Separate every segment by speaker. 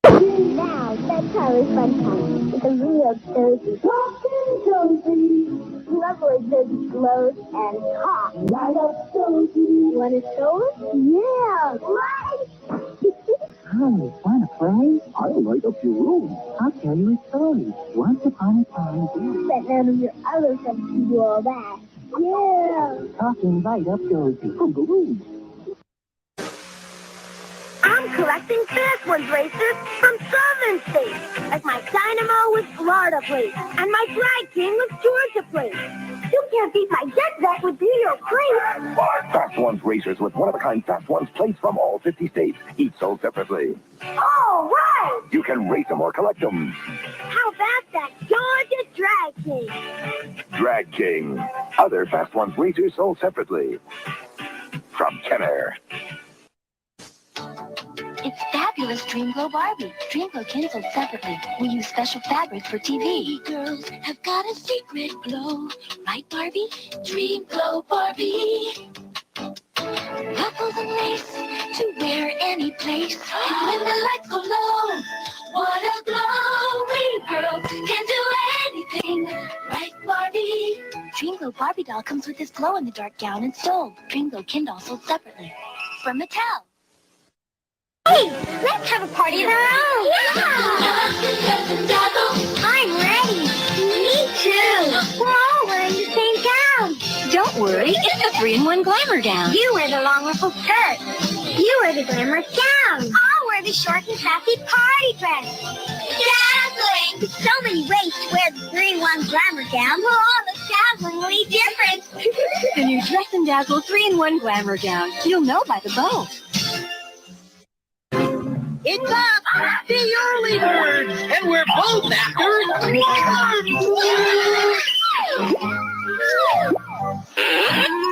Speaker 1: Now, that's Tyler's fun time with a real Josie. Walking Josie. Lovely Josie glows and talks. Right up, Josie. You want to show us? Yeah, right.
Speaker 2: Oh, want to play? I'll light up your room. I'll tell you a story. Once upon a time,
Speaker 1: But none of your other friends can do all that. Yeah.
Speaker 2: talking right up Josie. From the room.
Speaker 1: I'm collecting Fast Ones racers from southern states, like my Dynamo with Florida plates, and my Drag King with Georgia plates. You can't beat my Jet Vet with New York plates.
Speaker 3: Fast Ones racers with one-of-a-kind Fast Ones plates from all 50 states, each sold separately.
Speaker 1: All right.
Speaker 3: You can race them or collect them.
Speaker 1: How about that Georgia Drag King?
Speaker 3: Drag King. Other Fast Ones racers sold separately. From Kenner.
Speaker 4: It's fabulous Dreamglow Barbie. Dreamglow cancelled separately. We use special fabrics for TV. Girls have got a secret glow. Right, Barbie? Dreamglow Barbie. Ruffles and lace to wear any place. And when the lights go low, what a glow. We girls can do anything. Right, Barbie? Dreamglow Barbie doll comes with this glow-in-the-dark gown and stole. Dreamglow Kin doll sold separately. From Mattel.
Speaker 1: Hey, let's have a party of our own. Yeah. I'm ready. Me too. We're all wearing the same gown.
Speaker 4: Don't worry, it's a 3-in-1 glamour gown.
Speaker 1: You wear the long ruffled skirt. You wear the glamorous gown. I'll wear the short and sassy party dress. Dazzling! So many ways to wear the 3-in-1 glamour gown. We'll all look dazzlingly different.
Speaker 4: The new Dress and Dazzle 3-in-1 glamour gown. You'll know by the bow.
Speaker 5: It's up, the early birds, and we're both after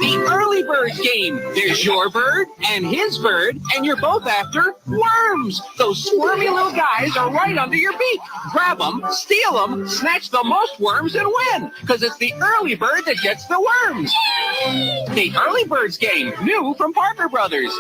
Speaker 5: the early birds game. There's your bird and his bird, and you're both after worms. Those squirmy little guys are right under your beak. Grab them, steal them, snatch the most worms, and win. Because it's the early bird that gets the worms. The early birds game, new from Parker Brothers.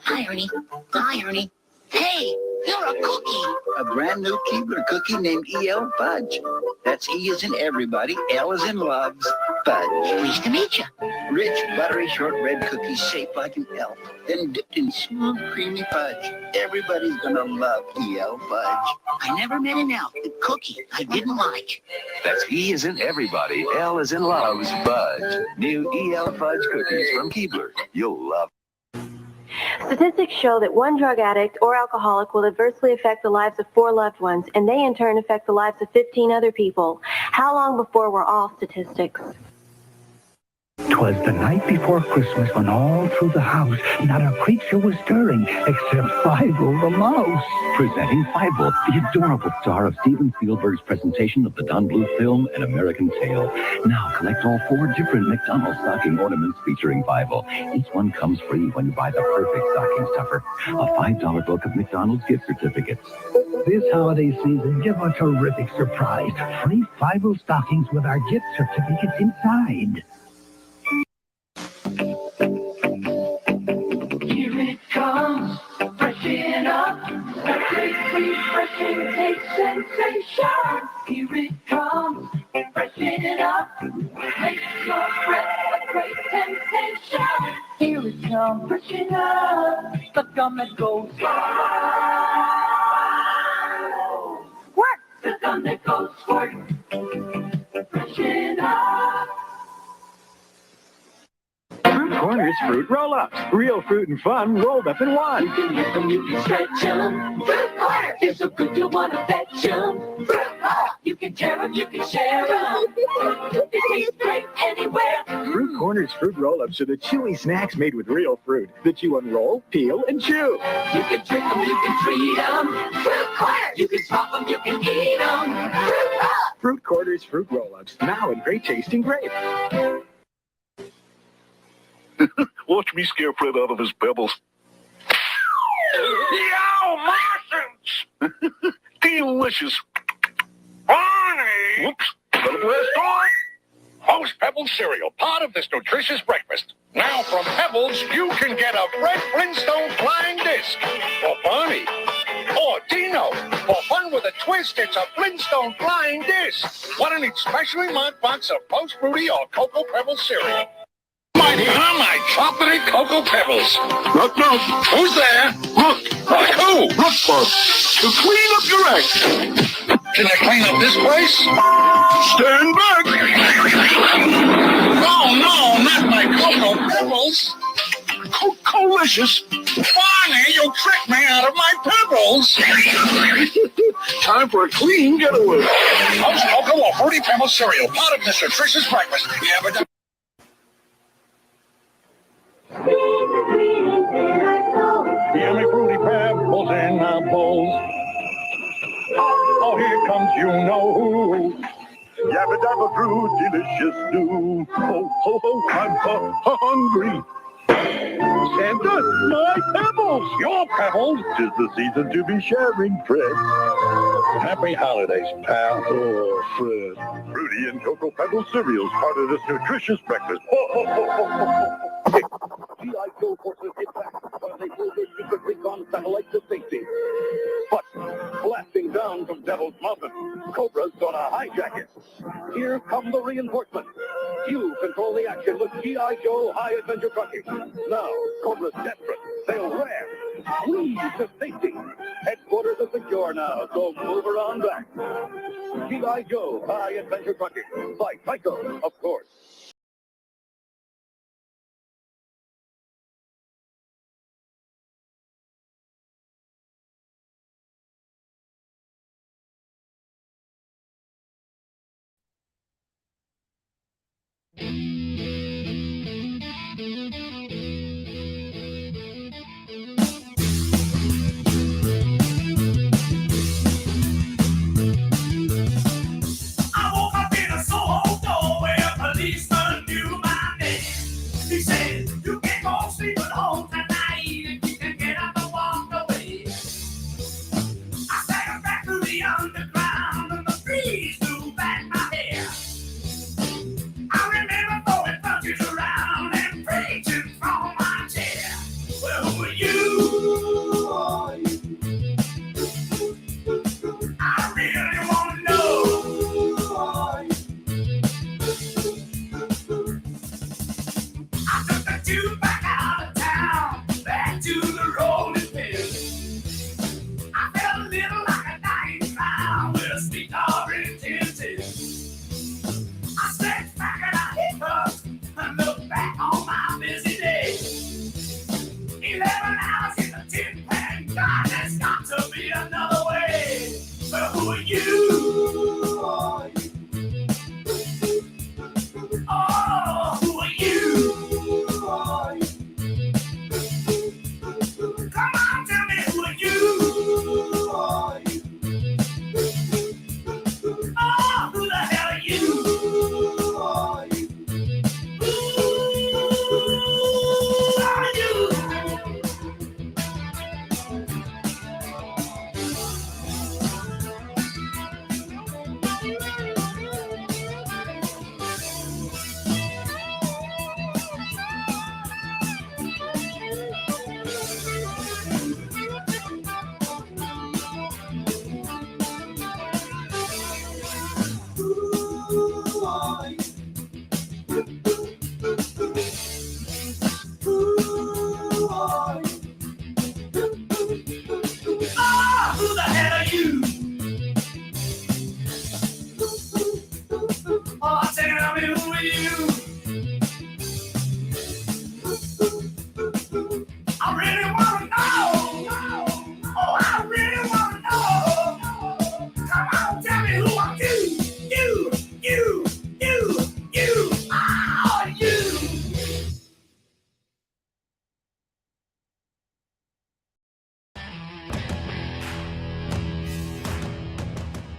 Speaker 4: Hi, Ernie. Hi, Ernie. Hey, you're a cookie.
Speaker 6: A brand new Keebler cookie named E.L. Fudge. That's E as in everybody, L as in loves, fudge.
Speaker 4: Pleased to meet you.
Speaker 6: Rich, buttery shortbread cookies shaped like an elf, then dipped in smooth, creamy fudge. Everybody's gonna love E.L. Fudge.
Speaker 4: I never met an elf, a cookie I didn't like.
Speaker 3: That's E as in everybody, L as in loves, Fudge. New E.L. Fudge cookies from Keebler. You'll love.
Speaker 7: Statistics show that one drug addict or alcoholic will adversely affect the lives of 4 loved ones, and they in turn affect the lives of 15 other people. How long before we're all statistics?
Speaker 2: 'Twas the night before Christmas when all through the house not a creature was stirring except Fievel the mouse.
Speaker 8: Presenting Fievel, the adorable star of Steven Spielberg's presentation of the Don Bluth film An American Tale. Now collect all 4 different McDonald's stocking ornaments featuring Fievel. Each one comes free when you buy the perfect stocking stuffer. A $5 book of McDonald's gift certificates.
Speaker 2: This holiday season, give a terrific surprise. Free Fievel stockings with our gift certificates inside.
Speaker 5: Here it comes, freshen up. A great refreshing taste sensation. Here it comes, freshen up. Makes your breath a great temptation. Here it comes, freshen up. The gum that goes what? The gum that goes squirt. Freshen up.
Speaker 9: Fruit Corners Fruit Roll-Ups. Real fruit and fun rolled up in one.
Speaker 5: You can hit them, you can stretch them. Fruit Corners is so good you want to fetch them. Fruit Corners, you can tear them, you can share them. They taste great anywhere.
Speaker 9: Fruit Corners Fruit Roll-Ups are the chewy snacks made with real fruit that you unroll, peel, and chew.
Speaker 5: You can trick them, you can treat them. Fruit Corners, you can swap them, you can eat them. Fruit Corners.
Speaker 9: Fruit Corners Fruit Roll-Ups, now in great tasting grape.
Speaker 3: Watch me scare Fred out of his pebbles. Yow, Martians! Delicious. Barney! Whoops. Little last time. House Pebbles cereal, part of this nutritious breakfast. Now from Pebbles, you can get a Fred Flintstone flying disc. For Barney, with a twist. It's a Flintstone flying disc. Want an especially marked box of Post Fruity or Cocoa Pebbles cereal? My chocolatey Cocoa Pebbles. Look, who's there? Look, who? Look for to clean up your act. Can I clean up this place? Stand back. No, not my Cocoa Pebbles. Colicious. Barney, you tricked me out of my pebbles. Time for a clean getaway. Post Cocoa or Fruity Pebbles cereal, part of this nutritious breakfast. Yeah, but
Speaker 2: Yummy Fruity Pebbles in a bowl. Oh, here comes you know who. Yabba dabba brew, delicious stew. Ho, ho, ho, I'm hungry. Santa, my pebbles! Your pebbles! 'Tis the season to be sharing, Fred. Happy holidays, pal. Oh, Fred. Fruity and Cocoa Pebbles cereals, part of this nutritious breakfast. Ho, ho, ho, ho, ho, ho. G.I. Joe forces hit back while they move their secret recon satellite to safety. But blasting down from Devil's Mountain, Cobra's gonna hijack it. Here come the reinforcements. You control the action with G.I. Joe High Adventure Trucking. Now, Cobra's desperate. They'll ram, squeeze to safety. Headquarters are secure now, so move around back. G.I. Joe High Adventure Trucking. By Tyco, of course.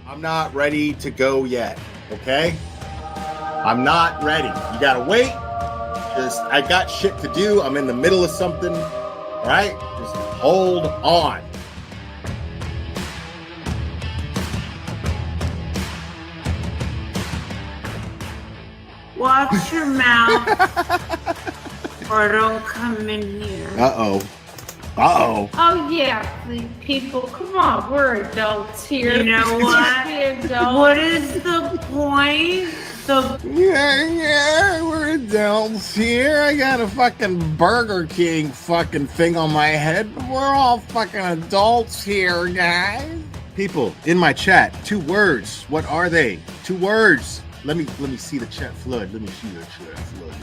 Speaker 10: I'm not ready to go yet, okay? I'm not ready. You gotta wait. I got shit to do. I'm in the middle of something, all right? Just hold on.
Speaker 11: Watch your mouth or don't come in here.
Speaker 10: Uh-oh. Uh-oh.
Speaker 11: Oh, yeah, people, come on, we're adults here.
Speaker 12: You know what? What is the point?
Speaker 10: Yeah, we're adults here. I got a fucking Burger King fucking thing on my head. But we're all fucking adults here, guys. People in my chat, 2 words. What are they? 2 words. Let me see the chat flood. Let me see the chat flood.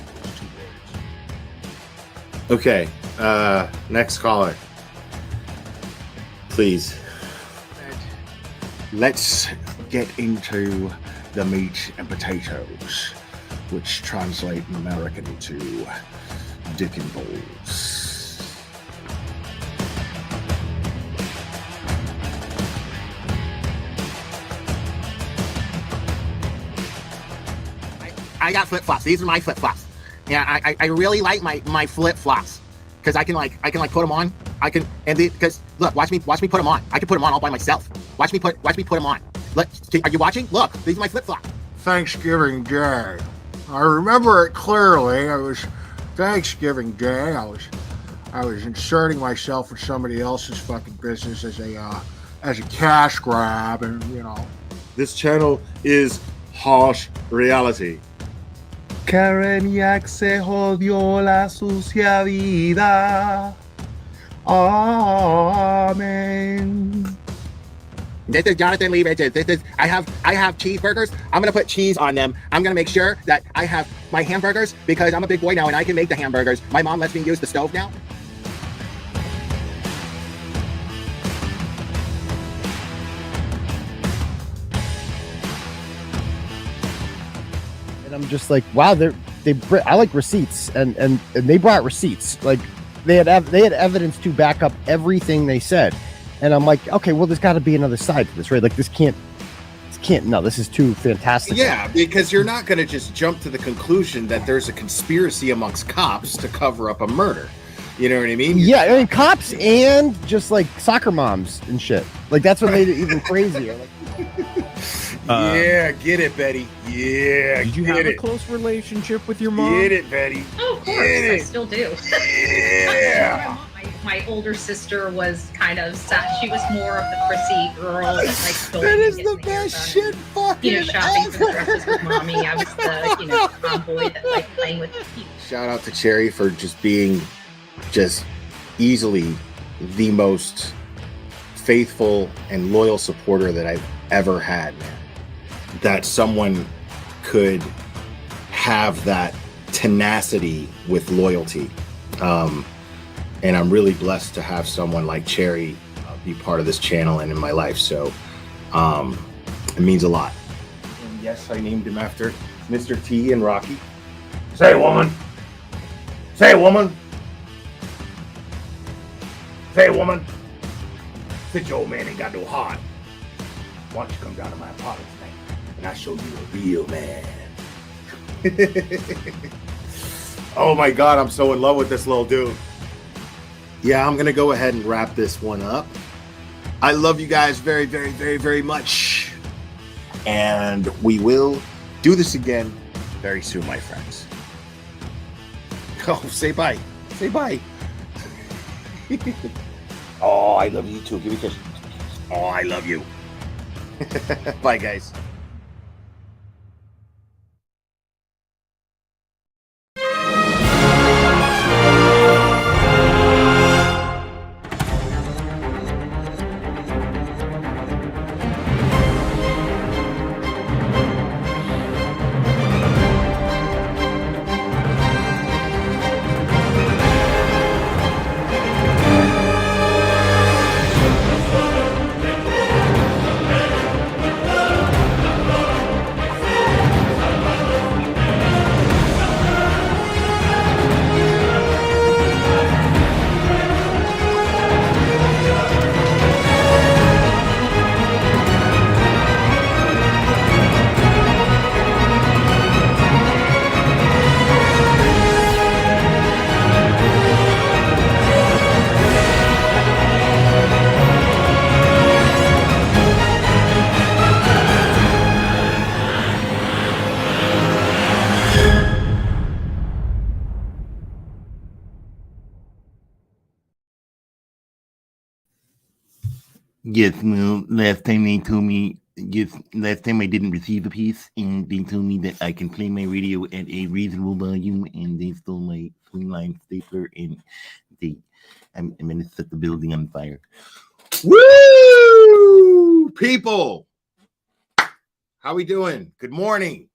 Speaker 10: 2 words. Okay. Next caller. Please. Let's get into the meat and potatoes, which translate in American to dick and balls.
Speaker 13: I got flip-flops. These are my flip-flops. Yeah, I really like my flip-flops because I can put them on. Because look, watch me put them on. I can put them on all by myself. Watch me put them on. Are you watching? Look, these are my flip-flops.
Speaker 14: Thanksgiving Day. I remember it clearly. It was Thanksgiving Day. I was inserting myself in somebody else's fucking business as a cash grab, and you know.
Speaker 10: This channel is harsh reality.
Speaker 15: Kareniak se jodió la sucia vida. Amen.
Speaker 13: This is Jonathan Lee Riches. I have cheeseburgers. I'm gonna put cheese on them. I'm gonna make sure that I have my hamburgers because I'm a big boy now and I can make the hamburgers. My mom lets me use the stove now.
Speaker 16: And I'm just like, wow, I like receipts, and they brought receipts. Like they had evidence to back up everything they said. And I'm like, okay, well, there's got to be another side to this, right? Like, this can't, no, this is too fantastic.
Speaker 10: Yeah, because you're not going to just jump to the conclusion that there's a conspiracy amongst cops to cover up a murder. You know what I mean?
Speaker 16: Yeah, I mean, cops and just, like, soccer moms and shit. Like, that's what made it even crazier. Like,
Speaker 10: yeah, get it, Betty. Yeah,
Speaker 17: did you have a close relationship with your mom?
Speaker 10: Get it, Betty.
Speaker 18: Oh, of course, I still do.
Speaker 10: Yeah.
Speaker 18: My older sister was kind of sad. She was more of the prissy girl. Like
Speaker 10: that is the best shit fucking
Speaker 18: shopping for the dresses with mommy. I was the, tomboy that liked playing with the people.
Speaker 10: Shout out to Cherry for just being just easily the most faithful and loyal supporter that I've ever had. That someone could have that tenacity with loyalty. And I'm really blessed to have someone like Cherry be part of this channel and in my life. So it means a lot. And yes, I named him after Mr. T and Rocky. Say, woman. Say, woman. Say, woman. Since your old man ain't got no heart, why don't you come down to my apartment tonight and I'll show you a real man. Oh my God, I'm so in love with this little dude. Yeah, I'm going to go ahead and wrap this one up. I love you guys very, very, very, very much. And we will do this again very soon, my friends. Oh, say bye. Say bye. Oh, I love you too. Give me a kiss. Oh, I love you. Bye, guys.
Speaker 2: Yes, well, last time they told me, last time I didn't receive a piece, and they told me that I can play my radio at a reasonable volume, and they stole my swing line stapler, and I'm going to set the building on fire.
Speaker 10: Woo! People, how we doing? Good morning.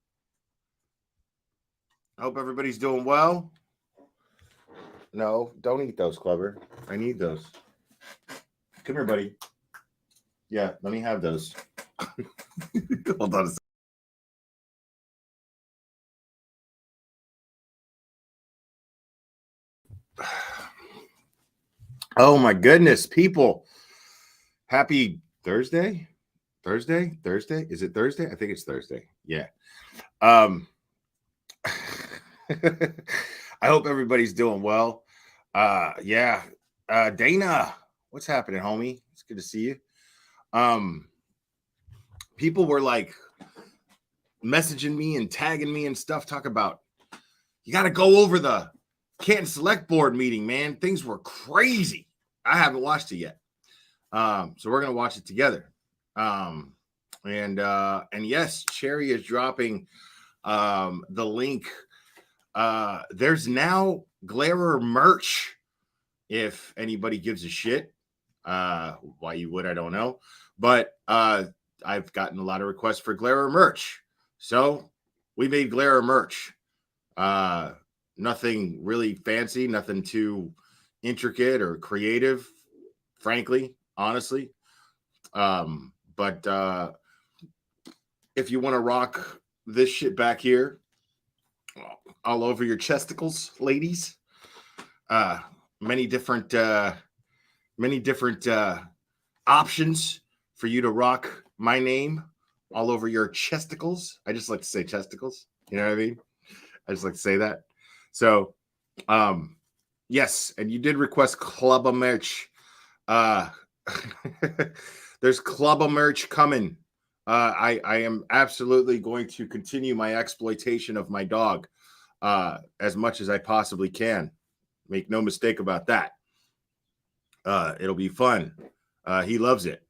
Speaker 10: I hope everybody's doing well. No, don't eat those, Clever. I need those. Come here, buddy. Yeah, let me have those. Hold on a second. Oh my goodness, people. Happy Thursday? Thursday? Is it Thursday? I think it's Thursday. Yeah. I hope everybody's doing well. Yeah. Dana, what's happening, homie? It's good to see you. People were like messaging me and tagging me and stuff, talk about you got to go over the Canton Select Board meeting, man. Things were crazy. I haven't watched it yet. So we're gonna watch it together. And yes, Cherry is dropping the link. There's now Glarer merch. If anybody gives a shit, why you would, I don't know. But I've gotten a lot of requests for Glarer merch. So we made Glarer merch. Nothing really fancy, nothing too intricate or creative, frankly, honestly. But if you want to rock this shit back here all over your chesticles, ladies, many different options for you to rock my name all over your chesticles. I just like to say chesticles. You know what I mean? I just like to say that. So, yes, and you did request Clubba merch. There's Clubba merch coming. I am absolutely going to continue my exploitation of my dog as much as I possibly can. Make no mistake about that. It'll be fun. He loves it.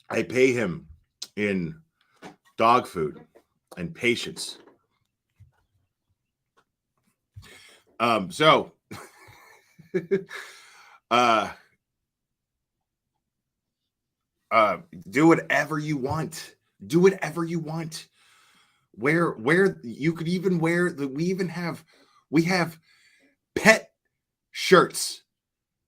Speaker 10: I pay him in dog food and patience. So do whatever you want. Do whatever you want. Wear you could even wear we have pet shirts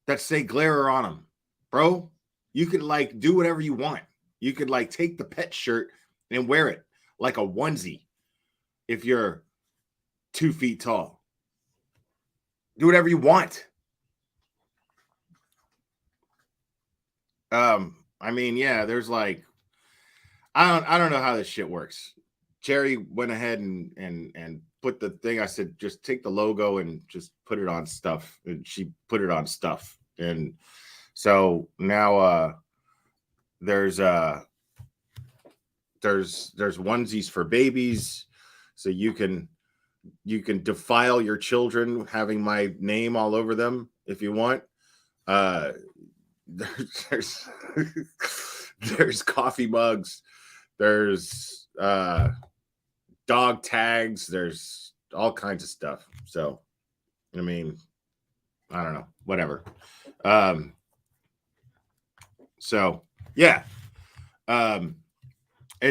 Speaker 10: that say Glarer on them, bro. You could like do whatever you want. You could like take the pet shirt and wear it like a onesie if you're 2 feet tall. Do whatever you want. I mean, yeah, there's like I don't know how this shit works. Cherry went ahead and put the thing. I said, just take the logo and just put it on stuff. And she put it on stuff. And so now there's onesies for babies, so you can defile your children having my name all over them if you want. There's coffee mugs, there's dog tags, there's all kinds of stuff. So I mean, I don't know, whatever. So yeah. And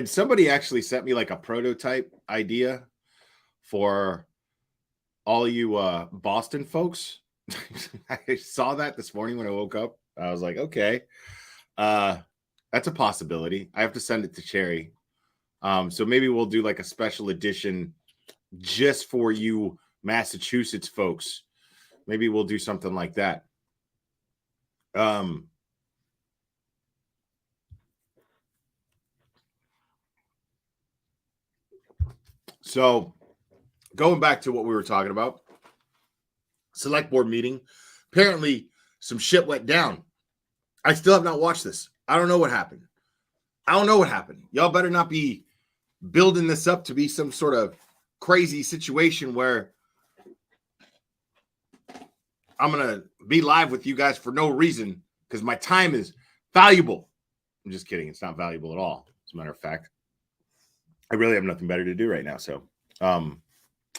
Speaker 10: somebody actually sent me like a prototype idea for all you Boston folks. I saw that this morning when I woke up. I was like, okay, that's a possibility. I have to send it to Cherry. So maybe we'll do like a special edition just for you Massachusetts folks. Maybe we'll do something like that. So going back to what we were talking about, select board meeting. Apparently some shit went down. I still have not watched this. I don't know what happened. Y'all better not be building this up to be some sort of crazy situation where I'm going to be live with you guys for no reason because my time is valuable. I'm just kidding. It's not valuable at all. As a matter of fact, I really have nothing better to do right now. So,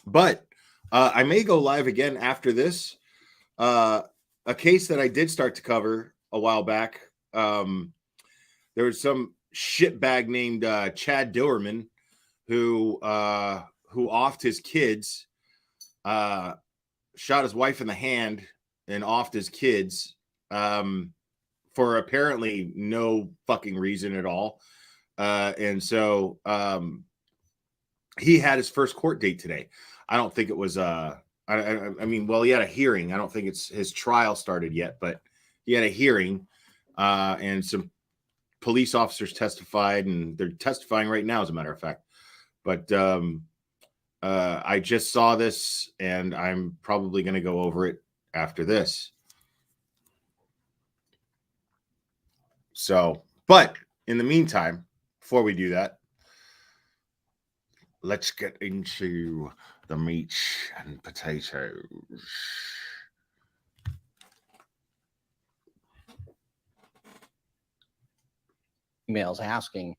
Speaker 10: but I may go live again after this. A case that I did start to cover a while back. There was some shitbag named Chad Dillerman who offed his kids, shot his wife in the hand and offed his kids for apparently no fucking reason at all. And so he had his first court date today. I don't think it was I mean, well, he had a hearing. I don't think it's his trial started yet, but he had a hearing and some police officers testified, and they're testifying right now, as a matter of fact. But I just saw this, and I'm probably going to go over it after this. So, but in the meantime, before we do that, let's get into the meat and potatoes.
Speaker 19: Emails asking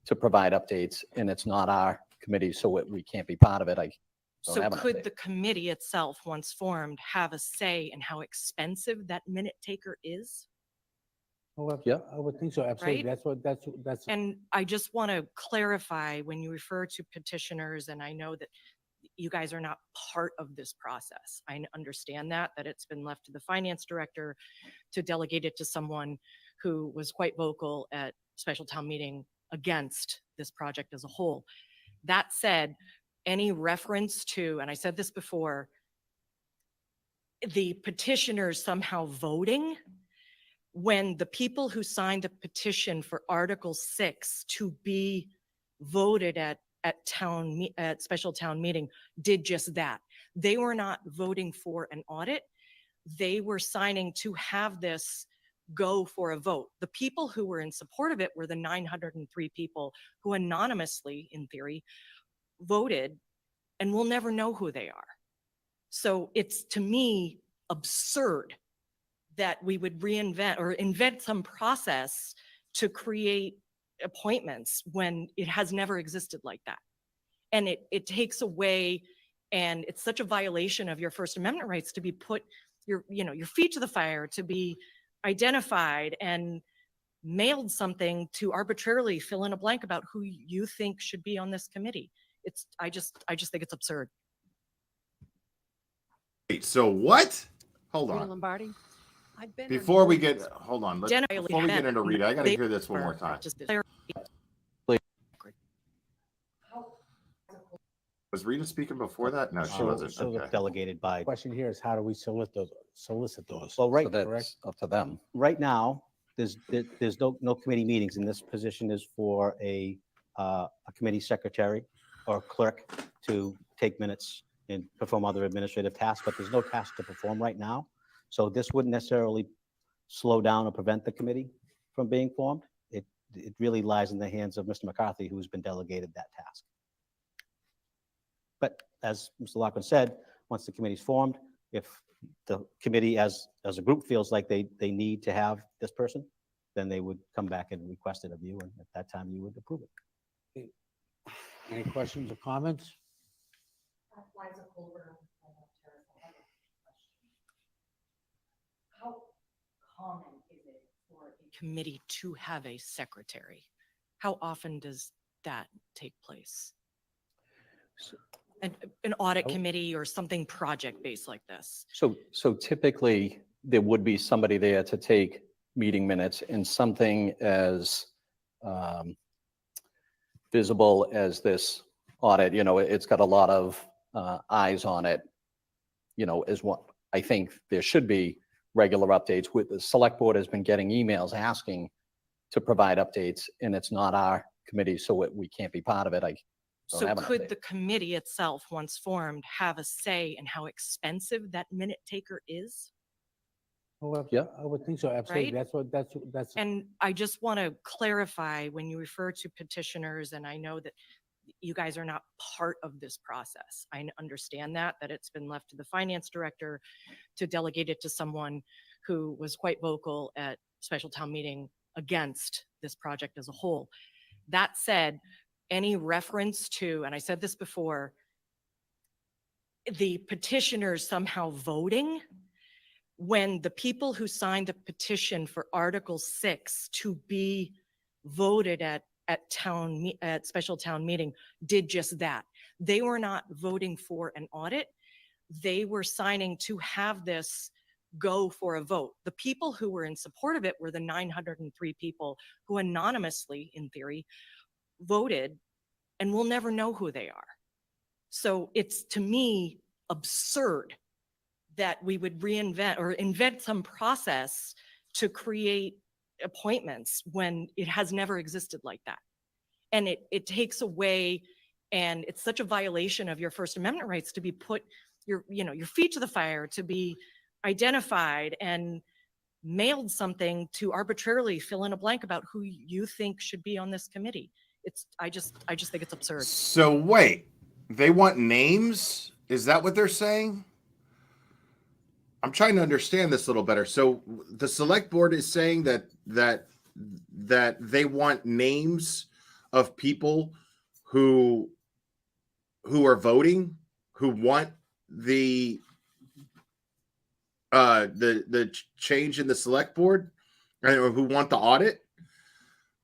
Speaker 19: to provide updates, and it's not our committee, so we can't be part of it.
Speaker 20: So could the committee itself, once formed, have a say in how expensive that minute taker is?
Speaker 21: Oh, yeah, I would think so. Absolutely.
Speaker 20: Right?
Speaker 21: That's.
Speaker 20: And I just want to clarify, when you refer to petitioners, and I know that you guys are not part of this process. I understand that it's been left to the finance director to delegate it to someone who was quite vocal at special town meeting against this project as a whole. That said, any reference to, and I said this before, the petitioners somehow voting, when the people who signed the petition for Article 6 to be voted at special town meeting did just that. They were not voting for an audit. They were signing to have this go for a vote. The people who were in support of it were the 903 people who anonymously, in theory, voted, and we'll never know who they are. So it's, to me, absurd that we would reinvent or invent some process to create appointments when it has never existed like that. And it takes away, and it's such a violation of your First Amendment rights to be put your feet to the fire, to be identified and mailed something to arbitrarily fill in a blank about who you think should be on this committee. I just think it's absurd.
Speaker 10: Wait, so what? Hold on.
Speaker 22: Lombardi.
Speaker 10: Before we get, hold on. Before we get into Rita, I got to hear this one more time. Was Rita speaking before that? No, she wasn't.
Speaker 21: So
Speaker 10: Okay.
Speaker 21: delegated by. Question here is, how do we solicit those?
Speaker 19: Well, right,
Speaker 21: So
Speaker 19: that's
Speaker 21: correct?
Speaker 19: up to them.
Speaker 21: Right now, there's no committee meetings, and this position is for a committee secretary or clerk to take minutes and perform other administrative tasks, but there's no task to perform right now. So this wouldn't necessarily slow down or prevent the committee from being formed. It really lies in the hands of Mr. McCarthy, who's been delegated that task. But as Mr. Lockwood said, once the committee's formed, if the committee as a group feels like they need to have this person, then they would come back and request it of you, and at that time you would approve it. Any questions or comments?
Speaker 20: How common is it for a committee to have a secretary? How often does that take place? An audit committee or something project-based like this?
Speaker 19: So typically, there would be somebody there to take meeting minutes, and something as visible as this audit, it's got a lot of eyes on it, is what I think there should be regular updates. With the select board has been getting emails asking to provide updates, and it's not our committee, so we can't be part of it.
Speaker 20: So could the committee itself, once formed, have a say in how expensive that minute taker is?
Speaker 21: Oh, yeah, I would think so. Absolutely.
Speaker 20: Right?
Speaker 21: That's.
Speaker 20: And I just want to clarify, when you refer to petitioners, and I know that you guys are not part of this process. I understand that it's been left to the finance director to delegate it to someone who was quite vocal at special town meeting against this project as a whole. That said, any reference to, and I said this before, the petitioners somehow voting, when the people who signed the petition for Article 6 to be voted at special town meeting did just that. They were not voting for an audit. They were signing to have this go for a vote. The people who were in support of it were the 903 people who anonymously, in theory, voted, and we'll never know who they are. So it's, to me, absurd that we would reinvent or invent some process to create appointments when it has never existed like that. And it takes away, and it's such a violation of your First Amendment rights to be put your feet to the fire, to be identified and mailed something to arbitrarily fill in a blank about who you think should be on this committee. I just think it's absurd.
Speaker 10: So wait, they want names? Is that what they're saying? I'm trying to understand this a little better. So the select board is saying that they want names of people who are voting, who want the change in the select board, or who want the audit.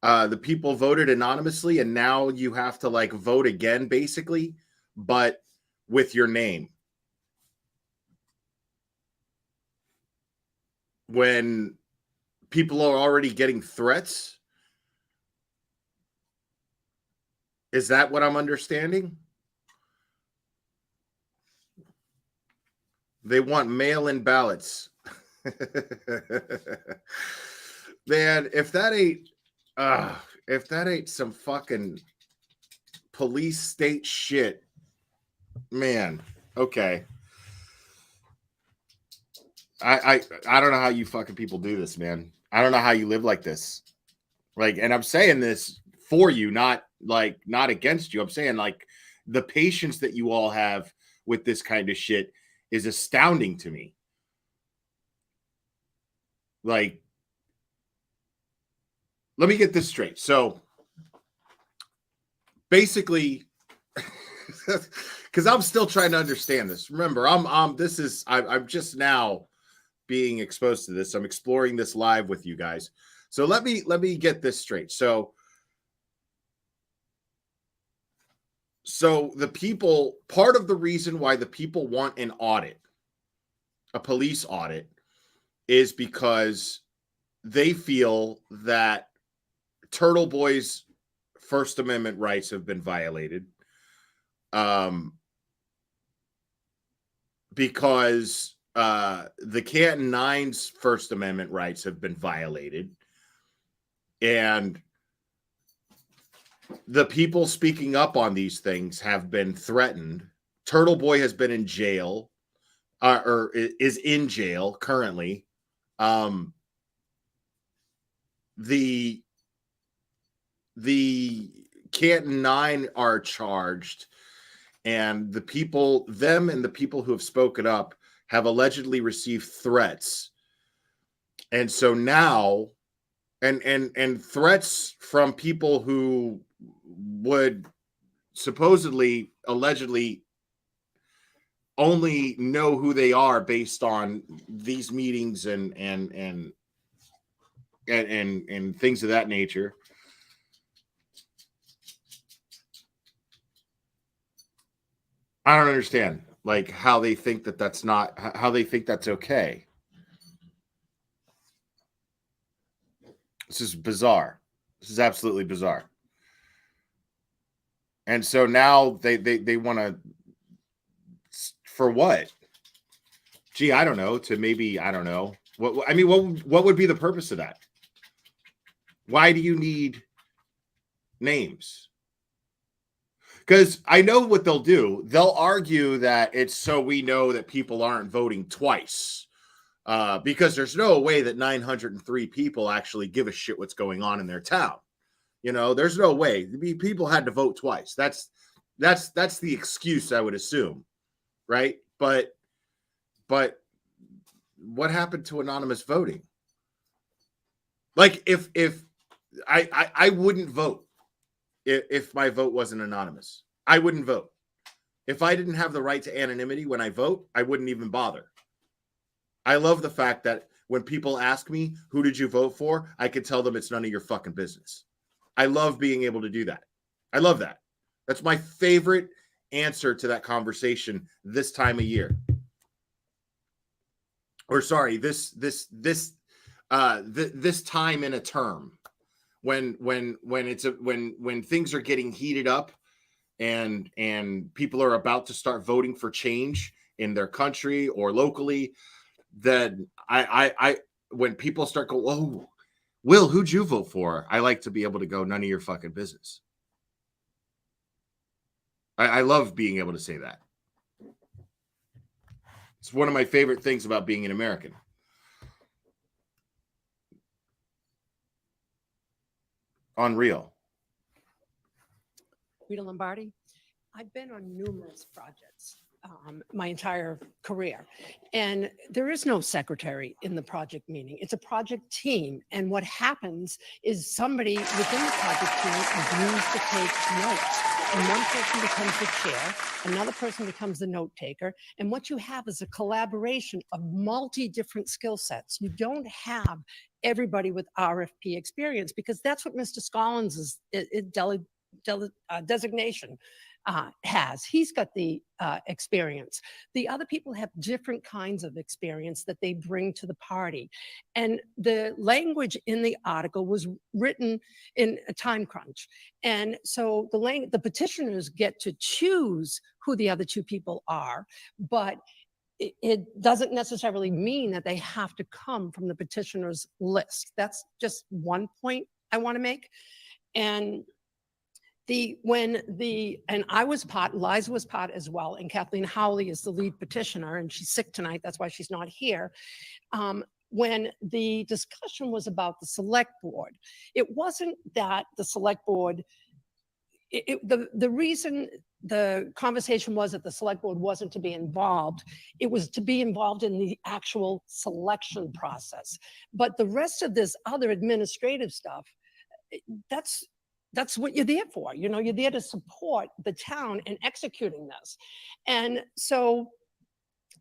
Speaker 10: The people voted anonymously, and now you have to like vote again, basically, but with your name. When people are already getting threats? Is that what I'm understanding? They want mail-in ballots. Man, if that ain't some fucking police state shit, man, okay. I don't know how you fucking people do this, man. I don't know how you live like this. Like, and I'm saying this for you, not against you. I'm saying like the patience that you all have with this kind of shit is astounding to me. Like, let me get this straight. So basically, because I'm still trying to understand this. Remember, I'm just now being exposed to this. I'm exploring this live with you guys. So let me get this straight. So the people, part of the reason why the people want an audit, a police audit, is because they feel that Turtle Boy's First Amendment rights have been violated. Because the Canton Nine's First Amendment rights have been violated. And the people speaking up on these things have been threatened. Turtle Boy has been in jail, or is in jail currently. The Canton Nine are charged, and the people who have spoken up have allegedly received threats. And so now, and threats from people who would supposedly, allegedly only know who they are based on these meetings and things of that nature. I don't understand, like, how they think that's okay. This is bizarre. This is absolutely bizarre. And so now they want to, for what? Gee, I don't know. To maybe, I don't know. What would be the purpose of that? Why do you need names? Because I know what they'll do. They'll argue that it's so we know that people aren't voting twice. Because there's no way that 903 people actually give a shit what's going on in their town. You know, there's no way. People had to vote twice. That's the excuse, I would assume. Right? But what happened to anonymous voting? Like if I wouldn't vote if my vote wasn't anonymous. I wouldn't vote. If I didn't have the right to anonymity when I vote, I wouldn't even bother. I love the fact that when people ask me, who did you vote for? I can tell them it's none of your fucking business. I love being able to do that. I love that. That's my favorite answer to that conversation this time of year. Or sorry, this time in a term when things are getting heated up and people are about to start voting for change in their country or locally, then I when people start going, oh, Will, who'd you vote for? I like to be able to go, none of your fucking business. I love being able to say that. It's one of my favorite things about being an American. Unreal.
Speaker 1: Rita Lombardi. I've been on numerous projects my entire career, and there is no secretary in the project meeting. It's a project team, and what happens is somebody within the project team agrees to take notes, and one person becomes the chair, another person becomes the note taker, and what you have is a collaboration of multi-different skill sets. You don't have everybody with RFP experience, because that's what Mr. Scollins' designation has. He's got the experience. The other people have different kinds of experience that they bring to the party. And the language in the article was written in a time crunch. And so the petitioners get to choose who the other two people are, but it doesn't necessarily mean that they have to come from the petitioner's list. That's just one point I want to make. And I was part, Liza was part as well, and Kathleen Howley is the lead petitioner, and she's sick tonight, that's why she's not here. When the discussion was about the select board, it wasn't that the select board, the reason the conversation was that the select board wasn't to be involved, it was to be involved in the actual selection process. But the rest of this other administrative stuff, that's what you're there for. You know, you're there to support the town in executing this. And so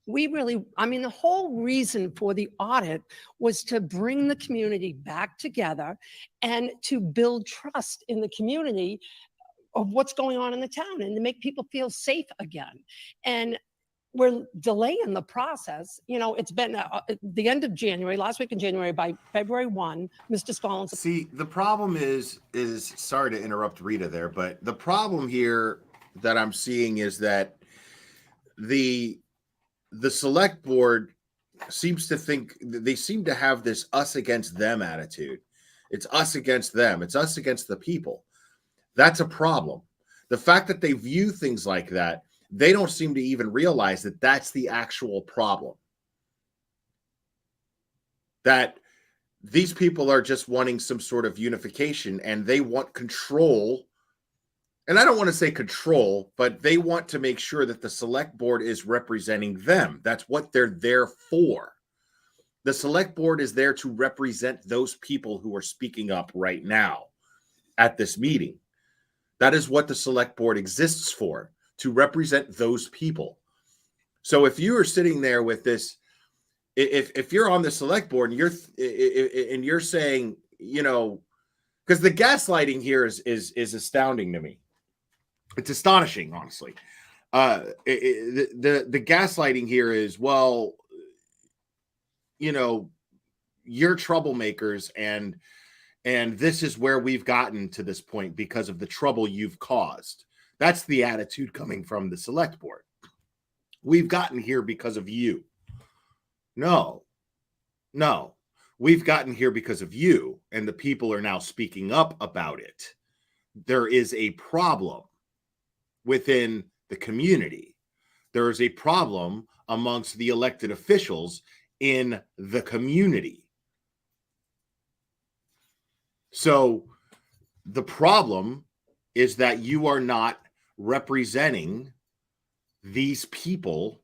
Speaker 1: the whole reason for the audit was to bring the community back together and to build trust in the community of what's going on in the town and to make people feel safe again. And we're delaying the process. You know, it's been the end of January, last week in January. By February 1, Mr. Scollins.
Speaker 10: See, the problem is sorry to interrupt Rita there, but the problem here that I'm seeing is that the select board seems to think, they seem to have this us against them attitude. It's us against them. It's us against the people. That's a problem. The fact that they view things like that, they don't seem to even realize that that's the actual problem. That these people are just wanting some sort of unification and they want control. And I don't want to say control, but they want to make sure that the select board is representing them. That's what they're there for. The select board is there to represent those people who are speaking up right now at this meeting. That is what the select board exists for, to represent those people. So if you are sitting there with this, if you're on the select board and you're saying, you know, because the gaslighting here is astounding to me. It's astonishing, honestly. The gaslighting here is, well, you know, you're troublemakers and this is where we've gotten to this point because of the trouble you've caused. That's the attitude coming from the select board. We've gotten here because of you. No. We've gotten here because of you, and the people are now speaking up about it. There is a problem within the community. There is a problem amongst the elected officials in the community. So the problem is that you are not representing these people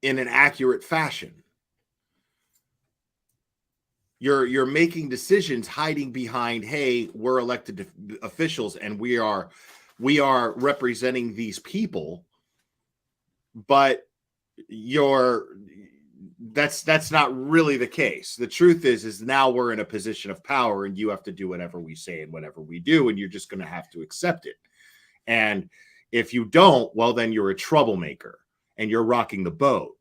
Speaker 10: in an accurate fashion. You're making decisions hiding behind, hey, we're elected officials and we are representing these people, but that's not really the case. The truth is now we're in a position of power and you have to do whatever we say and whatever we do, and you're just going to have to accept it. And if you don't, well, then you're a troublemaker and you're rocking the boat.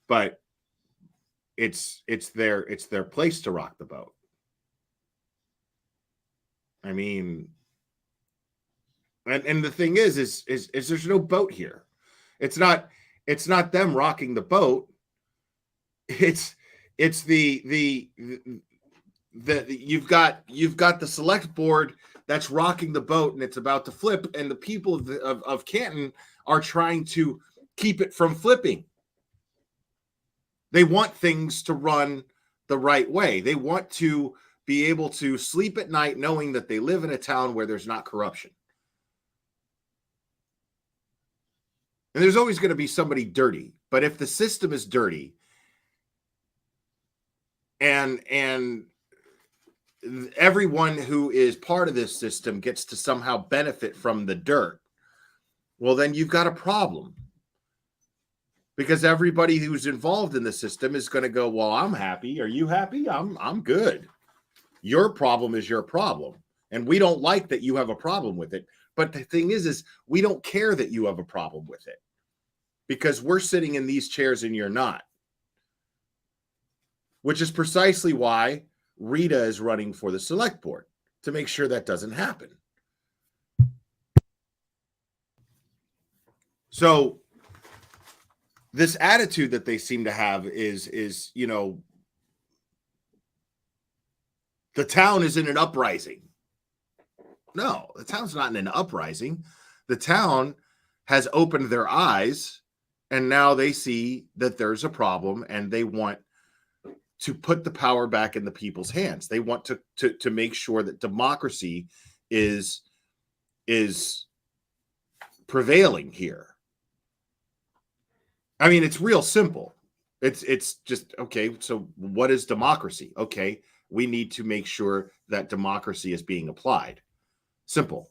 Speaker 10: But it's their place to rock the boat. I mean, and the thing is there's no boat here. It's not them rocking the boat. It's the you've got the select board that's rocking the boat and it's about to flip, and the people of Canton are trying to keep it from flipping. They want things to run the right way. They want to be able to sleep at night knowing that they live in a town where there's not corruption. And there's always going to be somebody dirty. But if the system is dirty and everyone who is part of this system gets to somehow benefit from the dirt, well, then you've got a problem. Because everybody who's involved in the system is going to go, well, I'm happy. Are you happy? I'm good. Your problem is your problem. And we don't like that you have a problem with it. But the thing is we don't care that you have a problem with it. Because we're sitting in these chairs and you're not. Which is precisely why Rita is running for the select board, to make sure that doesn't happen. So this attitude that they seem to have is, you know, the town is in an uprising. No, the town's not in an uprising. The town has opened their eyes, and now they see that there's a problem, and they want to put the power back in the people's hands. They want to make sure that democracy is prevailing here. I mean, it's real simple. It's just, okay, so what is democracy? Okay, we need to make sure that democracy is being applied. Simple.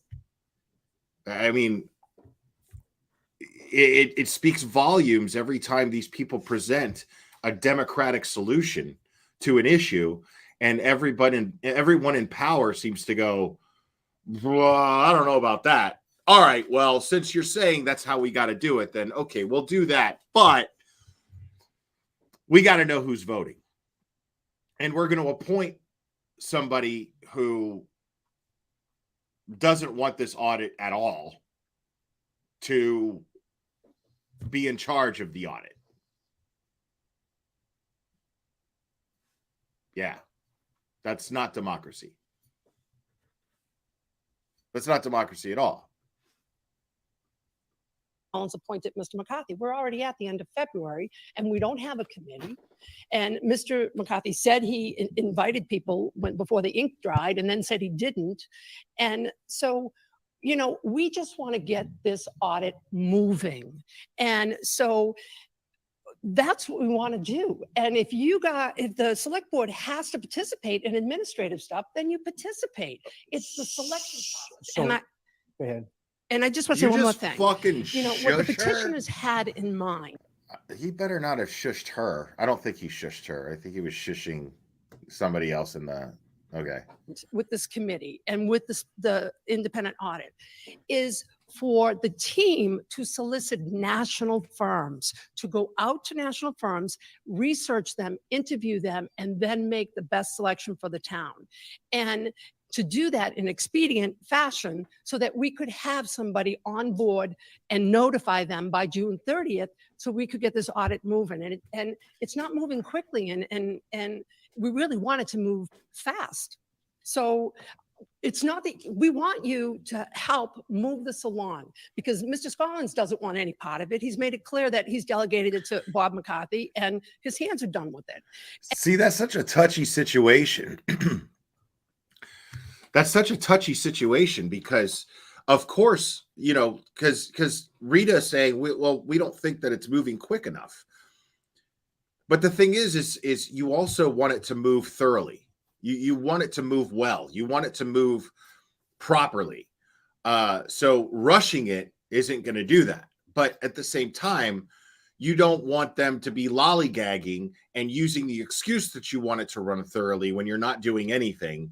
Speaker 10: I mean, it speaks volumes every time these people present a democratic solution to an issue, and everyone in power seems to go, well, I don't know about that. All right, well, since you're saying that's how we got to do it, then okay, we'll do that. But we got to know who's voting. And we're going to appoint somebody who doesn't want this audit at all to be in charge of the audit. Yeah, that's not democracy. That's not democracy at all.
Speaker 1: Collins appointed Mr. McCarthy. We're already at the end of February and we don't have a committee. And Mr. McCarthy said he invited people before the ink dried and then said he didn't. And so, you know, we just want to get this audit moving. And so that's what we want to do. And if the select board has to participate in administrative stuff, then you participate. It's the selection process.
Speaker 21: So, go ahead.
Speaker 1: And I just want to say one more thing.
Speaker 10: Fucking
Speaker 1: you know, what the petitioners had in mind.
Speaker 10: He better not have shushed her. I don't think he shushed her. I think he was shushing somebody else in the, okay.
Speaker 1: With this committee and with the independent audit is for the team to solicit national firms, to go out to national firms, research them, interview them, and then make the best selection for the town. And to do that in expedient fashion so that we could have somebody on board and notify them by June 30th so we could get this audit moving. And it's not moving quickly, and we really want it to move fast. So it's not that we want you to help move this along, because Mr. Scollins doesn't want any part of it. He's made it clear that he's delegated it to Bob McCarthy and his hands are done with it.
Speaker 10: See, that's such a touchy situation. That's such a touchy situation because of course, because Rita is saying, we don't think that it's moving quick enough. But the thing is you also want it to move thoroughly. You want it to move well. You want it to move properly. So rushing it isn't going to do that. But at the same time, you don't want them to be lollygagging and using the excuse that you want it to run thoroughly when you're not doing anything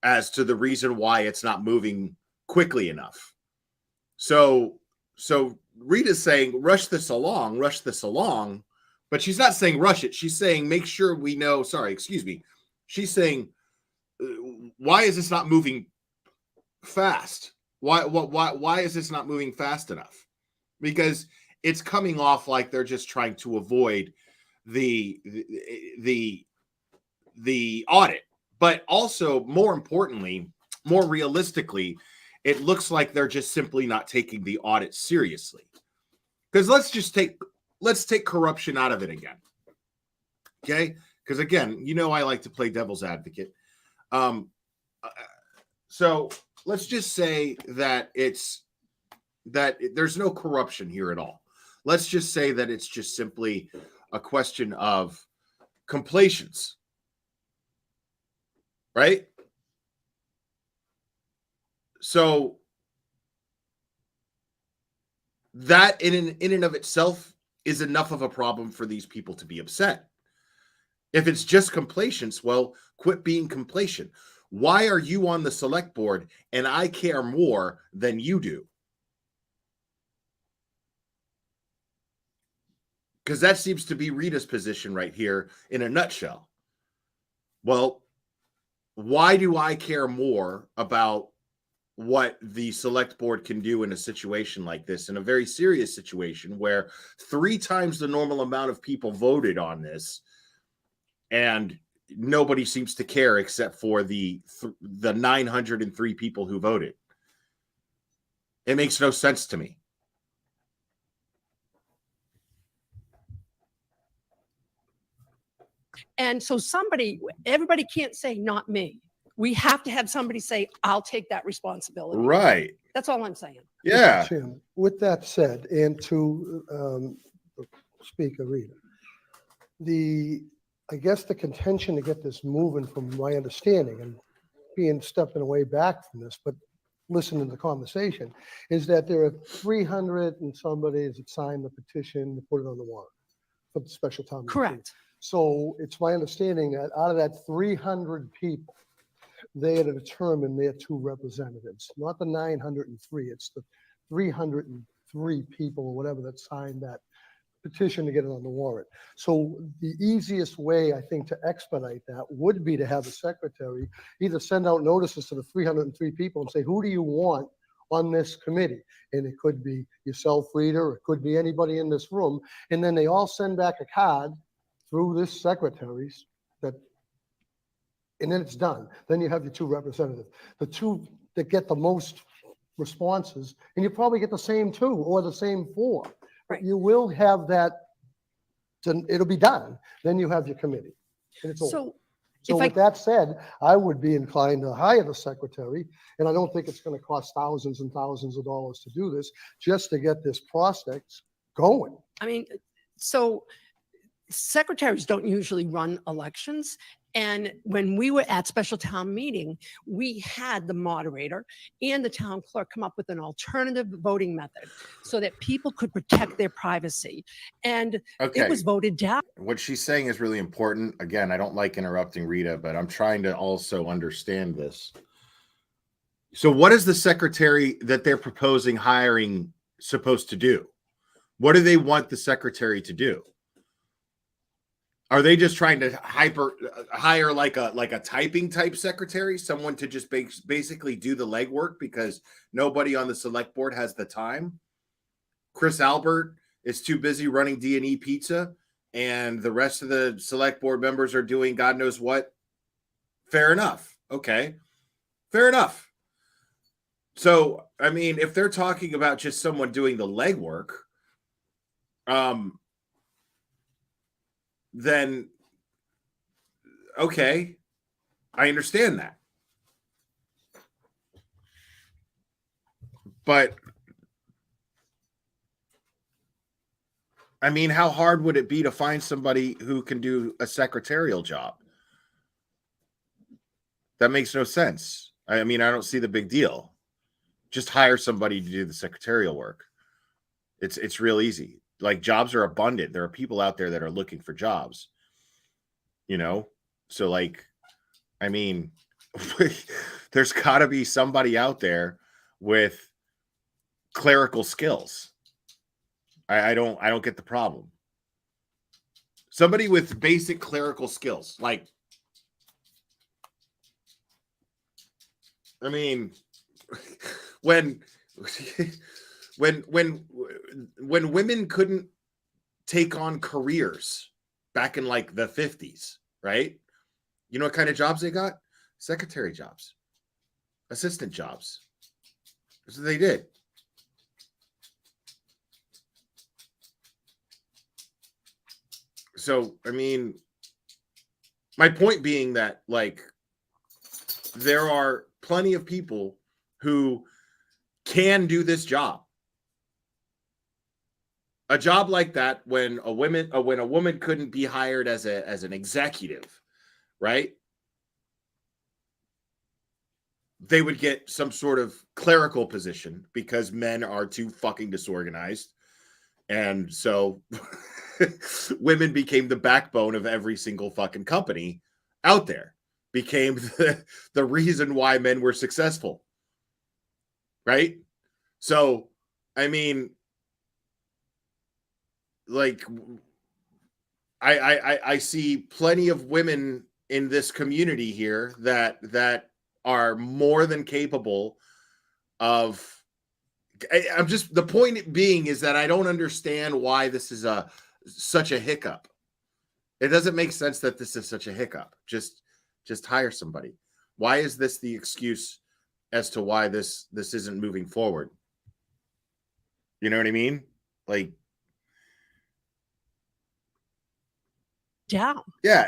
Speaker 10: as to the reason why it's not moving quickly enough. So Rita's saying, rush this along, but she's not saying rush it. She's saying, make sure we know, she's saying, why is this not moving fast? Why is this not moving fast enough? Because it's coming off like they're just trying to avoid the audit. But also, more importantly, more realistically, it looks like they're just simply not taking the audit seriously. Because let's take corruption out of it again. Okay? Because again, I like to play devil's advocate. So let's just say that there's no corruption here at all. Let's just say that it's just simply a question of complaisance. Right? So that in and of itself is enough of a problem for these people to be upset. If it's just complacence, well, quit being complacent. Why are you on the select board and I care more than you do? Because that seems to be Rita's position right here in a nutshell. Well, why do I care more about what the select board can do in a situation like this, in a very serious situation where 3 times the normal amount of people voted on this and nobody seems to care except for the 903 people who voted? It makes no sense to me.
Speaker 1: And so everybody can't say, not me. We have to have somebody say, I'll take that responsibility.
Speaker 10: Right.
Speaker 1: That's all I'm saying.
Speaker 10: Yeah.
Speaker 6: Jim, with that said, and to Speaker Rita, I guess the contention to get this moving, from my understanding, and stepping away back from this, but listening to the conversation, is that there are 300 and somebody that signed the petition to put it on the warrant for the special town meeting.
Speaker 1: Correct.
Speaker 6: So it's my understanding that out of that 300 people, they had determined their 2 representatives, not the 903. It's the 303 people or whatever that signed that petition to get it on the warrant. So the easiest way, I think, to expedite that would be to have the secretary either send out notices to the 303 people and say, who do you want on this committee? And it could be yourself, Rita, or it could be anybody in this room. And then they all send back a card through this secretaries and then it's done. Then you have your 2 representatives, the 2 that get the most responses, and you probably get the same 2 or the same 4. Right. You will have that, it'll be done. Then you have your committee. And it's over. So with that said, I would be inclined to hire the secretary, and I don't think it's going to cost thousands and thousands of dollars to do this, just to get this process going.
Speaker 1: I mean, so secretaries don't usually run elections. And when we were at special town meeting, we had the moderator and the town clerk come up with an alternative voting method so that people could protect their privacy. And it was voted down.
Speaker 10: What she's saying is really important. Again, I don't like interrupting Rita, but I'm trying to also understand this. So what is the secretary that they're proposing hiring supposed to do? What do they want the secretary to do? Are they just trying to hire like a typing type secretary, someone to just basically do the legwork because nobody on the select board has the time? Chris Albert is too busy running D&E Pizza, and the rest of the select board members are doing God knows what. Fair enough. Okay. Fair enough. So, I mean, if they're talking about just someone doing the legwork, then okay, I understand that. But I mean, how hard would it be to find somebody who can do a secretarial job? That makes no sense. I mean, I don't see the big deal. Just hire somebody to do the secretarial work. It's real easy. Like, jobs are abundant. There are people out there that are looking for jobs. You know? So, like, I mean, there's got to be somebody out there with clerical skills. I don't get the problem. Somebody with basic clerical skills. Like, I mean, when women couldn't take on careers back in like the 50s, right? You know what kind of jobs they got? Secretary jobs, assistant jobs. That's what they did. So, I mean, my point being that, like, there are plenty of people who can do this job. A job like that, when a woman couldn't be hired as an executive, right? They would get some sort of clerical position because men are too fucking disorganized. And so women became the backbone of every single fucking company out there, became the reason why men were successful. Right? So, I mean, like, I see plenty of women in this community here that are more than capable of. I'm just, the point being is that I don't understand why this is such a hiccup. It doesn't make sense that this is such a hiccup. Just hire somebody. Why is this the excuse as to why this isn't moving forward? You know what I mean? Like, yeah,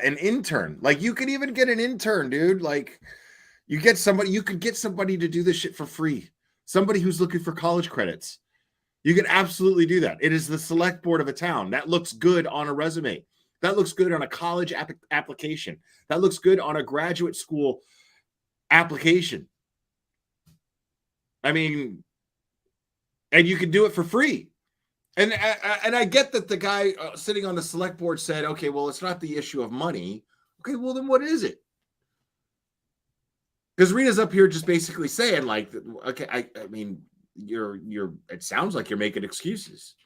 Speaker 10: an intern. Like, you could even get an intern, dude. Like, you could get somebody to do this shit for free. Somebody who's looking for college credits. You can absolutely do that. It is the select board of a town. That looks good on a resume. That looks good on a college application. That looks good on a graduate school application. I mean, and you can do it for free. And I get that the guy sitting on the select board said, okay, well, it's not the issue of money. Okay, well, then what is it? Because Rita's up here just basically saying, like, okay, I mean, it sounds like you're making excuses.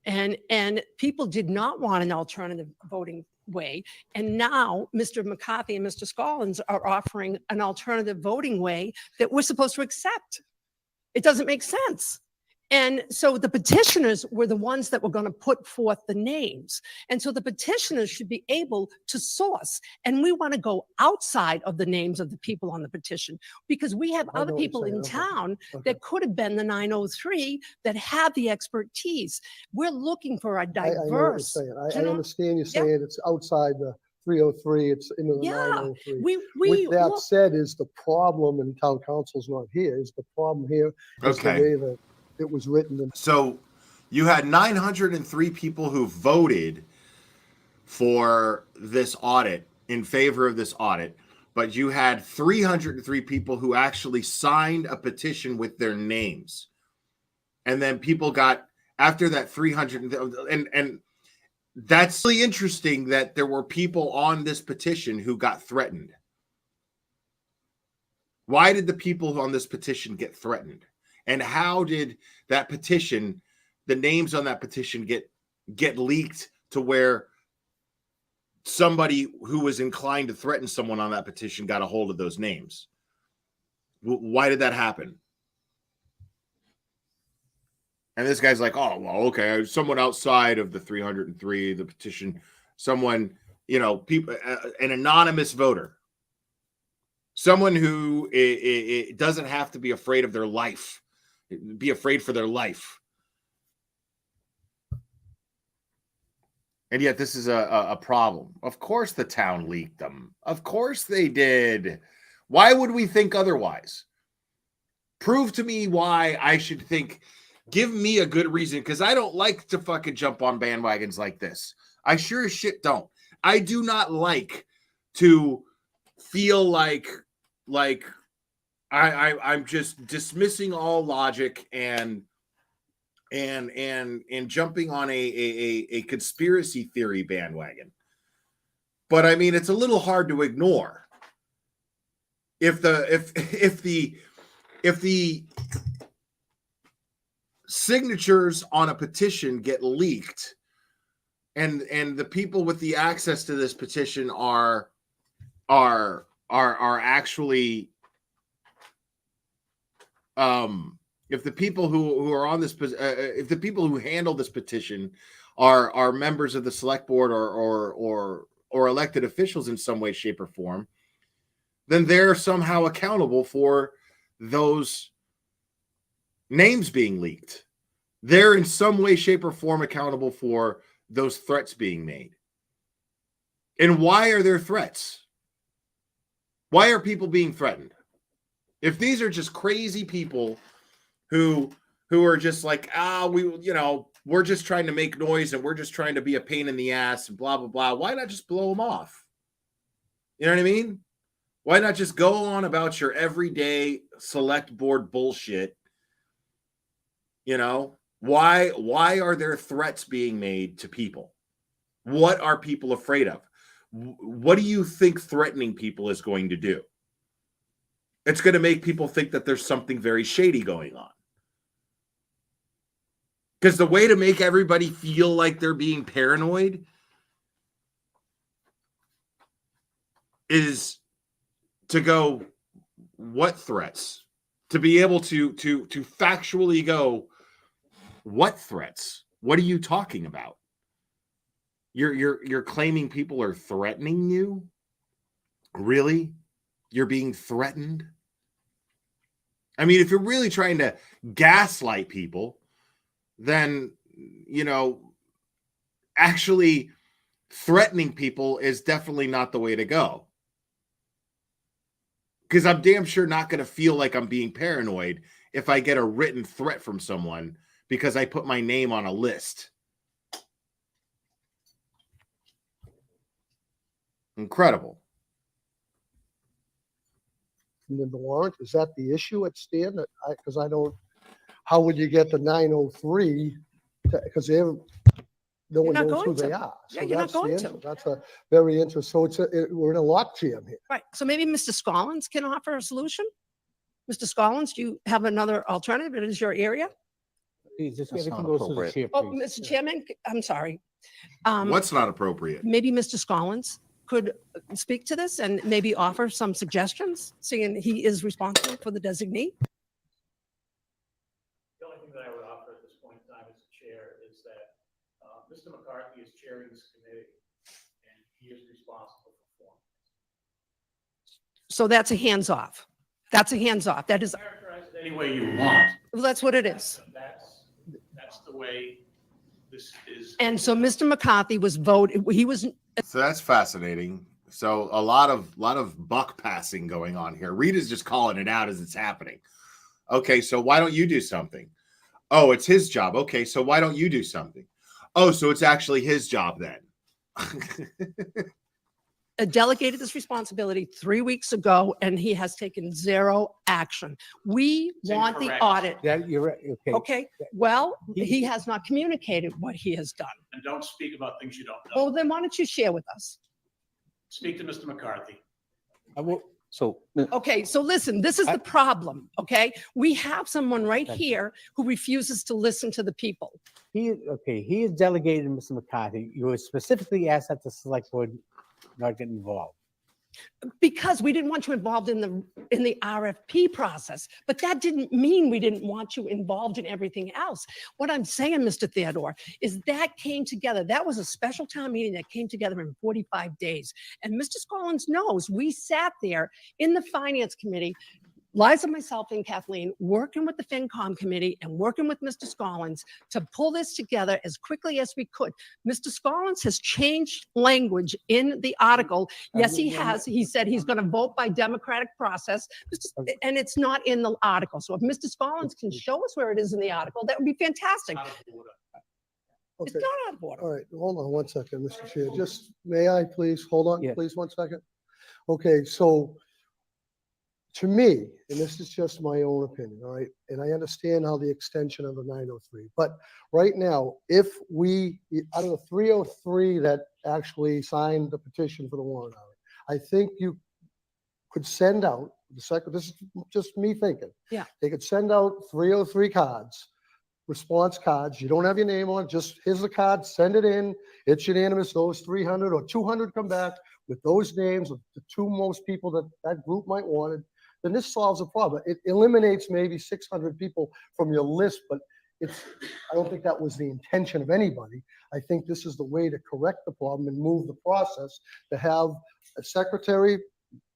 Speaker 1: And people did not want an alternative voting way. And now Mr. McCarthy and Mr. Scollins are offering an alternative voting way that we're supposed to accept. It doesn't make sense. And so the petitioners were the ones that were going to put forth the names. And so the petitioners should be able to source. And we want to go outside of the names of the people on the petition, because we have other people in town that could have been the 903 that have the expertise. We're looking for a diverse.
Speaker 6: I understand you're saying it's outside the 303, it's into the 903. With that said, is the problem, and town council's not here, is the problem here is the way that it was written.
Speaker 10: So you had 903 people who voted for this audit, in favor of this audit, but you had 303 people who actually signed a petition with their names. And then people got, after that 300, and that's really interesting that there were people on this petition who got threatened. Why did the people on this petition get threatened? And how did that petition, the names on that petition get leaked to where somebody who was inclined to threaten someone on that petition got a hold of those names? Why did that happen? And this guy's like, oh, well, okay, someone outside of the 303, the petition, someone, you know, people, an anonymous voter, someone who it doesn't have to be afraid of their life. Be afraid for their life. And yet this is a problem. Of course the town leaked them. Of course they did. Why would we think otherwise? Prove to me why I should think. Give me a good reason, because I don't like to fucking jump on bandwagons like this. I sure as shit don't. I do not like to feel like I'm just dismissing all logic and jumping on a conspiracy theory bandwagon. But I mean, it's a little hard to ignore. If the signatures on a petition get leaked and the people with the access to this petition are actually if the people who are on this if the people who handle this petition are members of the select board or elected officials in some way, shape, or form, then they're somehow accountable for those names being leaked. They're in some way, shape, or form accountable for those threats being made. And why are there threats? Why are people being threatened? If these are just crazy people who are just like, we're just trying to make noise and we're just trying to be a pain in the ass and blah, blah, blah, why not just blow them off? You know what I mean? Why not just go on about your everyday select board bullshit? You know, why are there threats being made to people? What are people afraid of? What do you think threatening people is going to do? It's going to make people think that there's something very shady going on. Because the way to make everybody feel like they're being paranoid is to go, what threats? To be able to factually go, what threats? What are you talking about? You're claiming people are threatening you? Really? You're being threatened? I mean, if you're really trying to gaslight people, then, actually threatening people is definitely not the way to go. Because I'm damn sure not going to feel like I'm being paranoid if I get a written threat from someone because I put my name on a list. Incredible.
Speaker 6: And then the warrant, is that the issue at stand? Because I don't, how would you get the 903? Because no one knows who they are.
Speaker 1: Yeah, you're not going to.
Speaker 6: That's a very interesting. So we're in a logjam here.
Speaker 1: Right. So maybe Mr. Scollins can offer a solution. Mr. Scollins, do you have another alternative? It is your area.
Speaker 21: Everything goes to the chair,
Speaker 1: Oh,
Speaker 21: please.
Speaker 1: Mr. Chairman, I'm sorry.
Speaker 10: What's not appropriate?
Speaker 1: Maybe Mr. Scollins could speak to this and maybe offer some suggestions, seeing he is responsible for the designee.
Speaker 4: The only thing that I would offer at this point in time as the chair is that Mr. McCarthy is chairing this committee and he is responsible for form.
Speaker 1: So that's a hands-off. That's a hands-off. That is.
Speaker 4: Characterize it any way you want.
Speaker 1: Well, that's what it is.
Speaker 4: That's the way this is.
Speaker 1: And so Mr. McCarthy was voted. He was.
Speaker 10: So that's fascinating. So a lot of buck passing going on here. Rita's just calling it out as it's happening. Okay, so why don't you do something? Oh, it's his job. Okay, so why don't you do something? Oh, so it's actually his job then.
Speaker 1: Delegated this responsibility 3 weeks ago, and he has taken zero action. We want the audit.
Speaker 21: Yeah, you're right. Okay.
Speaker 1: Okay. Well, he has not communicated what he has done.
Speaker 4: And don't speak about things you don't know.
Speaker 1: Well, then why don't you share with us?
Speaker 4: Speak to Mr. McCarthy.
Speaker 1: Okay, so listen, this is the problem, okay? We have someone right here who refuses to listen to the people.
Speaker 21: He is delegated, Mr. McCarthy. You were specifically asked that the select board not get involved.
Speaker 1: Because we didn't want you involved in the RFP process, but that didn't mean we didn't want you involved in everything else. What I'm saying, Mr. Theodore, is that came together. That was a special town meeting that came together in 45 days. And Mr. Scollins knows we sat there in the finance committee Liza, myself, and Kathleen working with the FinCom committee and working with Mr. Scollins to pull this together as quickly as we could. Mr. Scollins has changed language in the article. Yes, he has. He said he's going to vote by democratic process, and it's not in the article. So if Mr. Scollins can show us where it is in the article, that would be fantastic. It's
Speaker 6: Okay.
Speaker 1: not out of order.
Speaker 6: All right, hold on one second, Mr. Chair. Just, may I please, hold on,
Speaker 21: Yeah.
Speaker 6: please, 1 second? Okay, so to me, and this is just my own opinion, all right, and I understand how the extension of the 903, but right now, if we, out of the 303 that actually signed the petition for the warrant article, I think you could send out, this is just me thinking.
Speaker 1: Yeah.
Speaker 6: They could send out 303 cards, response cards. You don't have your name on it, just here's the card, send it in. It's unanimous. Those 300 or 200 come back with those names of the two most people that that group might want it. Then this solves the problem. It eliminates maybe 600 people from your list, but I don't think that was the intention of anybody. I think this is the way to correct the problem and move the process to have a secretary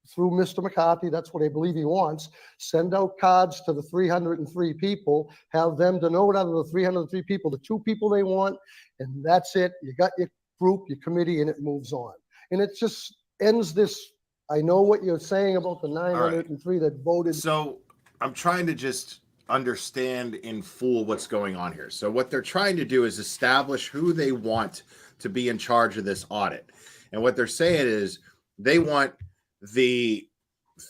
Speaker 6: through Mr. McCarthy, that's what I believe he wants, send out cards to the 303 people, have them denote out of the 303 people, the 2 people they want, and that's it. You got your group, your committee, and it moves on. And it just ends this. I know what you're saying about the 903 that voted.
Speaker 10: So I'm trying to just understand in full what's going on here. So what they're trying to do is establish who they want to be in charge of this audit. And what they're saying is they want the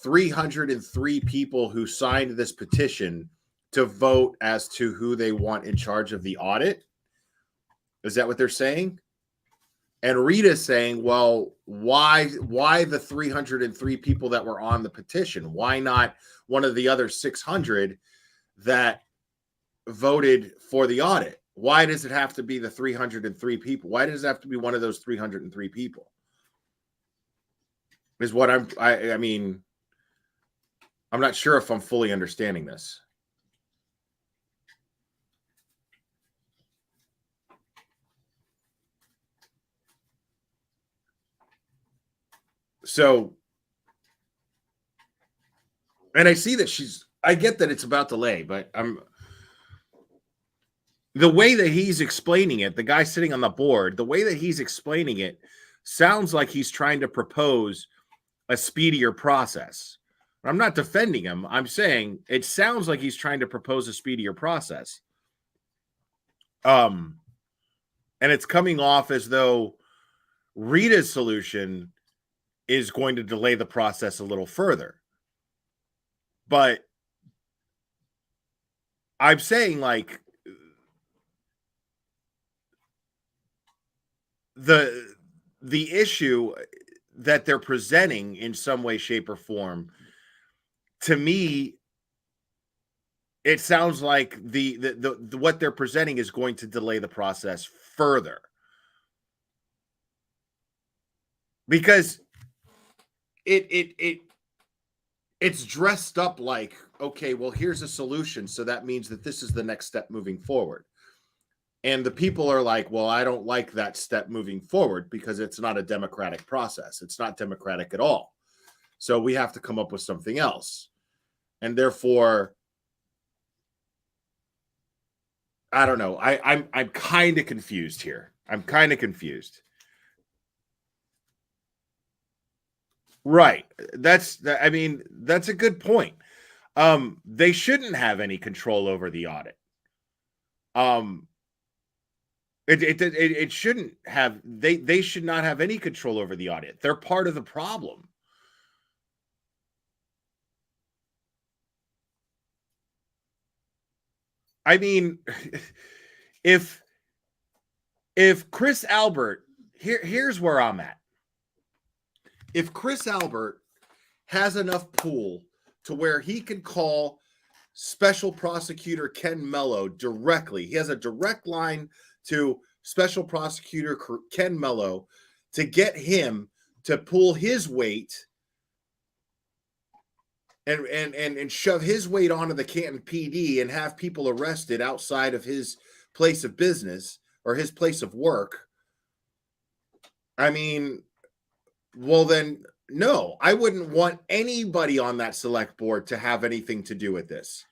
Speaker 10: 303 people who signed this petition to vote as to who they want in charge of the audit. Is that what they're saying? And Rita's saying, well, why the 303 people that were on the petition? Why not one of the other 600 that voted for the audit? Why does it have to be the 303 people? Why does it have to be one of those 303 people? Is what I mean, I'm not sure if I'm fully understanding this. So, and I see that I get that it's about delay, but the way that he's explaining it, the guy sitting on the board, the way that he's explaining it sounds like he's trying to propose a speedier process. I'm not defending him. I'm saying it sounds like he's trying to propose a speedier process. And it's coming off as though Rita's solution is going to delay the process a little further. But I'm saying, like, the issue that they're presenting in some way, shape, or form, to me, it sounds like the what they're presenting is going to delay the process further. Because it's dressed up like, okay, well, here's a solution, so that means that this is the next step moving forward. And the people are like, well, I don't like that step moving forward because it's not a democratic process. It's not democratic at all. So we have to come up with something else. And therefore, I don't know. I'm kind of confused here. I'm kind of confused. Right. That's a good point. They shouldn't have any control over the audit. It shouldn't have, they should not have any control over the audit. They're part of the problem. I mean, if Chris Albert, here's where I'm at. If Chris Albert has enough pull to where he can call Special Prosecutor Ken Mello directly, he has a direct line to Special Prosecutor Ken Mello to get him to pull his weight and shove his weight onto the Canton PD and have people arrested outside of his place of business or his place of work. I mean, well, then No, I wouldn't want anybody on that select board to have anything to do with this.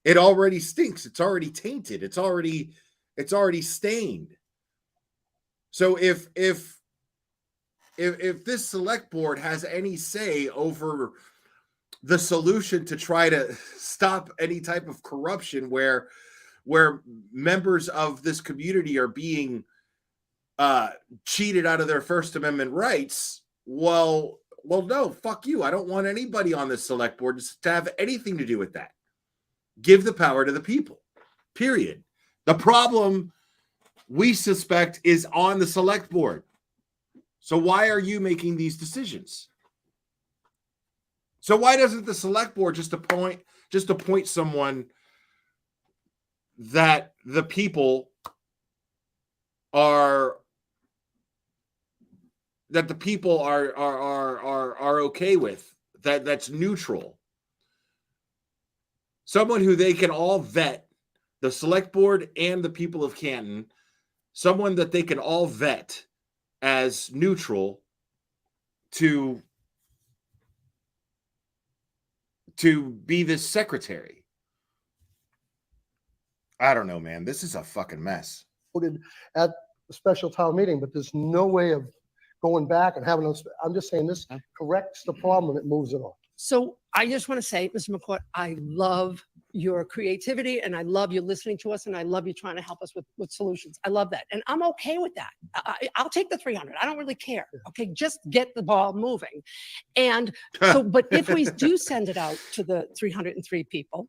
Speaker 10: It already stinks. It's already tainted. It's already stained. So if this select board has any say over the solution to try to stop any type of corruption where members of this community are being cheated out of their First Amendment rights, well, no, fuck you. I don't want anybody on this select board to have anything to do with that. Give the power to the people, period. The problem, we suspect, is on the select board. So why are you making these decisions? So why doesn't the select board just appoint someone that the people are okay with, that's neutral, someone who they can all vet, the select board and the people of Canton, someone that they can all vet as neutral to be this secretary. I don't know, man. This is a fucking mess.
Speaker 6: Voted at the special town meeting, but there's no way of going back and having those. I'm just saying this corrects the problem and it moves it on.
Speaker 1: So I just want to say, Mr. McCourt, I love your creativity and I love you listening to us and I love you trying to help us with solutions. I love that. And I'm okay with that. I'll take the 300. I don't really care. Okay. Just get the ball moving. And so, but if we do send it out to the 303 people,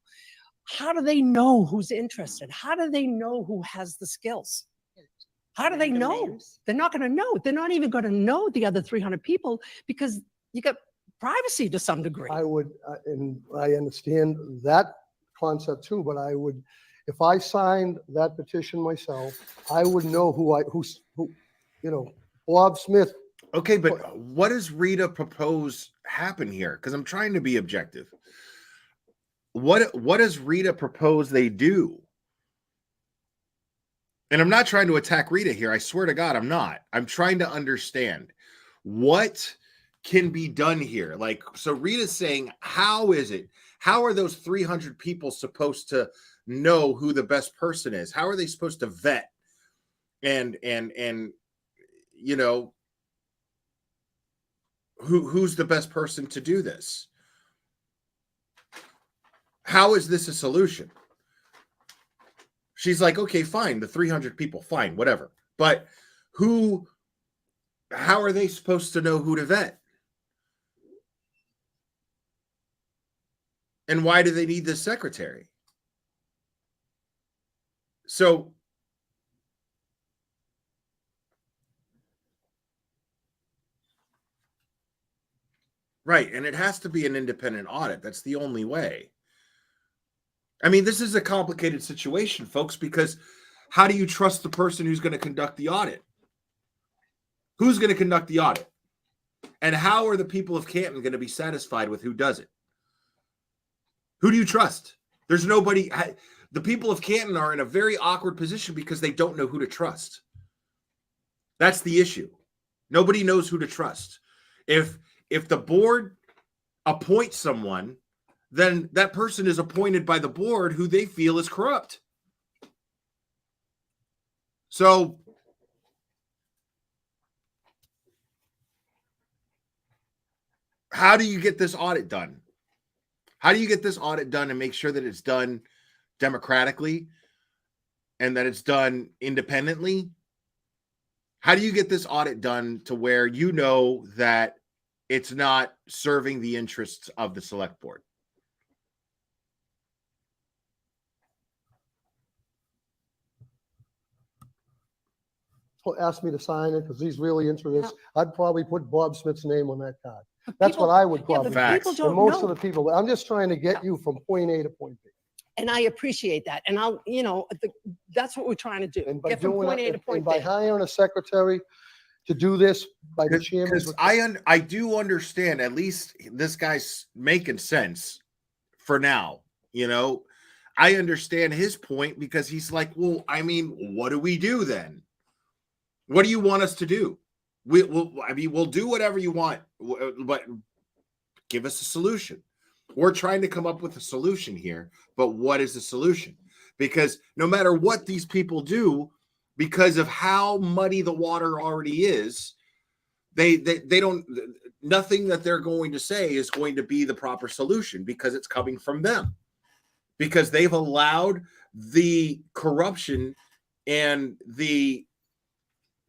Speaker 1: how do they know who's interested? How do they know who has the skills? How do they know? They're not going to know. They're not even going to know the other 300 people because you got privacy to some degree.
Speaker 6: I would, and I understand that concept too, but I would, if I signed that petition myself, I would know who, you know, Bob Smith.
Speaker 10: Okay, but what does Rita propose happen here? Because I'm trying to be objective. What does Rita propose they do? And I'm not trying to attack Rita here. I swear to God, I'm not. I'm trying to understand what can be done here. Like, so Rita's saying, how is it? How are those 300 people supposed to know who the best person is? How are they supposed to vet and you know, who's the best person to do this? How is this a solution? She's like, okay, fine, the 300 people, fine, whatever. But how are they supposed to know who to vet? And why do they need this secretary? So right, and it has to be an independent audit. That's the only way. I mean, this is a complicated situation, folks, because how do you trust the person who's going to conduct the audit? Who's going to conduct the audit? And how are the people of Canton going to be satisfied with who does it? Who do you trust? There's nobody. The people of Canton are in a very awkward position because they don't know who to trust. That's the issue. Nobody knows who to trust. If the board appoints someone, then that person is appointed by the board who they feel is corrupt. So how do you get this audit done? How do you get this audit done and make sure that it's done democratically and that it's done independently? How do you get this audit done to where you know that it's not serving the interests of the select board?
Speaker 6: Asked me to sign it because he's really into this. I'd probably put Bob Smith's name on that card. That's what I would probably do. And most of the people, I'm just trying to get you from point A to point B.
Speaker 1: And I appreciate that. And I'll, you know, that's what we're trying to do.
Speaker 6: And by
Speaker 1: Get from point A to point B.
Speaker 6: by hiring a secretary to do this by the chairman.
Speaker 10: I do understand, at least this guy's making sense for now. You know, I understand his point because he's like, well, I mean, what do we do then? What do you want us to do? We'll do whatever you want. but give us a solution. We're trying to come up with a solution here, but what is the solution? Because no matter what these people do, because of how muddy the water already is, they don't, nothing that they're going to say is going to be the proper solution because it's coming from them. Because they've allowed the corruption and the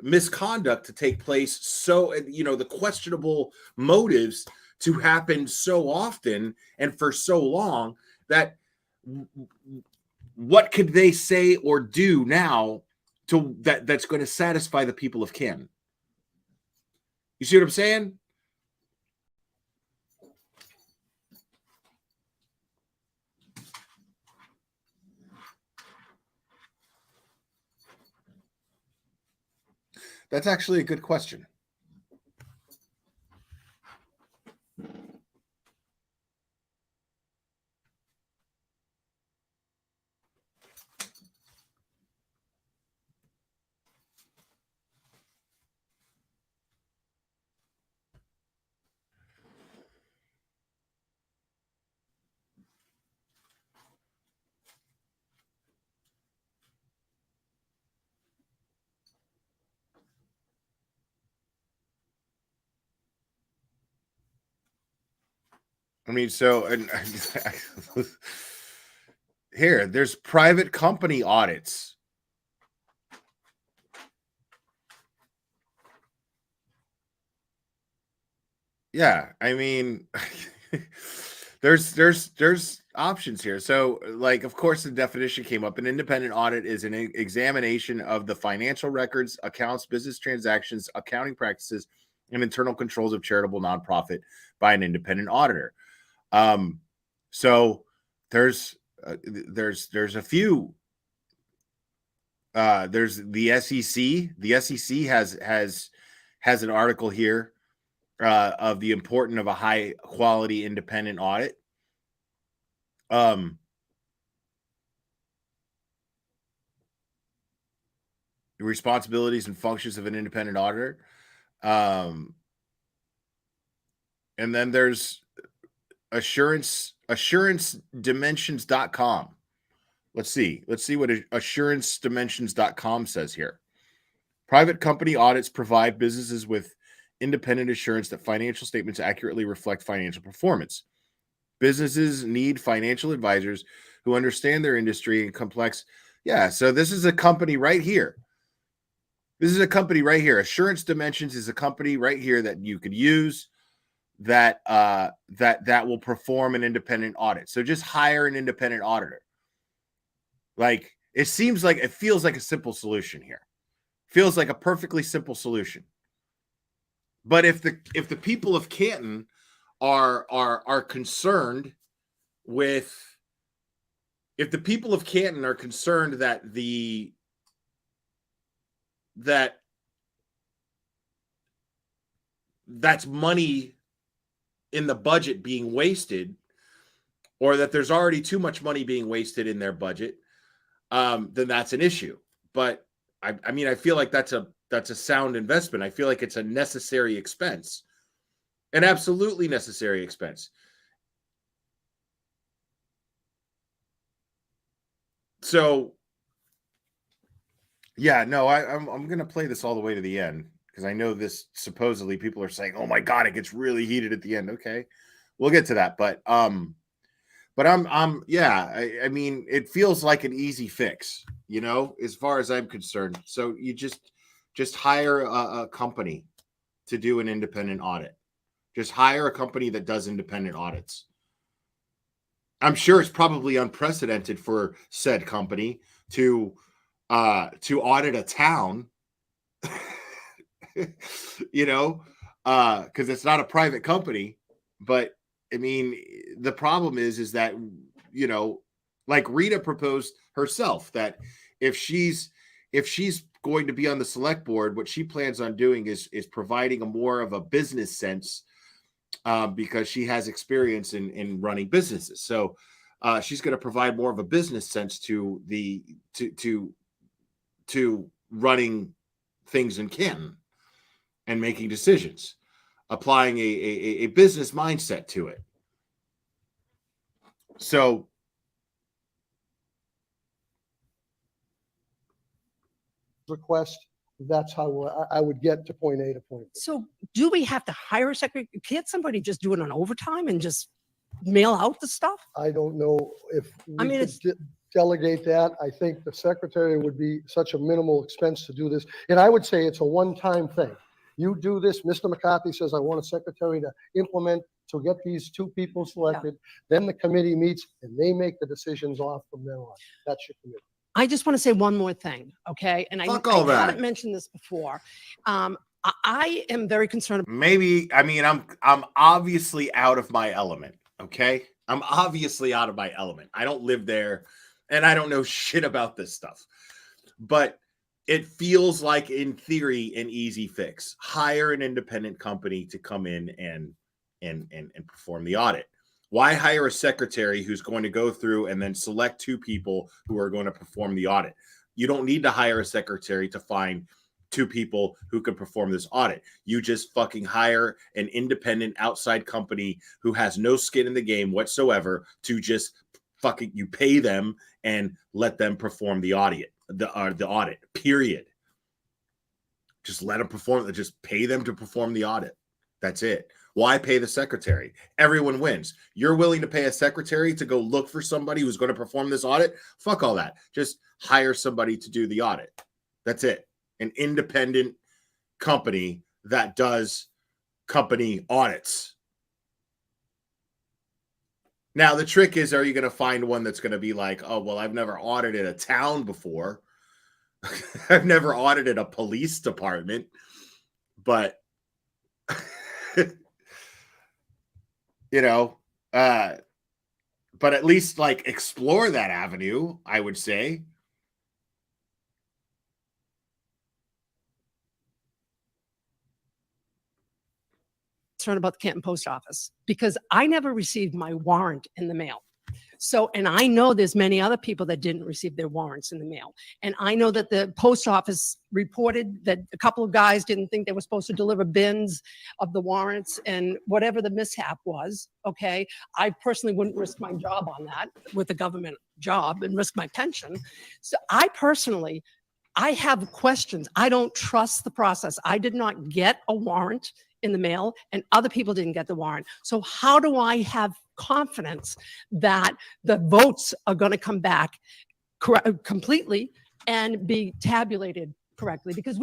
Speaker 10: misconduct to take place, so the questionable motives to happen so often and for so long, that what could they say or do now to that's going to satisfy the people of Canton? You see what I'm saying? That's actually a good question. I mean, so and here, there's private company audits. Yeah, I mean, there's options here. So, like, of course, the definition came up. An independent audit is an examination of the financial records, accounts, business transactions, accounting practices, and internal controls of charitable nonprofit by an independent auditor. So there's a few. There's the SEC. The SEC has an article here of the importance of a high quality independent audit. The responsibilities and functions of an independent auditor. And then there's assurencedimensions.com. Let's see what assurencedimensions.com says here. Private company audits provide businesses with independent assurance that financial statements accurately reflect financial performance. Businesses need financial advisors who understand their industry and complex. Yeah, so this is a company right here. Assurance Dimensions is a company right here that you could use that will perform an independent audit. So just hire an independent auditor. Like, it feels like a simple solution here. Feels like a perfectly simple solution. But if the people of Canton are concerned with, if the people of Canton are concerned that that's money in the budget being wasted, or that there's already too much money being wasted in their budget, then that's an issue. But I mean, I feel like that's a sound investment. I feel like it's a necessary expense, an absolutely necessary expense. So, yeah, no, I'm going to play this all the way to the end because I know this supposedly people are saying, "Oh my God, it gets really heated at the end." Okay, we'll get to that, but I'm yeah. I mean, it feels like an easy fix, as far as I'm concerned. So you just hire a company to do an independent audit. Just hire a company that does independent audits. I'm sure it's probably unprecedented for said company to audit a town, because it's not a private company. But I mean, the problem is that, like Rita proposed herself, that if she's going to be on the select board, what she plans on doing is providing a more of a business sense, because she has experience in running businesses. So she's going to provide more of a business sense to running things in Canton and making decisions. applying a business mindset to it. So
Speaker 6: request, that's how I would get to point A to point B.
Speaker 1: So do we have to hire a secretary? Can't somebody just do it on overtime and just mail out the stuff?
Speaker 6: I don't know if
Speaker 1: I
Speaker 6: we
Speaker 1: mean,
Speaker 6: could
Speaker 1: it's-
Speaker 6: delegate that. I think the secretary would be such a minimal expense to do this. And I would say it's a one-time thing. You do this, Mr. McCarthy says, I want a secretary to implement, to get these two people selected. Then the committee meets and they make the decisions off from there on. That's your committee.
Speaker 1: I just want to say one more thing, okay? And I haven't mentioned this before. I am very concerned.
Speaker 10: maybe, I mean, I'm obviously out of my element, okay? I'm obviously out of my element. I don't live there and I don't know shit about this stuff. But it feels like, in theory, an easy fix. Hire an independent company to come in and perform the audit. Why hire a secretary who's going to go through and then select two people who are going to perform the audit? You don't need to hire a secretary to find two people who can perform this audit. You just fucking hire an independent outside company who has no skin in the game whatsoever to just fucking, you pay them and let them perform the audit, the audit, period. Just let them perform, just pay them to perform the audit. That's it. Why pay the secretary? Everyone wins. You're willing to pay a secretary to go look for somebody who's going to perform this audit? Fuck all that. Just hire somebody to do the audit. That's it. An independent company that does company audits. Now, the trick is, are you going to find one that's going to be like, oh, well, I've never audited a town before. I've never audited a police department, but you know, but at least like explore that avenue, I would say.
Speaker 1: Concerned about the Canton Post Office because I never received my warrant in the mail. So, and I know there's many other people that didn't receive their warrants in the mail. And I know that the post office reported that a couple of guys didn't think they were supposed to deliver bins of the warrants, and whatever the mishap was, okay, I personally wouldn't risk my job on that with a government job and risk my pension. So I have questions. I don't trust the process. I did not get a warrant in the mail and other people didn't get the warrant. So how do I have confidence that the votes are going to come back completely and be tabulated correctly? Because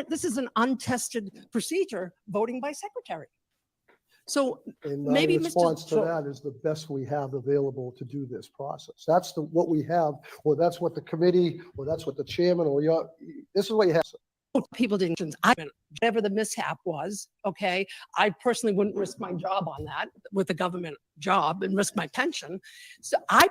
Speaker 1: this is an untested procedure, voting by secretary. So
Speaker 6: And
Speaker 1: maybe
Speaker 6: my response to that is the best we have available to do this process. That's what we have, or that's what the committee, or that's what the chairman, or this is what you have.
Speaker 1: People didn't, whatever the mishap was, okay, I personally wouldn't risk my job on that with a government job and risk my pension. So I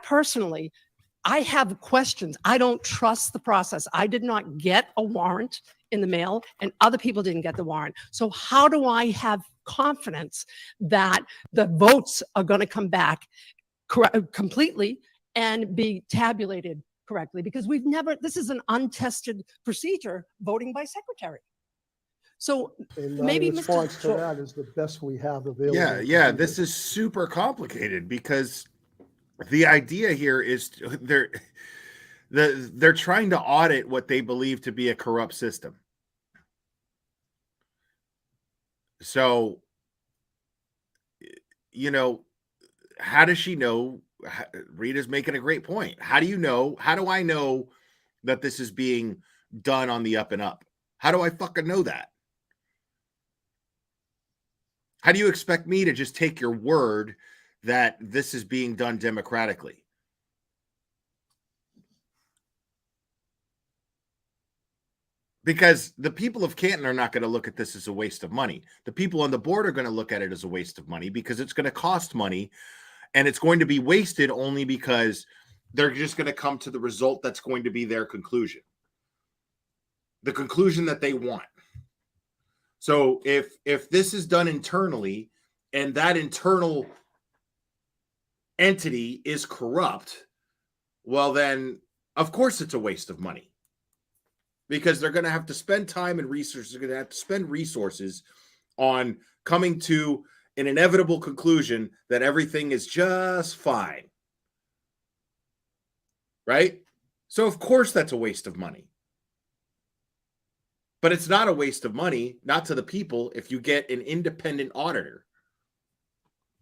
Speaker 1: have questions. I don't trust the process. I did not get a warrant in the mail and other people didn't get the warrant. So how do I have confidence that the votes are going to come back completely and be tabulated correctly? Because this is an untested procedure, voting by secretary. So
Speaker 6: And
Speaker 1: maybe
Speaker 6: my response to that is the best we have available.
Speaker 10: Yeah, this is super complicated because the idea here is they're trying to audit what they believe to be a corrupt system. So, you know, how does she know? Rita's making a great point. How do I know that this is being done on the up and up? How do I fucking know that? How do you expect me to just take your word that this is being done democratically? Because the people of Canton are not going to look at this as a waste of money. The people on the board are going to look at it as a waste of money because it's going to cost money. And it's going to be wasted only because they're just going to come to the result that's going to be their conclusion. The conclusion that they want. So if this is done internally and that internal entity is corrupt, well then, of course it's a waste of money. Because they're going to have to spend time and resources. They're going to have to spend resources on coming to an inevitable conclusion that everything is just fine. Right? So of course that's a waste of money. But it's not a waste of money, not to the people, if you get an independent auditor.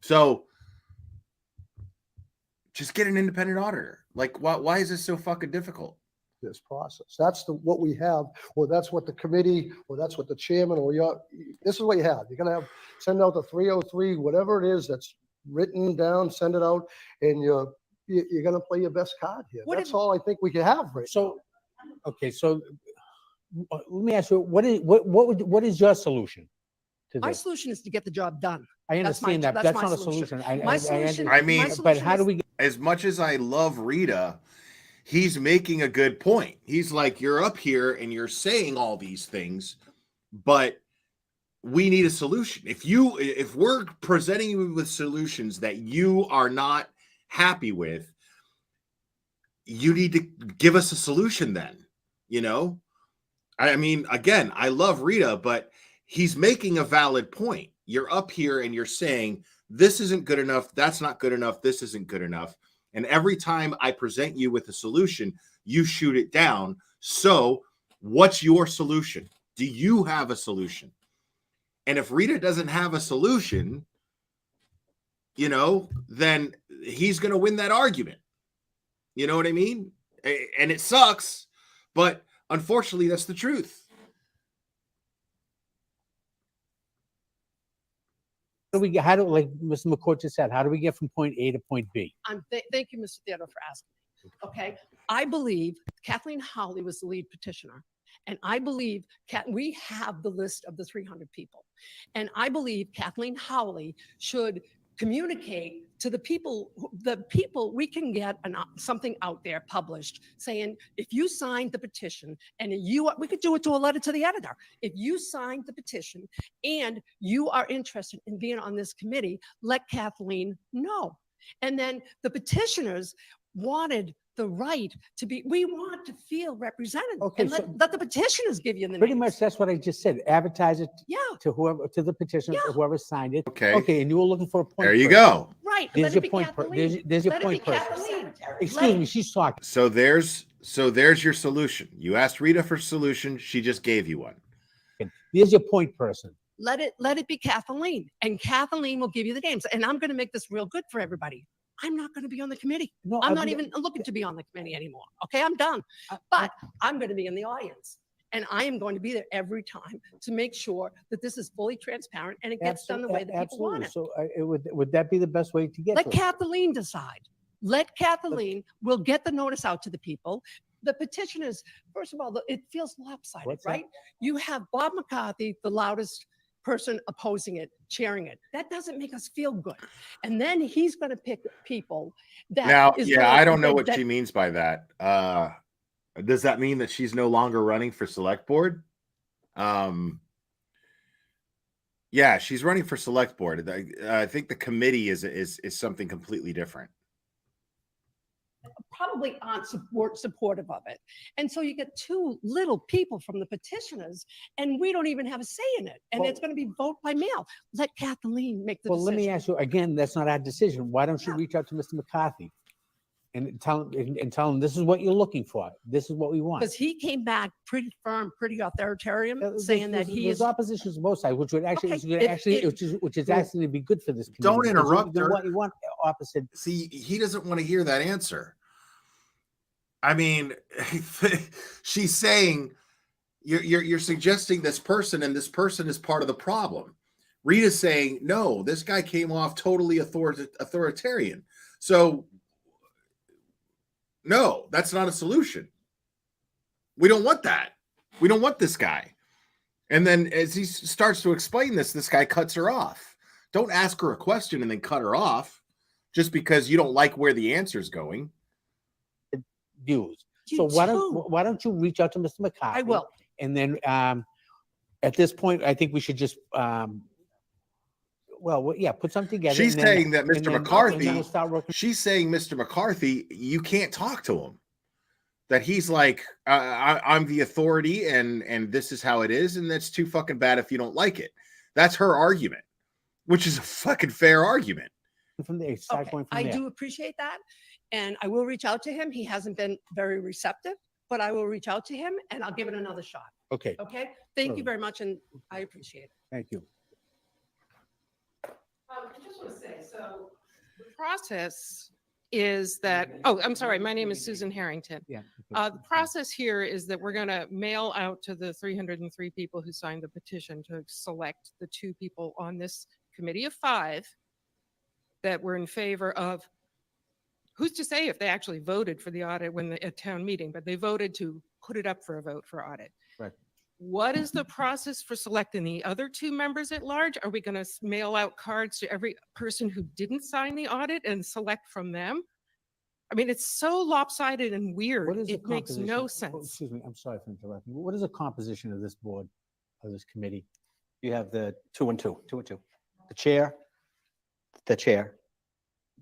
Speaker 10: So just get an independent auditor. Like, why is this so fucking difficult?
Speaker 6: This process. That's what we have, or that's what the committee, or that's what the chairman, or this is what you have. You're going to send out the 303, whatever it is that's written down, send it out, and you're going to play your best card here. That's all I think we can have right now.
Speaker 7: Okay, so let me ask you, what is your solution to
Speaker 1: My
Speaker 7: this?
Speaker 1: solution is to get the job done.
Speaker 7: I understand that, but that's
Speaker 1: my
Speaker 7: not a solution.
Speaker 1: My solution.
Speaker 10: I mean,
Speaker 1: my
Speaker 7: but
Speaker 1: solution
Speaker 7: how do
Speaker 1: is-
Speaker 7: we?
Speaker 10: As much as I love Rita, he's making a good point. He's like, you're up here and you're saying all these things, but we need a solution. If we're presenting you with solutions that you are not happy with, you need to give us a solution then, you know? I mean, again, I love Rita, but he's making a valid point. You're up here and you're saying, this isn't good enough, that's not good enough, this isn't good enough. And every time I present you with a solution, you shoot it down. So what's your solution? Do you have a solution? And if Rita doesn't have a solution, you know, then he's going to win that argument. You know what I mean? And it sucks, but unfortunately, that's the truth.
Speaker 7: How do like Mr. McCourt just said, how do we get from point A to point B?
Speaker 1: Thank you, Mr. Theodore, for asking. Okay, I believe Kathleen Howley was the lead petitioner, and I believe we have the list of the 300 people, and I believe Kathleen Howley should communicate to the people we can get something out there published saying, if you signed the petition and we could do it to a letter to the editor. If you signed the petition and you are interested in being on this committee, let Kathleen know. And then the petitioners wanted the right to be, we want to feel represented.
Speaker 7: Okay,
Speaker 1: and let the petitioners give you the
Speaker 7: Pretty
Speaker 1: names.
Speaker 7: much that's what I just said. Advertise it
Speaker 1: Yeah.
Speaker 7: to whoever, to the petitioner, to whoever signed it.
Speaker 10: Okay.
Speaker 7: Okay, and you were looking for a point.
Speaker 10: There you
Speaker 7: person.
Speaker 10: go.
Speaker 1: Right.
Speaker 7: There's
Speaker 1: let
Speaker 7: your
Speaker 1: it be
Speaker 7: point.
Speaker 1: Kathleen.
Speaker 7: There's your
Speaker 1: Let it be
Speaker 7: point person.
Speaker 1: Kathleen.
Speaker 7: Excuse me, she's talking.
Speaker 10: So there's your solution. You asked Rita for a solution. She just gave you one.
Speaker 7: There's your point person.
Speaker 1: Let it be Kathleen, and Kathleen will give you the names. And I'm going to make this real good for everybody. I'm not going to be on the committee.
Speaker 7: No,
Speaker 1: I'm not even looking to be on the committee anymore. Okay, I'm done. But I'm going to be in the audience, and I am going to be there every time to make sure that this is fully transparent and it gets done the way that people want it.
Speaker 7: So would that be the best way to get
Speaker 1: Let
Speaker 7: to it?
Speaker 1: Kathleen decide. Let Kathleen, we'll get the notice out to the people. The petitioners, first of all, it feels lopsided,
Speaker 7: What's that?
Speaker 1: right? You have Bob McCarthy, the loudest person opposing it, chairing it. That doesn't make us feel good. And then he's going to pick people that
Speaker 10: Now,
Speaker 1: is
Speaker 10: yeah,
Speaker 1: gonna-
Speaker 10: I don't know what
Speaker 1: that-
Speaker 10: she means by that. Does that mean that she's no longer running for select board? Yeah, she's running for select board. I think the committee is something completely different.
Speaker 1: probably aren't supportive of it. And so you get two little people from the petitioners, and we don't even have a say in it. And
Speaker 7: Well-
Speaker 1: it's going to be vote by mail. Let Kathleen make the
Speaker 7: Well,
Speaker 1: decision.
Speaker 7: let me ask you again. That's not our decision. Why don't you reach out to Mr. McCarthy and tell him this is what you're looking for. This is what we want.
Speaker 1: Because he came back pretty firm, pretty authoritarian, saying that he
Speaker 7: there's
Speaker 1: is.
Speaker 7: opposition to both sides, which would actually,
Speaker 1: Okay,
Speaker 7: which is actually be good for this.
Speaker 10: Don't
Speaker 7: community, because
Speaker 10: interrupt her.
Speaker 7: You want opposite.
Speaker 10: See, he doesn't want to hear that answer. I mean, she's saying you're suggesting this person, and this person is part of the problem. Rita's saying, no, this guy came off totally authoritarian. So, no, that's not a solution. We don't want that. We don't want this guy. And then as he starts to explain this guy cuts her off. Don't ask her a question and then cut her off just because you don't like where the answer's going.
Speaker 7: Views.
Speaker 1: You
Speaker 7: So why
Speaker 1: too.
Speaker 7: don't you reach out to Mr. McCarthy?
Speaker 1: I will.
Speaker 7: And then at this point, I think we should just put something together.
Speaker 10: She's
Speaker 7: and then-
Speaker 10: saying that
Speaker 7: and
Speaker 10: Mr.
Speaker 7: then-
Speaker 10: McCarthy,
Speaker 7: and then we'll start working.
Speaker 10: she's saying Mr. McCarthy, you can't talk to him. That he's like, I'm the authority and this is how it is. And that's too fucking bad if you don't like it. That's her argument. which is a fucking fair argument.
Speaker 7: From the start
Speaker 1: Okay,
Speaker 7: point from
Speaker 1: I
Speaker 7: there.
Speaker 1: do appreciate that. And I will reach out to him. He hasn't been very receptive, but I will reach out to him and I'll give it another shot.
Speaker 7: Okay,
Speaker 1: Okay? Thank you very much and I appreciate it.
Speaker 7: thank you.
Speaker 20: I just want to say, so the process is that, oh, I'm sorry, my name is Susan Harrington.
Speaker 7: Yeah.
Speaker 20: The process here is that we're going to mail out to the 303 people who signed the petition to select the 2 people on this committee of 5 that were in favor of, who's to say if they actually voted for the audit when at town meeting, but they voted to put it up for a vote for audit.
Speaker 7: Right.
Speaker 20: What is the process for selecting the other 2 members at large? Are we going to mail out cards to every person who didn't sign the audit and select from them? I mean, it's so lopsided and weird.
Speaker 7: What is the
Speaker 20: It makes no
Speaker 7: composition- oh,
Speaker 20: sense.
Speaker 7: Excuse me, I'm sorry for interrupting. What is the composition of this board, of this committee?
Speaker 21: You have the
Speaker 19: 2 and 2.
Speaker 21: 2 and 2. The chair,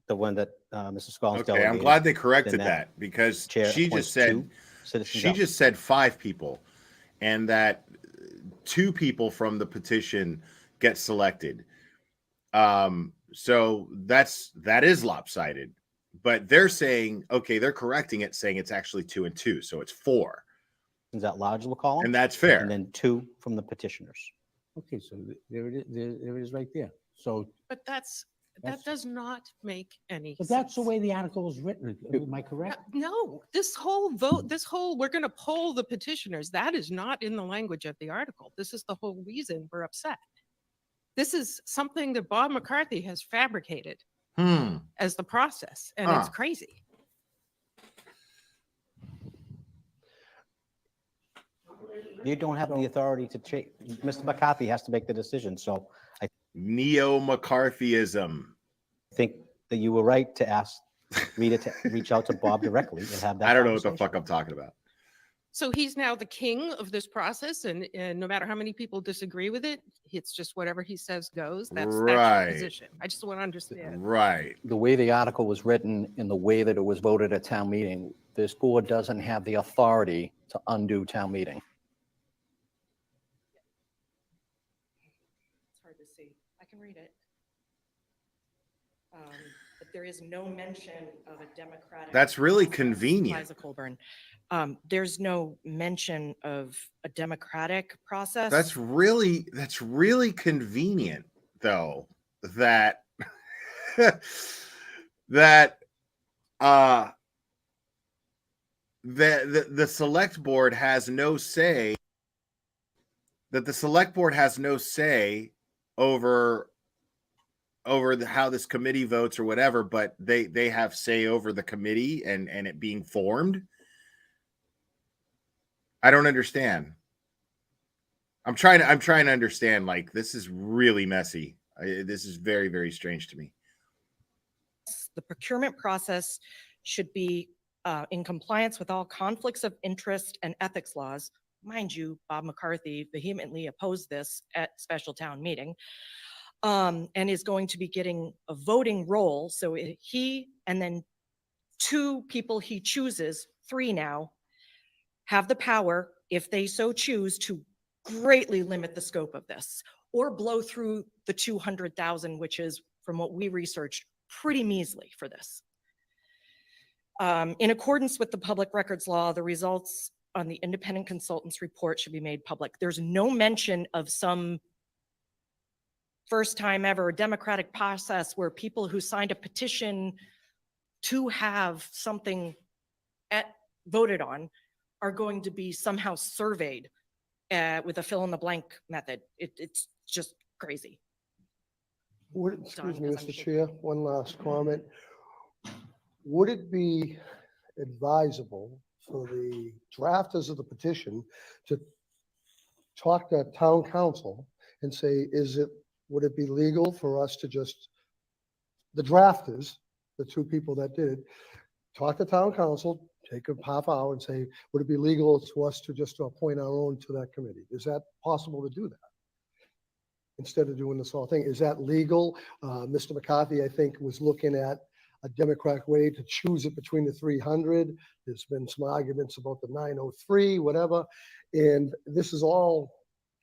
Speaker 21: the one that Mrs. Scollins
Speaker 10: Okay, I'm
Speaker 21: delegated,
Speaker 10: glad they corrected
Speaker 21: then
Speaker 10: that because
Speaker 21: chair
Speaker 10: she
Speaker 21: appoints
Speaker 10: just said
Speaker 21: 2 citizens
Speaker 10: she
Speaker 21: up.
Speaker 10: just said 5 people, and that 2 people from the petition get selected. So that is lopsided. But they're saying, okay, they're correcting it, saying it's actually 2 and 2, so it's 4.
Speaker 21: Is that large column?
Speaker 10: And that's fair.
Speaker 21: And then 2 from the petitioners.
Speaker 7: Okay, so there it is, there it is right there. So,
Speaker 20: But that does not make any
Speaker 7: but
Speaker 20: sense.
Speaker 7: that's the way the article is written. Am I correct?
Speaker 20: No, this whole vote, we're going to poll the petitioners. That is not in the language of the article. This is the whole reason we're upset. This is something that Bob McCarthy has fabricated as the process, and it's crazy.
Speaker 21: You don't have the authority to change. Mr. McCarthy has to make the decision. So I
Speaker 10: Neo-McCarthyism.
Speaker 21: think that you were right to ask Rita to reach out to Bob directly and have that.
Speaker 10: I don't know what the
Speaker 21: conversation.
Speaker 10: fuck I'm talking about.
Speaker 20: So he's now the king of this process, and no matter how many people disagree with it, it's just whatever he says goes. That's
Speaker 10: Right.
Speaker 20: your position. I just want to understand.
Speaker 10: Right.
Speaker 19: The way the article was written and the way that it was voted at town meeting, this board doesn't have the authority to undo town meeting.
Speaker 20: It's hard to see. I can read it. But there is no mention of a democratic.
Speaker 10: That's really
Speaker 20: process.
Speaker 10: convenient.
Speaker 20: Liza Colburn. There's no mention of a democratic process.
Speaker 10: That's really convenient, though, that that the select board has no say, that the select board has no say over how this committee votes or whatever, but they have say over the committee and it being formed. I don't understand. I'm trying to understand. Like, this is really messy. This is very, very strange to me.
Speaker 20: The procurement process should be in compliance with all conflicts of interest and ethics laws. Mind you, Bob McCarthy vehemently opposed this at special town meeting, and is going to be getting a voting role. So he and then 2 people he chooses, 3 now, have the power, if they so choose, to greatly limit the scope of this or blow through the 200,000, which is, from what we researched, pretty measly for this. In accordance with the public records law, the results on the independent consultant's report should be made public. There's no mention of some first time ever democratic process where people who signed a petition to have something voted on are going to be somehow surveyed with a fill in the blank method. It's just crazy.
Speaker 6: Excuse me, Mr. Chair, one last comment. Would it be advisable for the drafters of the petition to talk to town council and say, would it be legal for us to just, the drafters, the 2 people that did, talk to town council, take a half hour and say, would it be legal to us to just appoint our own to that committee? Is that possible to do that? Instead of doing this whole thing, is that legal? Mr. McCarthy, I think, was looking at a democratic way to choose it between the 300. There's been some arguments about the 903, whatever. And this is all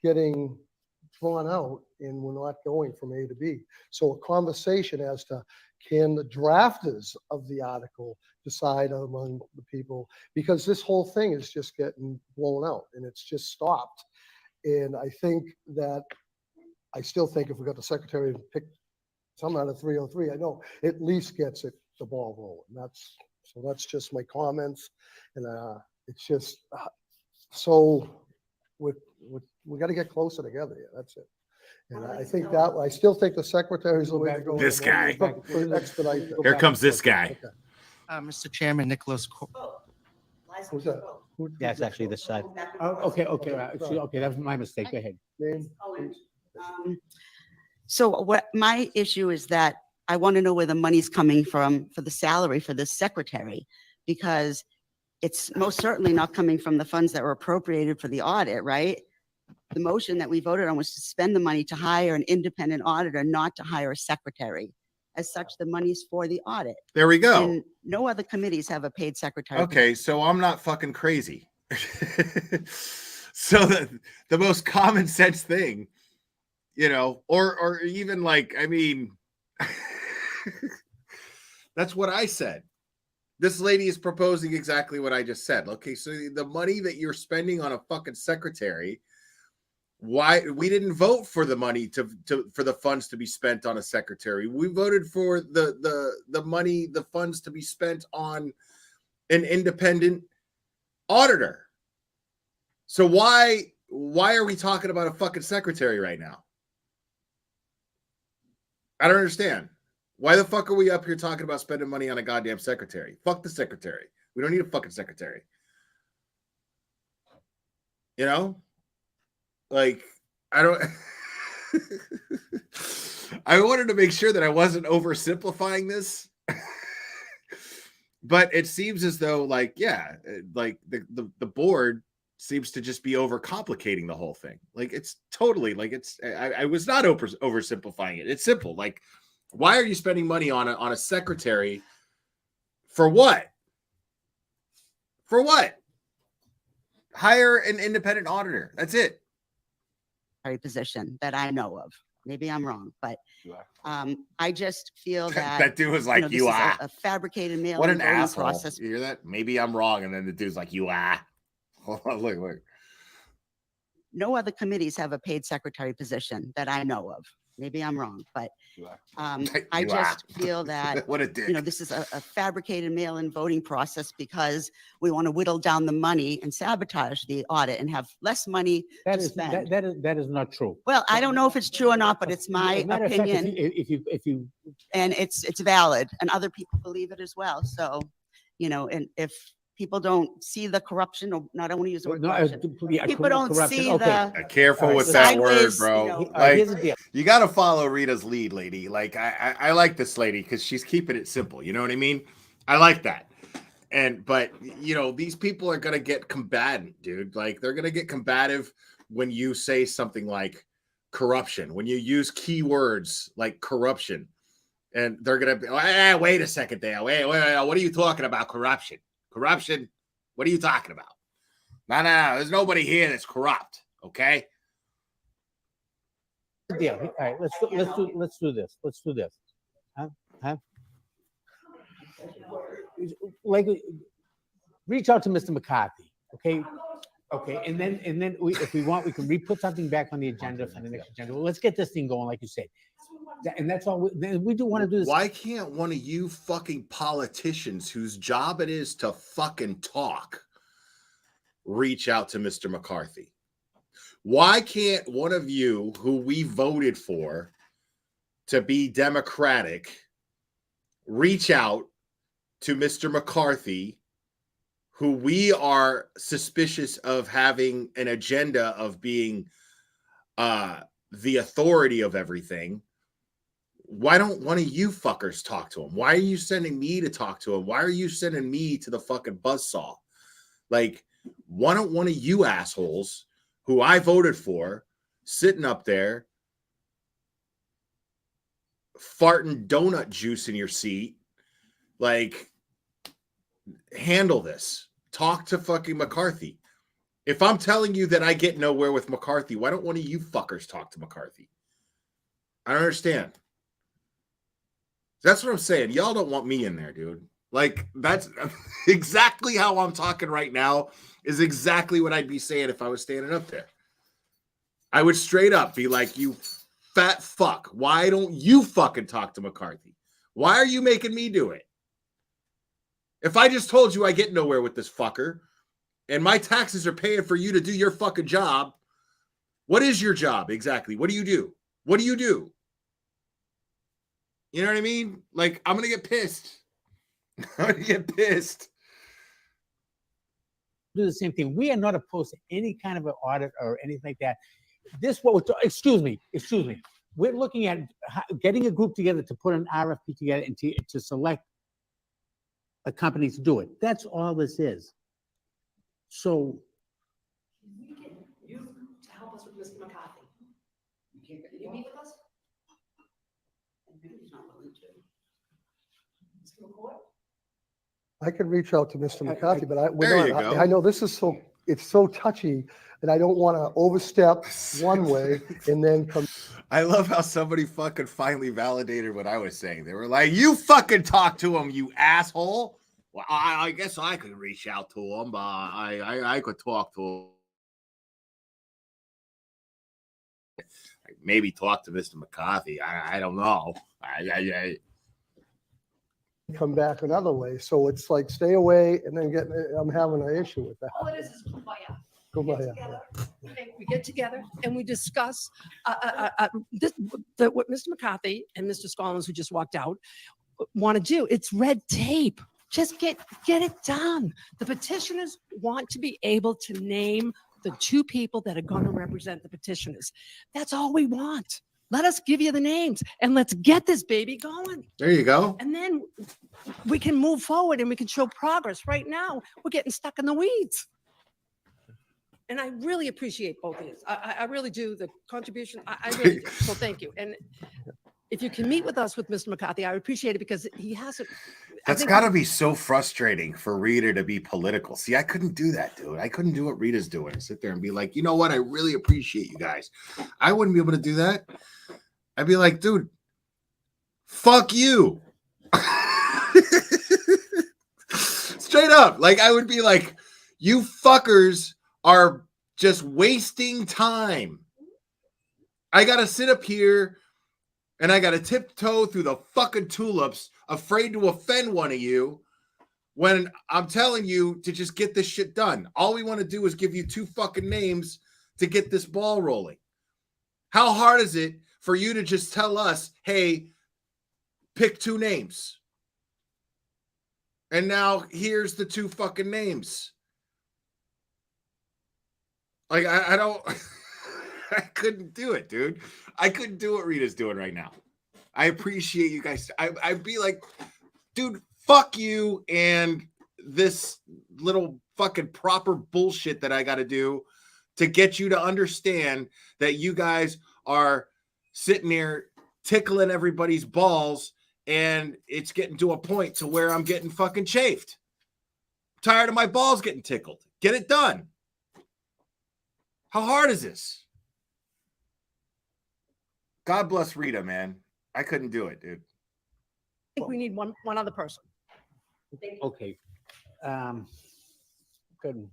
Speaker 6: getting drawn out and we're not going from A to B. So a conversation as to, can the drafters of the article decide among the people? Because this whole thing is just getting blown out and it's just stopped. And I think that, I still think if we got the secretary to pick some out of 303, I know at least gets the ball rolling. That's just my comments. And it's just, so we got to get closer together here. That's it. And I think that, I still think the secretary's the way to go.
Speaker 10: This guy.
Speaker 6: Expedite this.
Speaker 10: Here comes this guy.
Speaker 8: Mr. Chairman, Nicholas.
Speaker 6: Who's that?
Speaker 21: Yeah, it's actually this side.
Speaker 7: Oh, okay, that was my mistake. Go ahead.
Speaker 6: Name?
Speaker 22: So what my issue is that I want to know where the money's coming from for the salary for this secretary, because it's most certainly not coming from the funds that were appropriated for the audit, right? The motion that we voted on was to spend the money to hire an independent auditor, not to hire a secretary. As such, the money's for the audit.
Speaker 10: There we go.
Speaker 22: And no other committees have a paid secretary.
Speaker 10: Okay, so I'm not fucking crazy. So the most common sense thing, you know, or even like, I mean, that's what I said. This lady is proposing exactly what I just said. Okay, so the money that you're spending on a fucking secretary, why we didn't vote for the money for the funds to be spent on a secretary. We voted for the money, the funds to be spent on an independent auditor. So why are we talking about a fucking secretary right now? I don't understand. Why the fuck are we up here talking about spending money on a goddamn secretary? Fuck the secretary. We don't need a fucking secretary. You know? Like, I don't... I wanted to make sure that I wasn't oversimplifying this. But it seems as though, like, yeah, like the board seems to just be overcomplicating the whole thing. Like, it's totally, like, it's... I was not oversimplifying it. It's simple. Like, why are you spending money on a secretary? For what? For what? Hire an independent auditor. That's it.
Speaker 22: Position that I know of. Maybe I'm wrong, but I just feel that
Speaker 10: that dude was like,
Speaker 22: this
Speaker 10: you
Speaker 22: is
Speaker 10: are
Speaker 22: a fabricated mail.
Speaker 10: What an asshole.
Speaker 22: Process.
Speaker 10: You hear that? Maybe I'm wrong. And then the dude's like, you are. Hold on, look.
Speaker 22: No other committees have a paid secretary position that I know of. Maybe I'm wrong, but I just feel that
Speaker 10: what a dick.
Speaker 22: This is a fabricated mail-in voting process because we want to whittle down the money and sabotage the audit and have less money to spend.
Speaker 7: That is not true.
Speaker 22: Well, I don't know if it's true or not, but it's my opinion.
Speaker 7: If you
Speaker 22: and it's valid, and other people believe it as well. So, and if people don't see the corruption, or not, I don't want to use the word corruption. People don't see the
Speaker 10: careful with that word,
Speaker 22: sideways,
Speaker 10: bro.
Speaker 7: here's the deal.
Speaker 10: You got to follow Rita's lead, lady. Like, I like this lady because she's keeping it simple. You know what I mean? I like that. But these people are gonna get combatant, dude. Like, they're gonna get combative when you say something like corruption, when you use keywords like corruption, and they're gonna be, wait a second there. Wait, what are you talking about? Corruption. Corruption? What are you talking about? No. There's nobody here that's corrupt. Okay.
Speaker 7: Yeah. All right. Let's do this. Let's do this. Huh? Like, reach out to Mr. McCarthy. Okay. And then if we want, we can re-put something back on the agenda for the next agenda. Well, let's get this thing going, like you said. And that's all we do want to do this.
Speaker 10: Why can't one of you fucking politicians whose job it is to fucking talk reach out to Mr. McCarthy? Why can't one of you who we voted for to be Democratic reach out to Mr. McCarthy, who we are suspicious of having an agenda of being the authority of everything? Why don't one of you fuckers talk to him? Why are you sending me to talk to him? Why are you sending me to the fucking buzzsaw? Like, why don't one of you assholes who I voted for sitting up there farting donut juice in your seat, like, handle this? Talk to fucking McCarthy. If I'm telling you that I get nowhere with McCarthy, why don't one of you fuckers talk to McCarthy? I don't understand. That's what I'm saying. Y'all don't want me in there, dude. Like, that's exactly how I'm talking right now, is exactly what I'd be saying if I was standing up there. I would straight up be like, you fat fuck. Why don't you fucking talk to McCarthy? Why are you making me do it? If I just told you I get nowhere with this fucker, and my taxes are paying for you to do your fucking job, what is your job exactly? What do you do? What do you do? You know what I mean? Like, I'm going to get pissed. I'm going to get pissed.
Speaker 7: Do the same thing. We are not opposed to any kind of an audit or anything like that. This what we're excuse me. We're looking at getting a group together to put an RFP together and to select a company to do it. That's all this is. So
Speaker 1: We get you to help us with Mr. McCarthy. Can you meet with us? He's not willing to. Mr. McCoy?
Speaker 6: I could reach out to Mr. McCarthy, but
Speaker 10: There you go.
Speaker 6: I know this is it's so touchy, and I don't want to overstep one way and then come.
Speaker 10: I love how somebody fucking finally validated what I was saying. They were like, you fucking talk to him, you asshole. Well, I guess I could reach out to him, but I could talk to him. Maybe talk to Mr. McCarthy. I don't know.
Speaker 6: Come back another way. So it's like stay away and then I'm having an issue with that.
Speaker 1: All it is kumbaya.
Speaker 6: Kumbaya.
Speaker 1: We get together and we discuss what Mr. McCarthy and Mr. Scollins, who just walked out, want to do. It's red tape. Just get it done. The petitioners want to be able to name the two people that are going to represent the petitioners. That's all we want. Let us give you the names and let's get this baby going.
Speaker 10: There you go.
Speaker 1: And then we can move forward and we can show progress. Right now, we're getting stuck in the weeds. And I really appreciate both of you. I really do. The contribution, I really do. So thank you. And if you can meet with us with Mr. McCarthy, I would appreciate it because he hasn't.
Speaker 10: That's got to be so frustrating for Rita to be political. See, I couldn't do that, dude. I couldn't do what Rita's doing. Sit there and be like, you know what? I really appreciate you guys. I wouldn't be able to do that. I'd be like, dude, fuck you. Straight up. Like, I would be like, you fuckers are just wasting time. I got to sit up here and I got to tiptoe through the fucking tulips, afraid to offend one of you when I'm telling you to just get this shit done. All we want to do is give you two fucking names to get this ball rolling. How hard is it for you to just tell us, hey, pick two names? And now here's the two fucking names. Like, I don't, I couldn't do it, dude. I couldn't do what Rita's doing right now. I appreciate you guys. I'd be like, dude, fuck you and this little fucking proper bullshit that I got to do to get you to understand that you guys are sitting there tickling everybody's balls and it's getting to a point to where I'm getting fucking chafed. I'm tired of my balls getting tickled. Get it done. How hard is this? God bless Rita, man. I couldn't do it, dude.
Speaker 1: I think we need one other person.
Speaker 7: Okay. Good.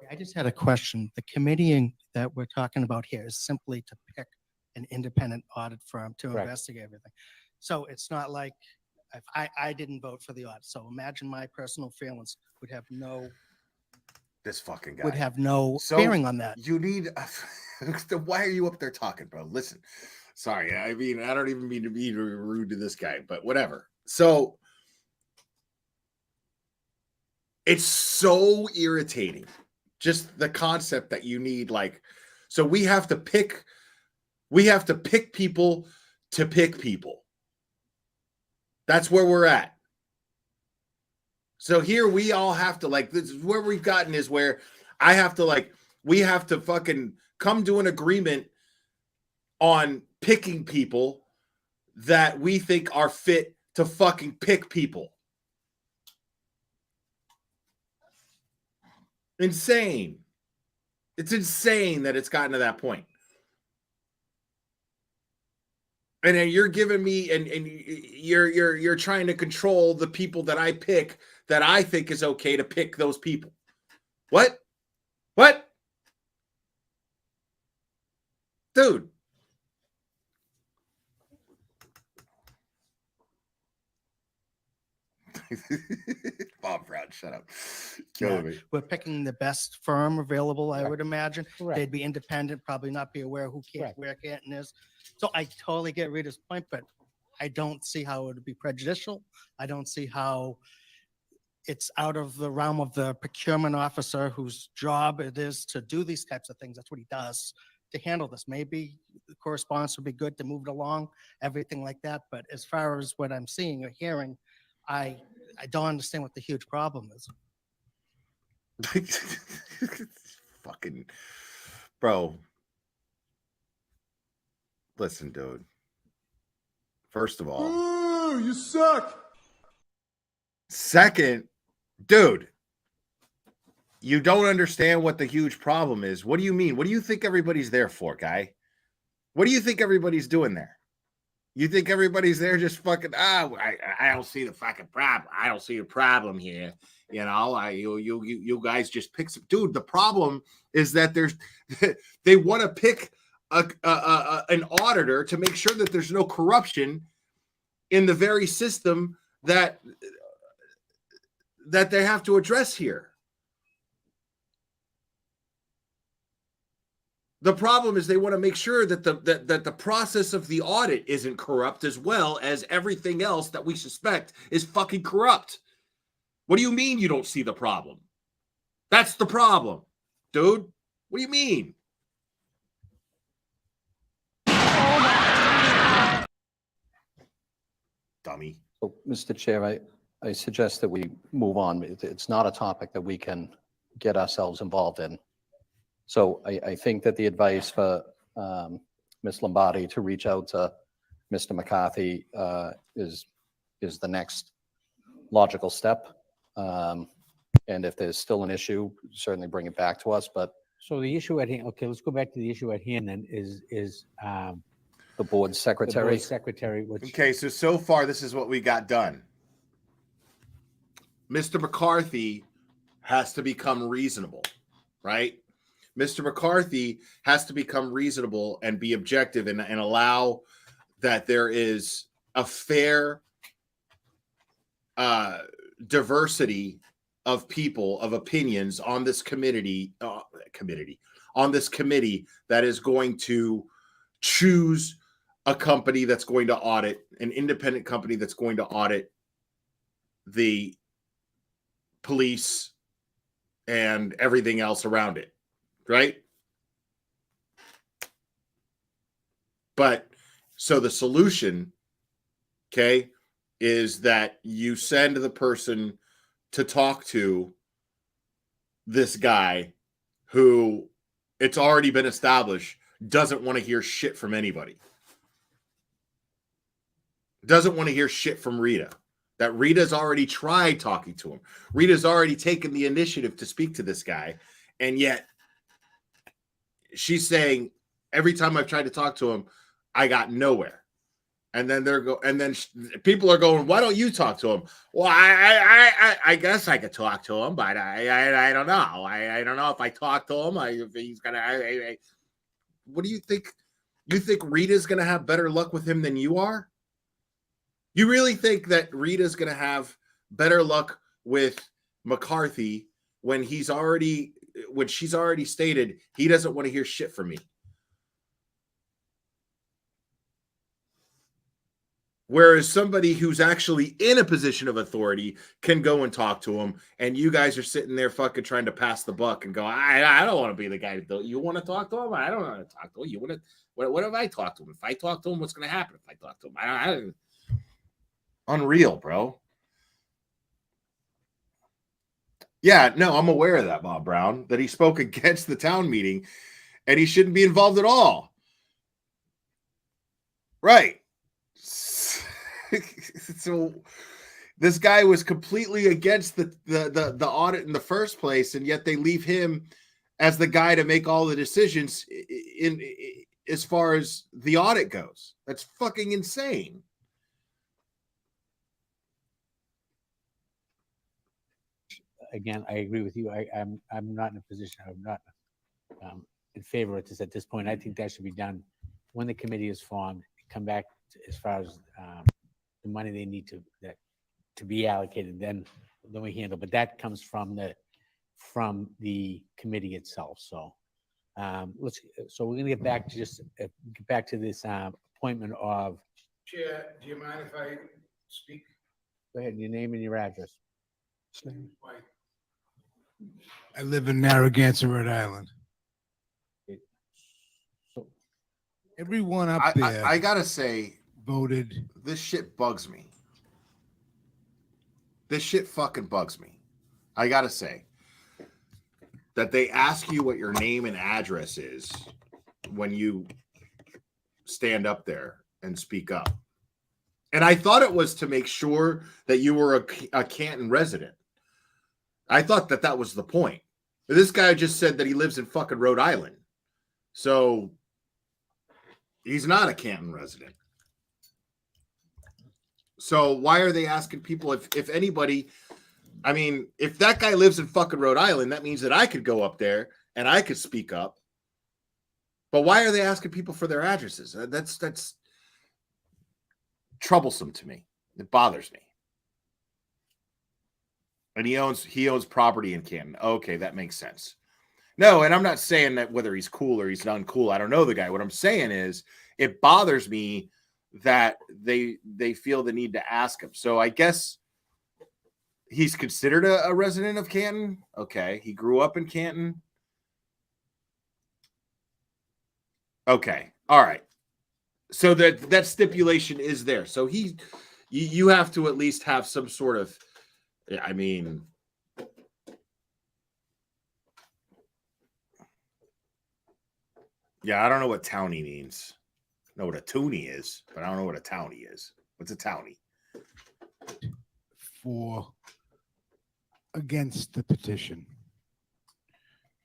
Speaker 8: I just had a question. The committee that we're talking about here is simply to pick an independent audit firm to investigate everything. So it's not like if I didn't vote for the audit. So imagine my personal feelings would have no.
Speaker 10: This fucking guy
Speaker 8: would have no bearing on that.
Speaker 10: You need. Why are you up there talking, bro? Listen, sorry. I mean, I don't even mean to be rude to this guy, but whatever. So it's so irritating. Just the concept that you need, like, so we have to pick people to pick people. That's where we're at. So here we all have to, like, this is where we've gotten is where I have to, like, we have to fucking come to an agreement on picking people that we think are fit to fucking pick people. Insane. It's insane that it's gotten to that point. And then you're giving me, and you're trying to control the people that I pick, that I think is okay to pick those people. What? What? Dude. Bob Brown, shut up. Killing me.
Speaker 8: We're picking the best firm available, I
Speaker 7: Correct.
Speaker 8: would imagine.
Speaker 7: Correct.
Speaker 8: They'd be independent, probably not be aware who can't,
Speaker 7: Correct.
Speaker 8: where Canton is. So I totally get Rita's point, but I don't see how it would be prejudicial. I don't see how it's out of the realm of the procurement officer whose job it is to do these types of things. That's what he does to handle this. Maybe the correspondence would be good to move it along, everything like that. But as far as what I'm seeing or hearing, I don't understand what the huge problem is.
Speaker 10: Fucking bro. Listen, dude. First of all,
Speaker 14: Ooh, you suck.
Speaker 10: Second, dude, you don't understand what the huge problem is. What do you mean? What do you think everybody's there for, guy? What do you think everybody's doing there? You think everybody's there just fucking, I don't see the fucking problem. I don't see a problem here. You know, you guys just pick some. Dude, the problem is that they want to pick an auditor to make sure that there's no corruption in the very system that they have to address here. The problem is they want to make sure that the process of the audit isn't corrupt, as well as everything else that we suspect is fucking corrupt. What do you mean you don't see the problem? That's the problem, dude. What do you mean? Dummy.
Speaker 19: So, Mr. Chair, I suggest that we move on. It's not a topic that we can get ourselves involved in. So I think that the advice for Ms. Lombardi to reach out to Mr. McCarthy is the next logical step. And if there's still an issue, certainly bring it back to us. But
Speaker 7: So the issue at hand, okay, let's go back to the issue at hand then, is
Speaker 19: the board secretary.
Speaker 7: The board secretary, which.
Speaker 10: Okay, so far this is what we got done. Mr. McCarthy has to become reasonable, right? Mr. McCarthy has to become reasonable and be objective and allow that there is a fair diversity of people, of opinions on this committee that is going to choose a company that's going to audit, an independent company that's going to audit the police and everything else around it, right? But so the solution, okay, is that you send the person to talk to this guy who, it's already been established, doesn't want to hear shit from anybody. Doesn't want to hear shit from Rita. That Rita's already tried talking to him. Rita's already taken the initiative to speak to this guy. And yet she's saying, every time I've tried to talk to him, I got nowhere. And then people are going, why don't you talk to him? Well, I guess I could talk to him, but I don't know. I don't know if I talk to him, if he's gonna. What do you think? You think Rita's gonna have better luck with him than you are? You really think that Rita's gonna have better luck with McCarthy when she's already stated he doesn't want to hear shit from me? Whereas somebody who's actually in a position of authority can go and talk to him, and you guys are sitting there fucking trying to pass the buck and go, I don't want to be the guy. You want to talk to him? I don't want to talk to him. You want to? What if I talk to him? If I talk to him, what's going to happen if I talk to him? I unreal, bro. Yeah, no, I'm aware of that, Bob Brown, that he spoke against the town meeting, and he shouldn't be involved at all. Right. So This guy was completely against the audit in the first place, and yet they leave him as the guy to make all the decisions in as far as the audit goes. That's fucking insane.
Speaker 7: Again, I agree with you. I'm not in a position. I'm not in favor of this at this point. I think that should be done when the committee is formed. Come back as far as the money they need to be allocated. Then we handle. But that comes from the committee itself. So So we're gonna get back to this appointment of.
Speaker 14: Chair, do you mind if I speak?
Speaker 7: Go ahead, your name and your address.
Speaker 14: I live in Narragansett, Rhode Island. Everyone up there.
Speaker 10: I gotta say,
Speaker 14: voted.
Speaker 10: This shit bugs me. This shit fucking bugs me. I gotta say that they ask you what your name and address is when you stand up there and speak up. And I thought it was to make sure that you were a Canton resident. I thought that was the point. This guy just said that he lives in fucking Rhode Island. So he's not a Canton resident. So why are they asking people if anybody, I mean, if that guy lives in fucking Rhode Island, that means that I could go up there and I could speak up. But why are they asking people for their addresses? That's troublesome to me. It bothers me. And he owns property in Canton. Okay, that makes sense. No, and I'm not saying that whether he's cool or he's uncool. I don't know the guy. What I'm saying is it bothers me that they feel the need to ask him. So I guess he's considered a resident of Canton. Okay, he grew up in Canton. Okay, all right. So that stipulation is there. So you have to at least have some sort of, I mean, yeah, I don't know what townie means. I know what a toonie is, but I don't know what a townie is. What's a townie?
Speaker 14: For against the petition.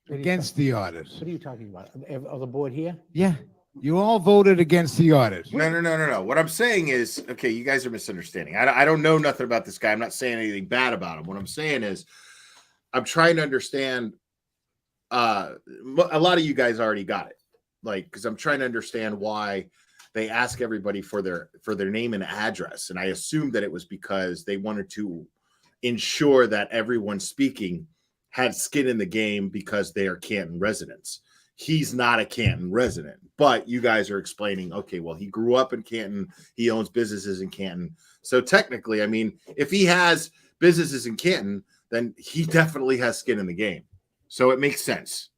Speaker 14: Against the audit.
Speaker 7: What are you talking about? Of the board here?
Speaker 14: Yeah. You all voted against the audit.
Speaker 10: No. What I'm saying is, okay, you guys are misunderstanding. I don't know nothing about this guy. I'm not saying anything bad about him. What I'm saying is I'm trying to understand. A lot of you guys already got it. Like, because I'm trying to understand why they ask everybody for their name and address. And I assumed that it was because they wanted to ensure that everyone speaking had skin in the game because they are Canton residents. He's not a Canton resident, but you guys are explaining, okay, well, he grew up in Canton. He owns businesses in Canton. So technically, I mean, if he has businesses in Canton, then he definitely has skin in the game. So it makes sense.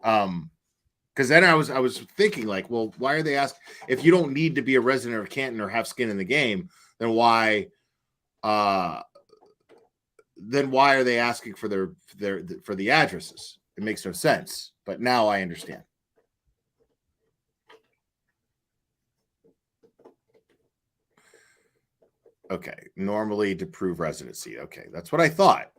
Speaker 10: Because then I was thinking like, well, why are they asking if you don't need to be a resident of Canton or have skin in the game, then why are they asking for the addresses? It makes no sense. But now I understand. Okay, normally to prove residency. Okay, that's what I thought.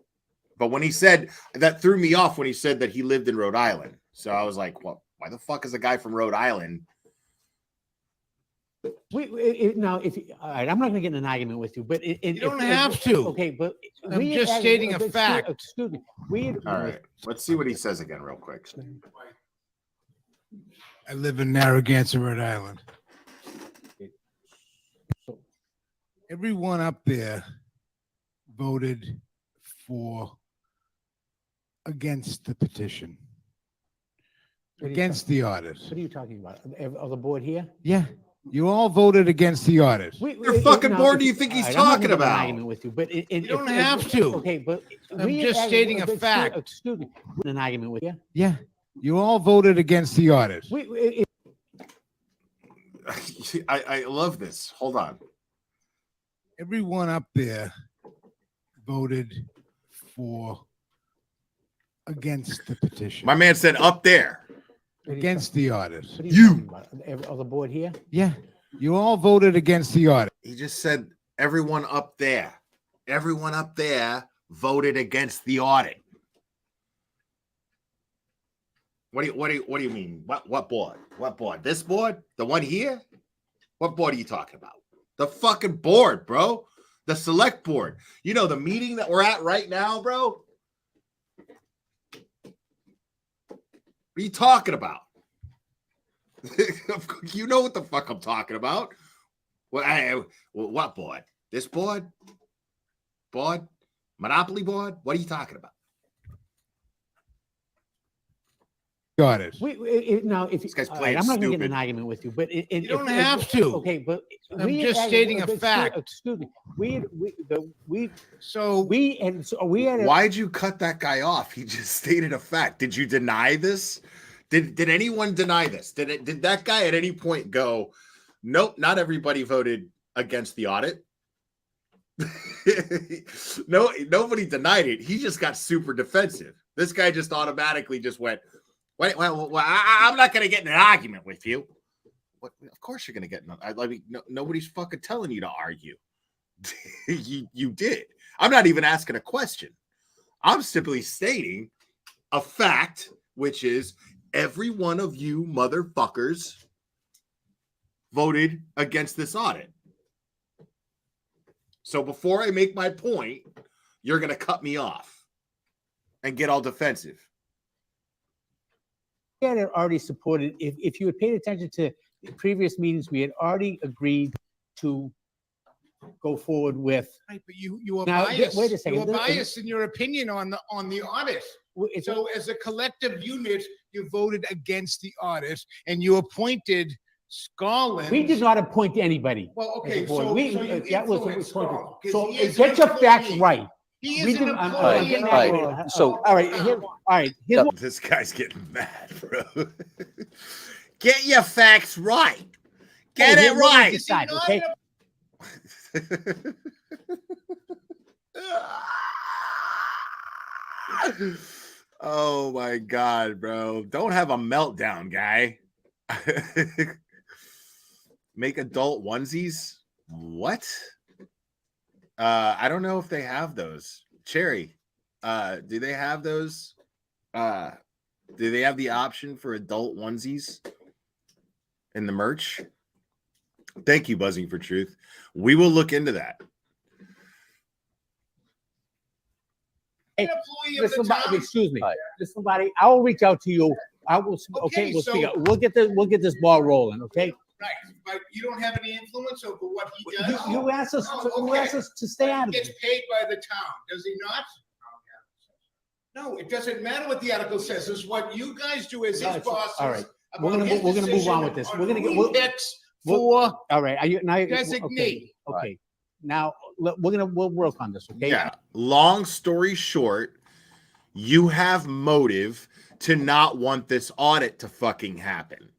Speaker 10: But when he said that, threw me off when he said that he lived in Rhode Island. So I was like, well, why the fuck is a guy from Rhode Island?
Speaker 7: All right, I'm not going to get in an argument with you, but
Speaker 14: you don't have to.
Speaker 7: Okay, but
Speaker 14: I'm just stating a fact.
Speaker 7: Excuse me.
Speaker 10: All right, let's see what he says again, real quick.
Speaker 14: I live in Narragansett, Rhode Island. Everyone up there voted against the petition. Against the audit.
Speaker 7: What are you talking about? Of the board here?
Speaker 14: Yeah. You all voted against the audit.
Speaker 10: Your fucking board, do you think he's talking about?
Speaker 7: With you, but
Speaker 14: you don't have to.
Speaker 7: Okay, but
Speaker 14: I'm just stating a fact.
Speaker 7: Excuse me. An argument with you?
Speaker 14: Yeah. You all voted against the audit.
Speaker 10: I love this. Hold on.
Speaker 14: Everyone up there voted against the petition.
Speaker 10: My man said up there.
Speaker 14: Against the audit.
Speaker 7: Of the board here?
Speaker 14: Yeah. You all voted against the audit.
Speaker 10: He just said everyone up there. everyone up there voted against the audit. What do you mean? What board? What board? This board? The one here? What board are you talking about? The fucking board, bro. The select board. You know, the meeting that we're at right now, bro? What are you talking about? You know what the fuck I'm talking about. What board? This board? Board? Monopoly board? What are you talking about?
Speaker 14: Got it.
Speaker 7: Now, if
Speaker 10: This guy's
Speaker 7: all
Speaker 10: playing
Speaker 7: right, I'm not going to get in
Speaker 10: stupid.
Speaker 7: an argument with you, but
Speaker 14: You don't have to.
Speaker 7: Okay, but
Speaker 14: I'm
Speaker 7: we
Speaker 14: just
Speaker 7: had-
Speaker 14: stating a
Speaker 7: excuse-
Speaker 14: fact.
Speaker 7: Excuse me. We had
Speaker 10: Why'd you cut that guy off? He just stated a fact. Did you deny this? Did anyone deny this? Did that guy at any point go, nope, not everybody voted against the audit? No, nobody denied it. He just got super defensive. This guy just automatically just went, well, I'm not going to get in an argument with you. Of course you're going to get in. I mean, nobody's fucking telling you to argue. You did. I'm not even asking a question. I'm simply stating a fact, which is every one of you motherfuckers voted against this audit. So before I make my point, you're going to cut me off and get all defensive.
Speaker 7: We had already supported, if you had paid attention to previous meetings, we had already agreed to go forward with.
Speaker 14: Right, but you were
Speaker 7: Now,
Speaker 14: biased.
Speaker 7: wait a second.
Speaker 14: You were biased in your opinion on the audit. So as a collective unit, you voted against the audit and you appointed Scarlett.
Speaker 7: We did not appoint anybody.
Speaker 14: Well, okay,
Speaker 7: as a board.
Speaker 14: so
Speaker 7: We,
Speaker 14: you
Speaker 7: that was
Speaker 14: influenced
Speaker 7: appointed.
Speaker 14: Scarlett, 'cause
Speaker 7: So
Speaker 14: he is
Speaker 7: get
Speaker 14: an
Speaker 7: your facts
Speaker 14: employee.
Speaker 7: right.
Speaker 14: He
Speaker 7: We
Speaker 14: is an
Speaker 7: didn't- I'm
Speaker 14: employee.
Speaker 7: getting
Speaker 19: All
Speaker 7: that
Speaker 19: right,
Speaker 7: right.
Speaker 19: so-
Speaker 7: all right, all right. Here's what,
Speaker 10: This guy's getting mad, bro. Get your facts right. Get
Speaker 7: here's
Speaker 10: it
Speaker 7: what we
Speaker 10: right.
Speaker 7: decide, okay?
Speaker 10: Oh my God, bro. Don't have a meltdown, guy. Make adult onesies? What? I don't know if they have those. Cherry, do they have those? Do they have the option for adult onesies in the merch? Thank you, Buzzing for Truth. We will look into that.
Speaker 7: Hey,
Speaker 14: employee of the
Speaker 7: listen,
Speaker 14: town.
Speaker 7: excuse me. Listen, buddy, I will reach out to you. I will. Okay, we'll speak. We'll get this ball rolling. Okay.
Speaker 14: Right, but you don't have any influence over what he does.
Speaker 7: You asked us. You asked us to stay out of
Speaker 14: He gets
Speaker 7: it.
Speaker 14: paid by the town, does he not? No, it doesn't matter what the article says. It's what you guys do as his bosses.
Speaker 7: All right.
Speaker 14: about
Speaker 7: We're
Speaker 14: his
Speaker 7: gonna move
Speaker 14: decision
Speaker 7: on with this.
Speaker 14: on
Speaker 7: We're gonna
Speaker 14: who
Speaker 7: get.
Speaker 14: he picks
Speaker 7: All
Speaker 14: for
Speaker 7: right. Are you now?
Speaker 14: designee.
Speaker 7: Okay. Now we'll work on this. Okay.
Speaker 10: Yeah. Long story short, you have motive to not want this audit to fucking happen.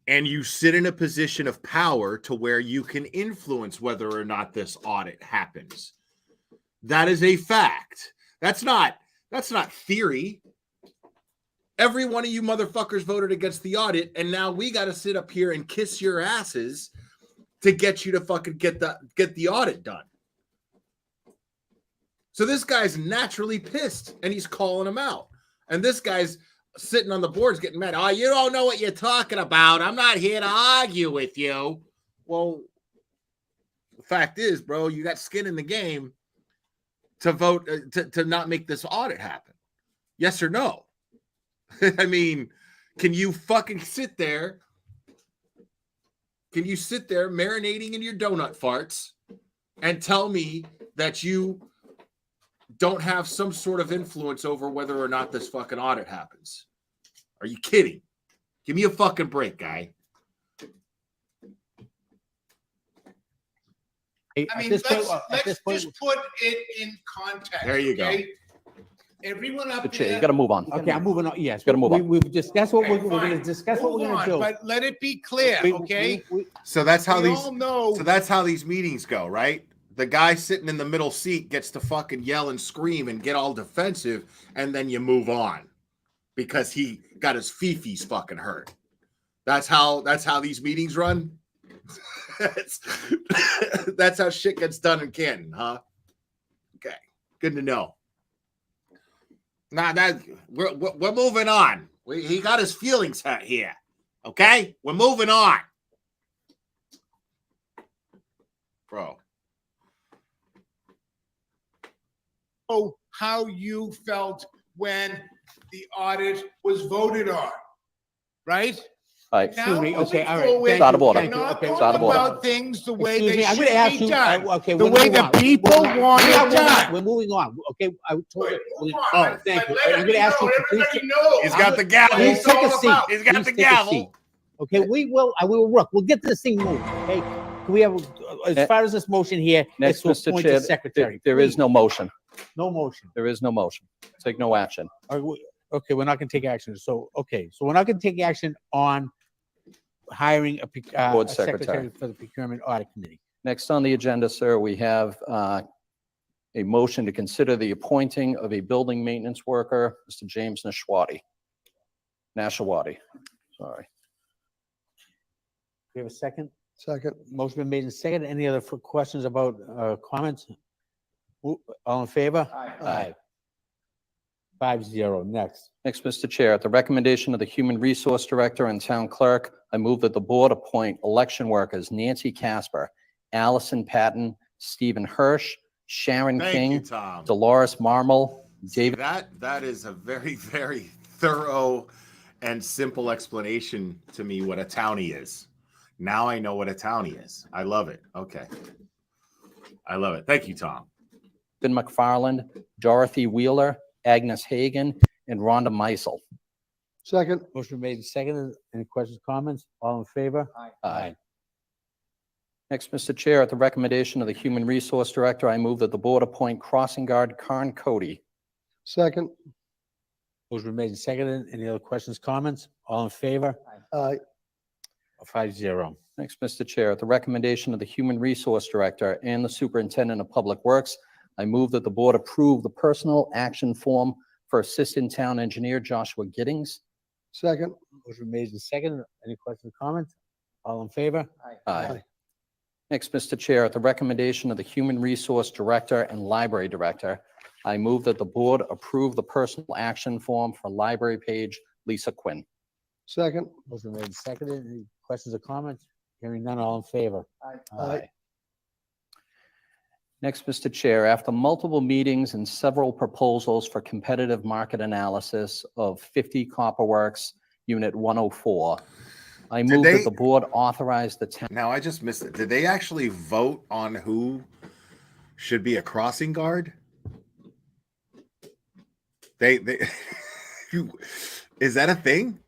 Speaker 10: And you sit in a position of power to where you can influence whether or not this audit happens. That is a fact. That's not theory. Every one of you motherfuckers voted against the audit, and now we got to sit up here and kiss your asses to get you to fucking get the audit done. So this guy's naturally pissed, and he's calling him out. And this guy's sitting on the boards getting mad. Oh, you don't know what you're talking about. I'm not here to argue with you. Well, the fact is, bro, you got skin in the game to vote to not make this audit happen. Yes or no? I mean, can you fucking sit there? Can you sit there marinating in your donut farts and tell me that you don't have some sort of influence over whether or not this fucking audit happens? Are you kidding? Give me a fucking break, guy.
Speaker 14: I mean, let's just put it in context.
Speaker 10: There you go.
Speaker 14: Everyone up
Speaker 19: Chair,
Speaker 14: there.
Speaker 19: you got to move on.
Speaker 7: Okay, I'm moving on. Yes,
Speaker 19: Gotta move on.
Speaker 7: We've discussed what we're going to
Speaker 14: Fine.
Speaker 7: discuss. What we're
Speaker 14: Move
Speaker 7: going to
Speaker 14: on,
Speaker 7: do.
Speaker 14: But let it be clear, okay?
Speaker 10: So that's how
Speaker 14: We
Speaker 10: these
Speaker 14: all know.
Speaker 10: So that's how these meetings go, right? The guy sitting in the middle seat gets to fucking yell and scream and get all defensive, and then you move on because he got his fifis fucking hurt. That's how these meetings run. That's how shit gets done in Canton, huh? Good to know. Now that we're moving on. He got his feelings hurt here. Okay, we're moving on, bro.
Speaker 14: Oh, how you felt when the audit was voted on, right?
Speaker 19: All right.
Speaker 14: Now,
Speaker 7: me. Okay, all right.
Speaker 14: moving forward,
Speaker 19: It's out of order.
Speaker 14: we're not
Speaker 7: Okay,
Speaker 19: it's
Speaker 14: going
Speaker 19: out of order.
Speaker 14: about things the way
Speaker 7: Excuse
Speaker 14: they
Speaker 7: me, I'm
Speaker 14: should
Speaker 7: gonna ask
Speaker 14: be
Speaker 7: you.
Speaker 14: done.
Speaker 7: Okay,
Speaker 14: The
Speaker 7: we're
Speaker 14: way
Speaker 7: moving
Speaker 14: the
Speaker 7: on.
Speaker 14: people want it done.
Speaker 7: We're moving on. Okay, I told you.
Speaker 14: Oh,
Speaker 7: Thank you. I'm gonna ask you to please.
Speaker 10: He's got the gavel.
Speaker 7: Please take a seat.
Speaker 10: He's got
Speaker 7: Please
Speaker 10: the
Speaker 7: take a seat.
Speaker 10: gavel.
Speaker 7: Okay, we will work. We'll get this thing moved. Okay, can we have as far as this motion here?
Speaker 19: Next,
Speaker 7: it's to
Speaker 19: Mr.
Speaker 7: appoint
Speaker 19: Chair,
Speaker 7: a secretary.
Speaker 19: there is no motion.
Speaker 7: No motion.
Speaker 19: There is no motion. Take no action.
Speaker 7: Okay, we're not gonna take action. So we're not gonna take action on hiring a
Speaker 19: Board
Speaker 7: secretary
Speaker 19: secretary.
Speaker 7: for the procurement audit committee.
Speaker 19: Next on the agenda, sir, we have a motion to consider the appointing of a building maintenance worker, Mr. James Nashawati. Sorry.
Speaker 7: We have a second?
Speaker 6: Second.
Speaker 7: Motion been made and second. Any other questions about comments? All in favor? Aye. 5-0. Next.
Speaker 19: Next, Mr. Chair, at the recommendation of the Human Resource Director and Town Clerk, I move that the board appoint election workers Nancy Casper, Allison Patton, Stephen Hirsch, Sharon
Speaker 10: Thank
Speaker 19: King,
Speaker 10: you, Tom.
Speaker 19: Dolores Marmol, David.
Speaker 10: That is a very, very thorough and simple explanation to me what a townie is. Now I know what a townie is. I love it. Okay. I love it. Thank you, Tom.
Speaker 19: Ben McFarland, Dorothy Wheeler, Agnes Hagan, and Rhonda Meisel.
Speaker 6: Second.
Speaker 7: Motion made and seconded. Any questions, comments? All in favor?
Speaker 19: Aye. Next, Mr. Chair, at the recommendation of the Human Resource Director, I move that the board appoint crossing guard Karen Cody.
Speaker 6: Second.
Speaker 7: Motion made and seconded. Any other questions, comments? All in favor?
Speaker 6: Aye.
Speaker 7: 5-0.
Speaker 19: Next, Mr. Chair, at the recommendation of the Human Resource Director and the Superintendent of Public Works, I move that the board approve the personal action form for Assistant Town Engineer Joshua Giddings.
Speaker 6: Second.
Speaker 7: Motion made and seconded. Any questions, comments? All in favor?
Speaker 19: Aye. Next, Mr. Chair, at the recommendation of the Human Resource Director and Library Director, I move that the board approve the personal action form for library page Lisa Quinn.
Speaker 6: Second.
Speaker 7: Motion made and seconded. Any questions or comments? Hearing none, all in favor?
Speaker 6: Aye.
Speaker 19: Next, Mr. Chair, after multiple meetings and several proposals for competitive market analysis of 50 Copperworks Unit 104, I move that the board authorize the town.
Speaker 10: Now I just missed it. Did they actually vote on who should be a crossing guard? They is that a thing?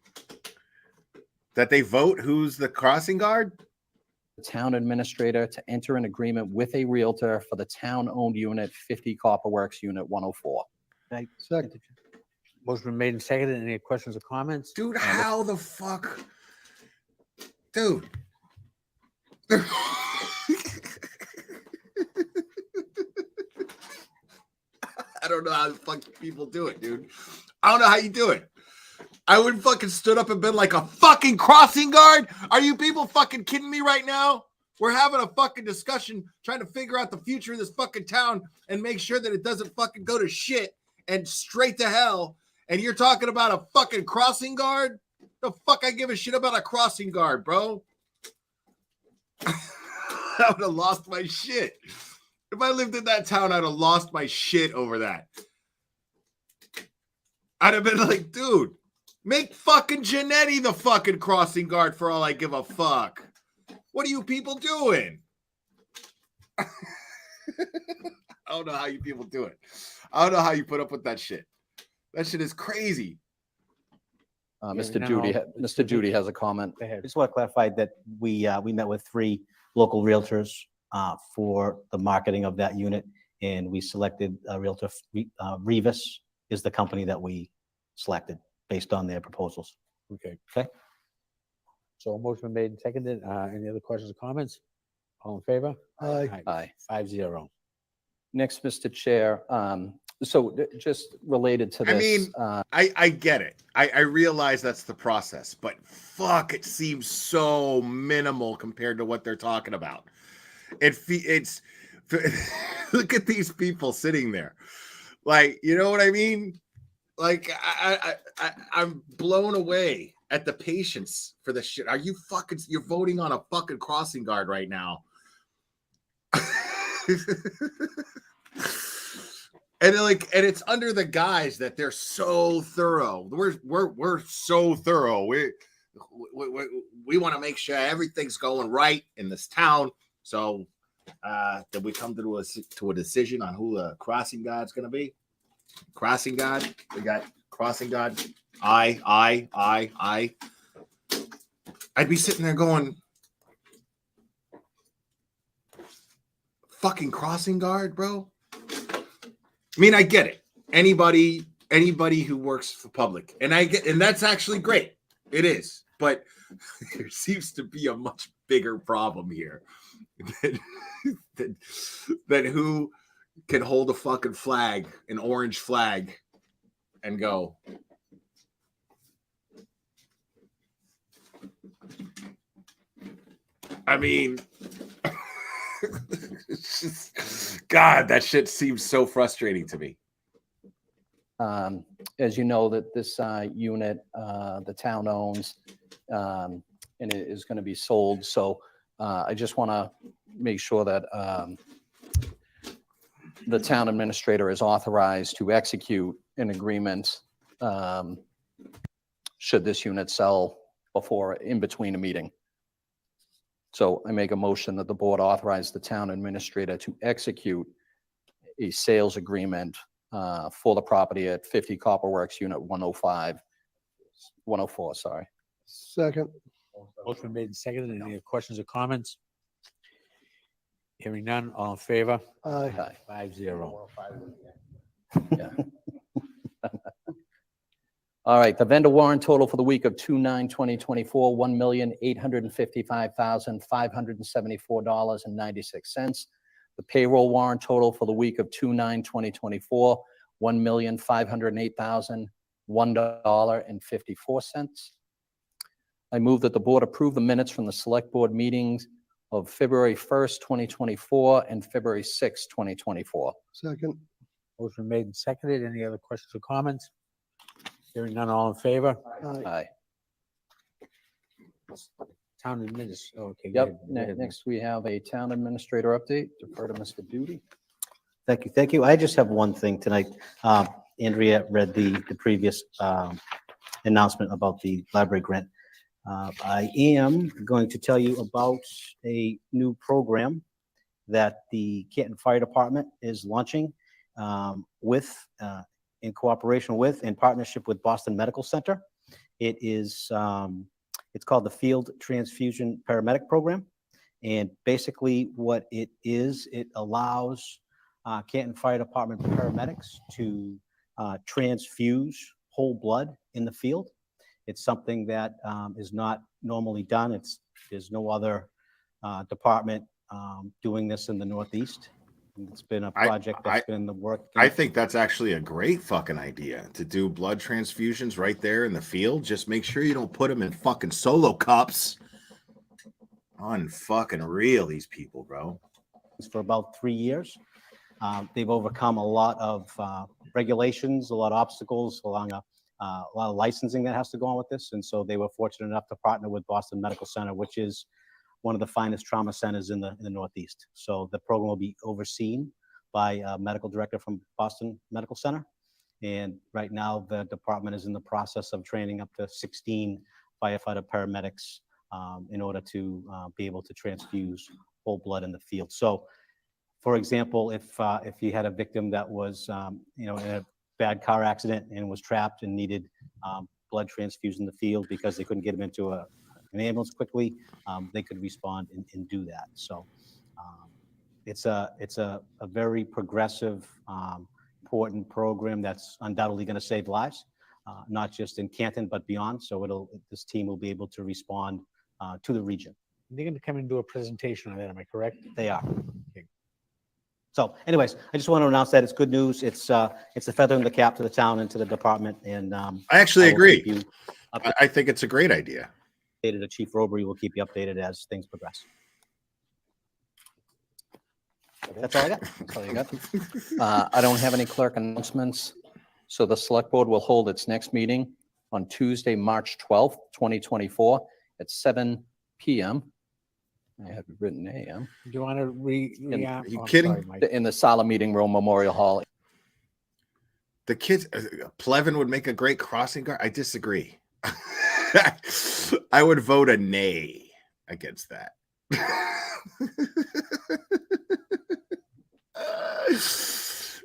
Speaker 10: That they vote who's the crossing guard?
Speaker 19: The town administrator to enter an agreement with a realtor for the town-owned unit 50 Copperworks Unit 104.
Speaker 6: Second.
Speaker 7: Motion made and seconded. Any questions or comments?
Speaker 10: Dude, how the fuck? Dude. I don't know how the fuck people do it, dude. I don't know how you do it. I would fucking stood up and been like a fucking crossing guard. Are you people fucking kidding me right now? We're having a fucking discussion trying to figure out the future of this fucking town and make sure that it doesn't fucking go to shit and straight to hell. And you're talking about a fucking crossing guard? The fuck I give a shit about a crossing guard, bro? I would have lost my shit. If I lived in that town, I'd have lost my shit over that. I'd have been like, dude, make fucking Janetti the fucking crossing guard for all I give a fuck. What are you people doing? I don't know how you people do it. I don't know how you put up with that shit. That shit is crazy.
Speaker 19: Mr. Judy has a comment.
Speaker 21: I just want to clarify that we met with 3 local realtors for the marketing of that unit, and we selected realtor Revis is the company that we selected based on their proposals.
Speaker 7: Okay.
Speaker 21: Okay.
Speaker 7: So a motion made and seconded. Any other questions or comments? All in favor?
Speaker 6: Aye.
Speaker 19: Aye.
Speaker 7: 5-0.
Speaker 19: Next, Mr. Chair, so just related to this.
Speaker 10: I mean, I get it. I realize that's the process, but fuck, it seems so minimal compared to what they're talking about. It's Look at these people sitting there. Like, you know what I mean? Like, I'm blown away at the patience for the shit. Are you fucking, you're voting on a fucking crossing guard right now. And it's under the guise that they're so thorough. We're so thorough. We want to make sure everything's going right in this town. So did we come to a decision on who the crossing guard's going to be? Crossing guard. We got crossing guard. I. I'd be sitting there going, fucking crossing guard, bro. I mean, I get it. Anybody who works for public, and that's actually great. It is, but there seems to be a much bigger problem here than who can hold a fucking flag, an orange flag, and go. I mean, it's just, God, that shit seems so frustrating to me.
Speaker 19: As you know, that this unit the town owns, and it is going to be sold. So I just want to make sure that the town administrator is authorized to execute an agreement should this unit sell in between a meeting. So I make a motion that the board authorize the town administrator to execute a sales agreement for the property at 50 Copperworks Unit 104, sorry.
Speaker 6: Second.
Speaker 7: Motion made and seconded. Any questions or comments? Hearing none, all in favor?
Speaker 6: Aye.
Speaker 7: 5-0.
Speaker 19: Yeah. All right, the vendor warrant total for the week of 2/9/2024, $1,855,574.96. The payroll warrant total for the week of 2/9/2024, $1,508,001.54. I move that the board approve the minutes from the select board meetings of February 1st, 2024 and February 6th, 2024.
Speaker 6: Second.
Speaker 7: Motion made and seconded. Any other questions or comments? Hearing none, all in favor?
Speaker 19: Aye.
Speaker 7: Town administrator. Okay.
Speaker 19: Yep.
Speaker 7: go ahead.
Speaker 19: Next, we have a town administrator update. Defer to Mr. Duty.
Speaker 21: Thank you. Thank you. I just have one thing tonight. Andrea read the previous announcement about the library grant. I am going to tell you about a new program that the Canton Fire Department is launching in cooperation with, in partnership with Boston Medical Center. It is, it's called the Field Transfusion Paramedic Program. And basically what it is, it allows Canton Fire Department paramedics to transfuse whole blood in the field. It's something that is not normally done. There's no other department doing this in the Northeast. It's been a project that's been in the work.
Speaker 10: I think that's actually a great fucking idea to do blood transfusions right there in the field. Just make sure you don't put them in fucking solo cups. Unfucking real, these people, bro.
Speaker 21: For about 3 years. They've overcome a lot of regulations, a lot of obstacles, along a lot of licensing that has to go on with this. And so they were fortunate enough to partner with Boston Medical Center, which is one of the finest trauma centers in the Northeast. So the program will be overseen by a medical director from Boston Medical Center. And right now the department is in the process of training up to 16 firefighter paramedics in order to be able to transfuse whole blood in the field. So for example, if you had a victim that was in a bad car accident and was trapped and needed blood transfusion in the field because they couldn't get him into an ambulance quickly, they could respond and do that. So it's a very progressive, important program that's undoubtedly going to save lives, not just in Canton but beyond. So this team will be able to respond to the region.
Speaker 7: They're going to come and do a presentation on that. Am I correct?
Speaker 21: They are.
Speaker 7: Okay.
Speaker 21: So anyways, I just want to announce that it's good news. It's a feather in the cap to the town and to the department. And
Speaker 10: I actually agree. I think it's a great idea.
Speaker 21: Chief Robbery will keep you updated as things progress. That's all I got.
Speaker 19: That's all you got. I don't have any clerk announcements. So the select board will hold its next meeting on Tuesday, March 12th, 2024 at 7 p.m. I have it written AM.
Speaker 7: Do you want to
Speaker 10: Are you kidding?
Speaker 19: In the Sala Meeting Room, Memorial Hall.
Speaker 10: The kids, Plevin would make a great crossing guard. I disagree. I would vote a nay against that.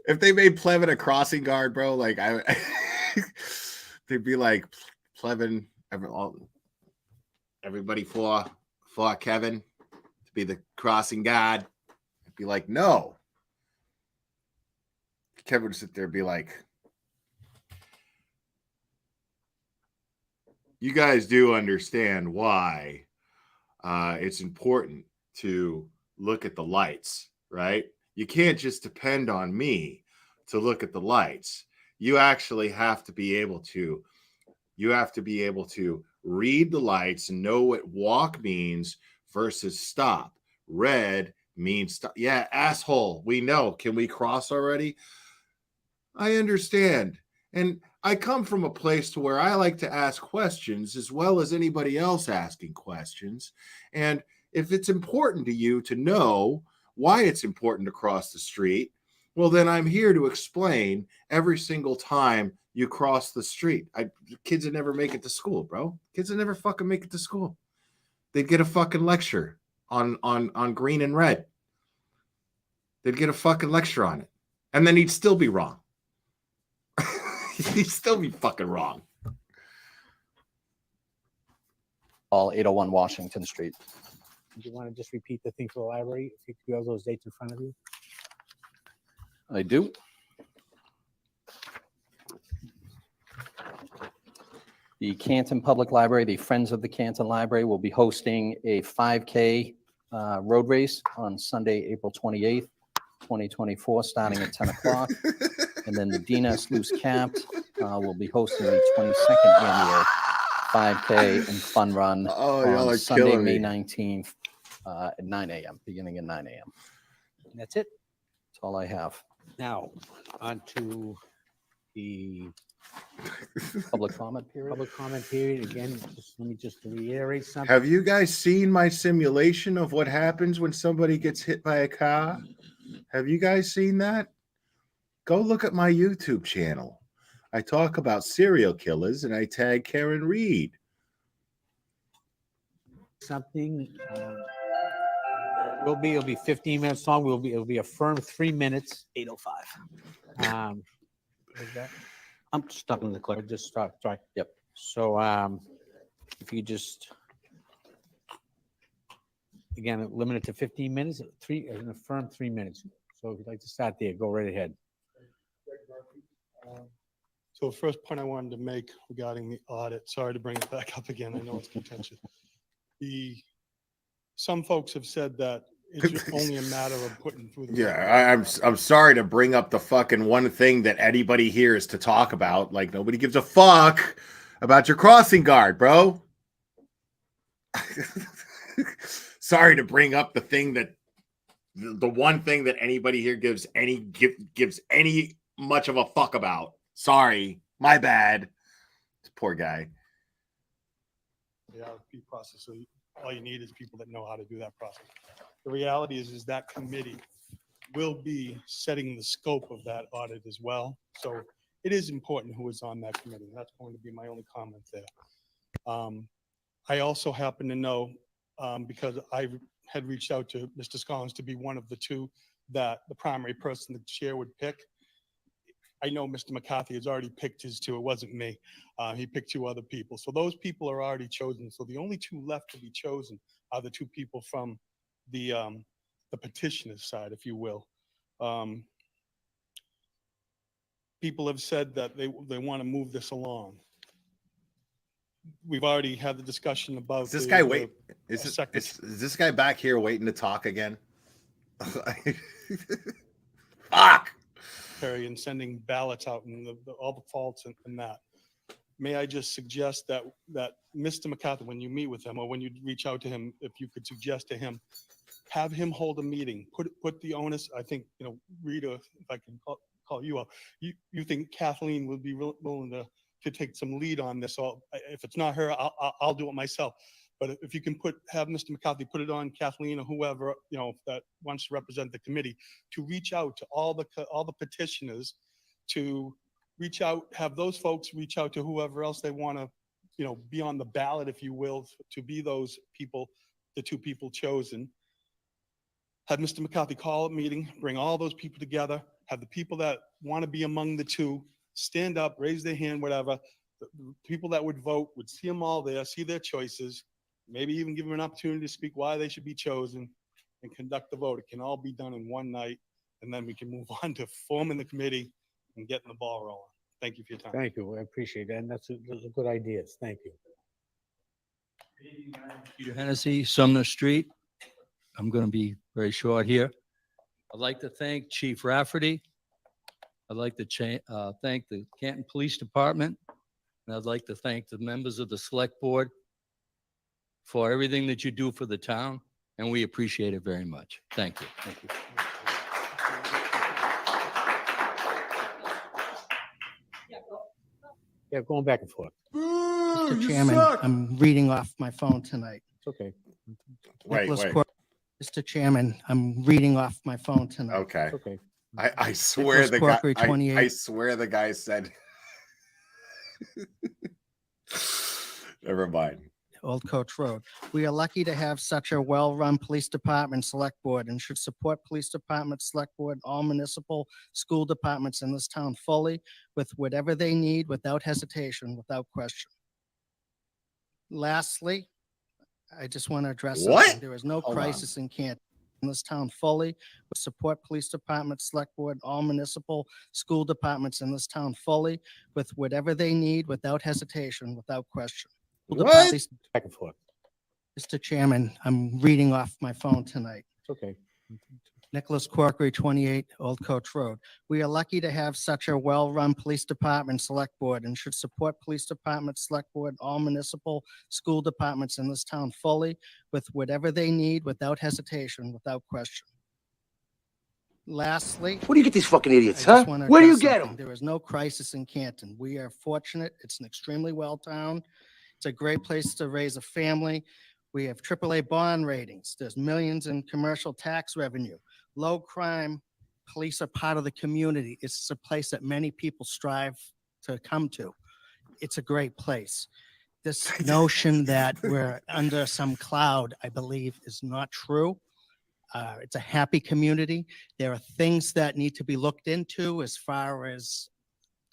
Speaker 10: If they made Plevin a crossing guard, bro, like they'd be like, Plevin, everybody for Kevin to be the crossing guard. I'd be like, no. Kevin would sit there and be like, you guys do understand why it's important to look at the lights, right? You can't just depend on me to look at the lights. You actually have to be able to, read the lights and know what walk means versus stop. Red means stop. Yeah, asshole, we know. Can we cross already? I understand. And I come from a place to where I like to ask questions as well as anybody else asking questions. And if it's important to you to know why it's important to cross the street, well, then I'm here to explain every single time you cross the street. Kids would never make it to school, bro. Kids would never fucking make it to school. They'd get a fucking lecture on green and red. They'd get a fucking lecture on it. And then he'd still be wrong. He'd still be fucking wrong.
Speaker 19: All 801 Washington Street.
Speaker 7: Do you want to just repeat the thing for the library? If you have those dates in front of you.
Speaker 19: I do. The Canton Public Library, the Friends of the Canton Library, will be hosting a 5K road race on Sunday, April 28th, 2024, starting at 10 o'clock. And then the Dina Sluice Capped will be hosting the 22nd annual 5K and fun run on Sunday, May 19th at 9 a.m., beginning at 9 a.m.
Speaker 7: And that's it.
Speaker 19: That's all I have.
Speaker 7: Now, on to the
Speaker 19: public comment period.
Speaker 7: Public comment period. Again, let me just reiterate something.
Speaker 10: Have you guys seen my simulation of what happens when somebody gets hit by a car? Have you guys seen that? Go look at my YouTube channel. I talk about serial killers and I tag Karen Reed.
Speaker 7: Something it'll be 15 minutes long. It'll be a firm 3 minutes.
Speaker 21: 8:05.
Speaker 7: Is that?
Speaker 21: I'm stuck in the clerk.
Speaker 7: Or just start. Sorry.
Speaker 19: Yep.
Speaker 7: So if you just again limit it to 15 minutes, in a firm 3 minutes. So if you'd like to start there, go right ahead.
Speaker 5: So the first point I wanted to make regarding the audit, sorry to bring it back up again, I know it's contentious. Some folks have said that it's just only a matter of putting through the.
Speaker 10: Yeah, I'm sorry to bring up the fucking one thing that anybody here is to talk about. Like nobody gives a fuck about your crossing guard, bro. Sorry to bring up the thing that the one thing that anybody here gives any much of a fuck about. Sorry, my bad. Poor guy.
Speaker 5: The RFP process. So all you need is people that know how to do that process. The reality is that committee will be setting the scope of that audit as well. So it is important who is on that committee. That's going to be my only comment there. I also happen to know, because I had reached out to Mr. Scollins to be one of the two that the primary person the chair would pick. I know Mr. McCarthy has already picked his two. It wasn't me. He picked two other people. So those people are already chosen. So the only two left to be chosen are the two people from the petitioner's side, if you will. People have said that they want to move this along. We've already had the discussion about
Speaker 10: Is this guy wait? Is this guy back here waiting to talk again? Fuck.
Speaker 5: And sending ballots out and all the faults and that. May I just suggest that Mr. McCarthy, when you meet with him or when you reach out to him, if you could suggest to him have him hold a meeting, put the onus, I think, Rita, if I can call you up, you think Kathleen would be willing to take some lead on this, or if it's not her, I'll do it myself. But if you can have Mr. McCarthy put it on Kathleen or whoever, that wants to represent the committee, to reach out to all the petitioners, to reach out, have those folks reach out to whoever else they want to, be on the ballot, if you will, to be those people, the 2 people chosen. Have Mr. McCarthy call a meeting, bring all those people together, have the people that want to be among the 2 stand up, raise their hand, whatever. The people that would vote would see them all there, see their choices, maybe even give them an opportunity to speak why they should be chosen, and conduct the vote. It can all be done in one night, and then we can move on to forming the committee and getting the ball rolling. Thank you for your time.
Speaker 7: Thank you. I appreciate that. And those are good ideas. Thank you.
Speaker 3: Peter Hennessy, Sumner Street. I'm going to be very short here. I'd like to thank Chief Rafferty. I'd like to thank the Canton Police Department. And I'd like to thank the members of the Select Board for everything that you do for the town. And we appreciate it very much. Thank you. Thank you.
Speaker 7: Yeah, going back and forth.
Speaker 8: Mr. Chairman, I'm reading off my phone tonight.
Speaker 7: It's okay.
Speaker 10: Wait.
Speaker 8: Mr. Chairman, I'm reading off my phone tonight.
Speaker 10: Okay.
Speaker 7: It's okay.
Speaker 10: I swear the guy.
Speaker 8: Corkery, 28.
Speaker 10: I swear the guy said. Never mind.
Speaker 8: Old Coach Road. We are lucky to have such a well-run police department, select board, and should support police department, select board, all municipal school departments in this town fully with whatever they need without hesitation, without question. Lastly, I just want to address
Speaker 10: What?
Speaker 8: something. There is no crisis in Canton. In this town fully with support police department, select board, all municipal school departments in this town fully with whatever they need without hesitation, without question.
Speaker 10: What?
Speaker 7: Back and forth.
Speaker 8: Mr. Chairman, I'm reading off my phone tonight.
Speaker 7: It's okay.
Speaker 8: Nicholas Corkery, 28 Old Coach Road. We are lucky to have such a well-run police department, select board, and should support police department, select board, all municipal school departments in this town fully with whatever they need without hesitation, without question. Lastly.
Speaker 9: Where do you get these fucking idiots,
Speaker 8: I just
Speaker 9: huh?
Speaker 8: wanna
Speaker 9: Where do you
Speaker 8: address
Speaker 9: get
Speaker 8: something.
Speaker 9: them?
Speaker 8: There is no crisis in Canton. We are fortunate. It's an extremely well town. It's a great place to raise a family. We have AAA bond ratings. There's millions in commercial tax revenue, low crime. Police are part of the community. It's a place that many people strive to come to. It's a great place. This notion that we're under some cloud, I believe, is not true. It's a happy community. There are things that need to be looked into as far as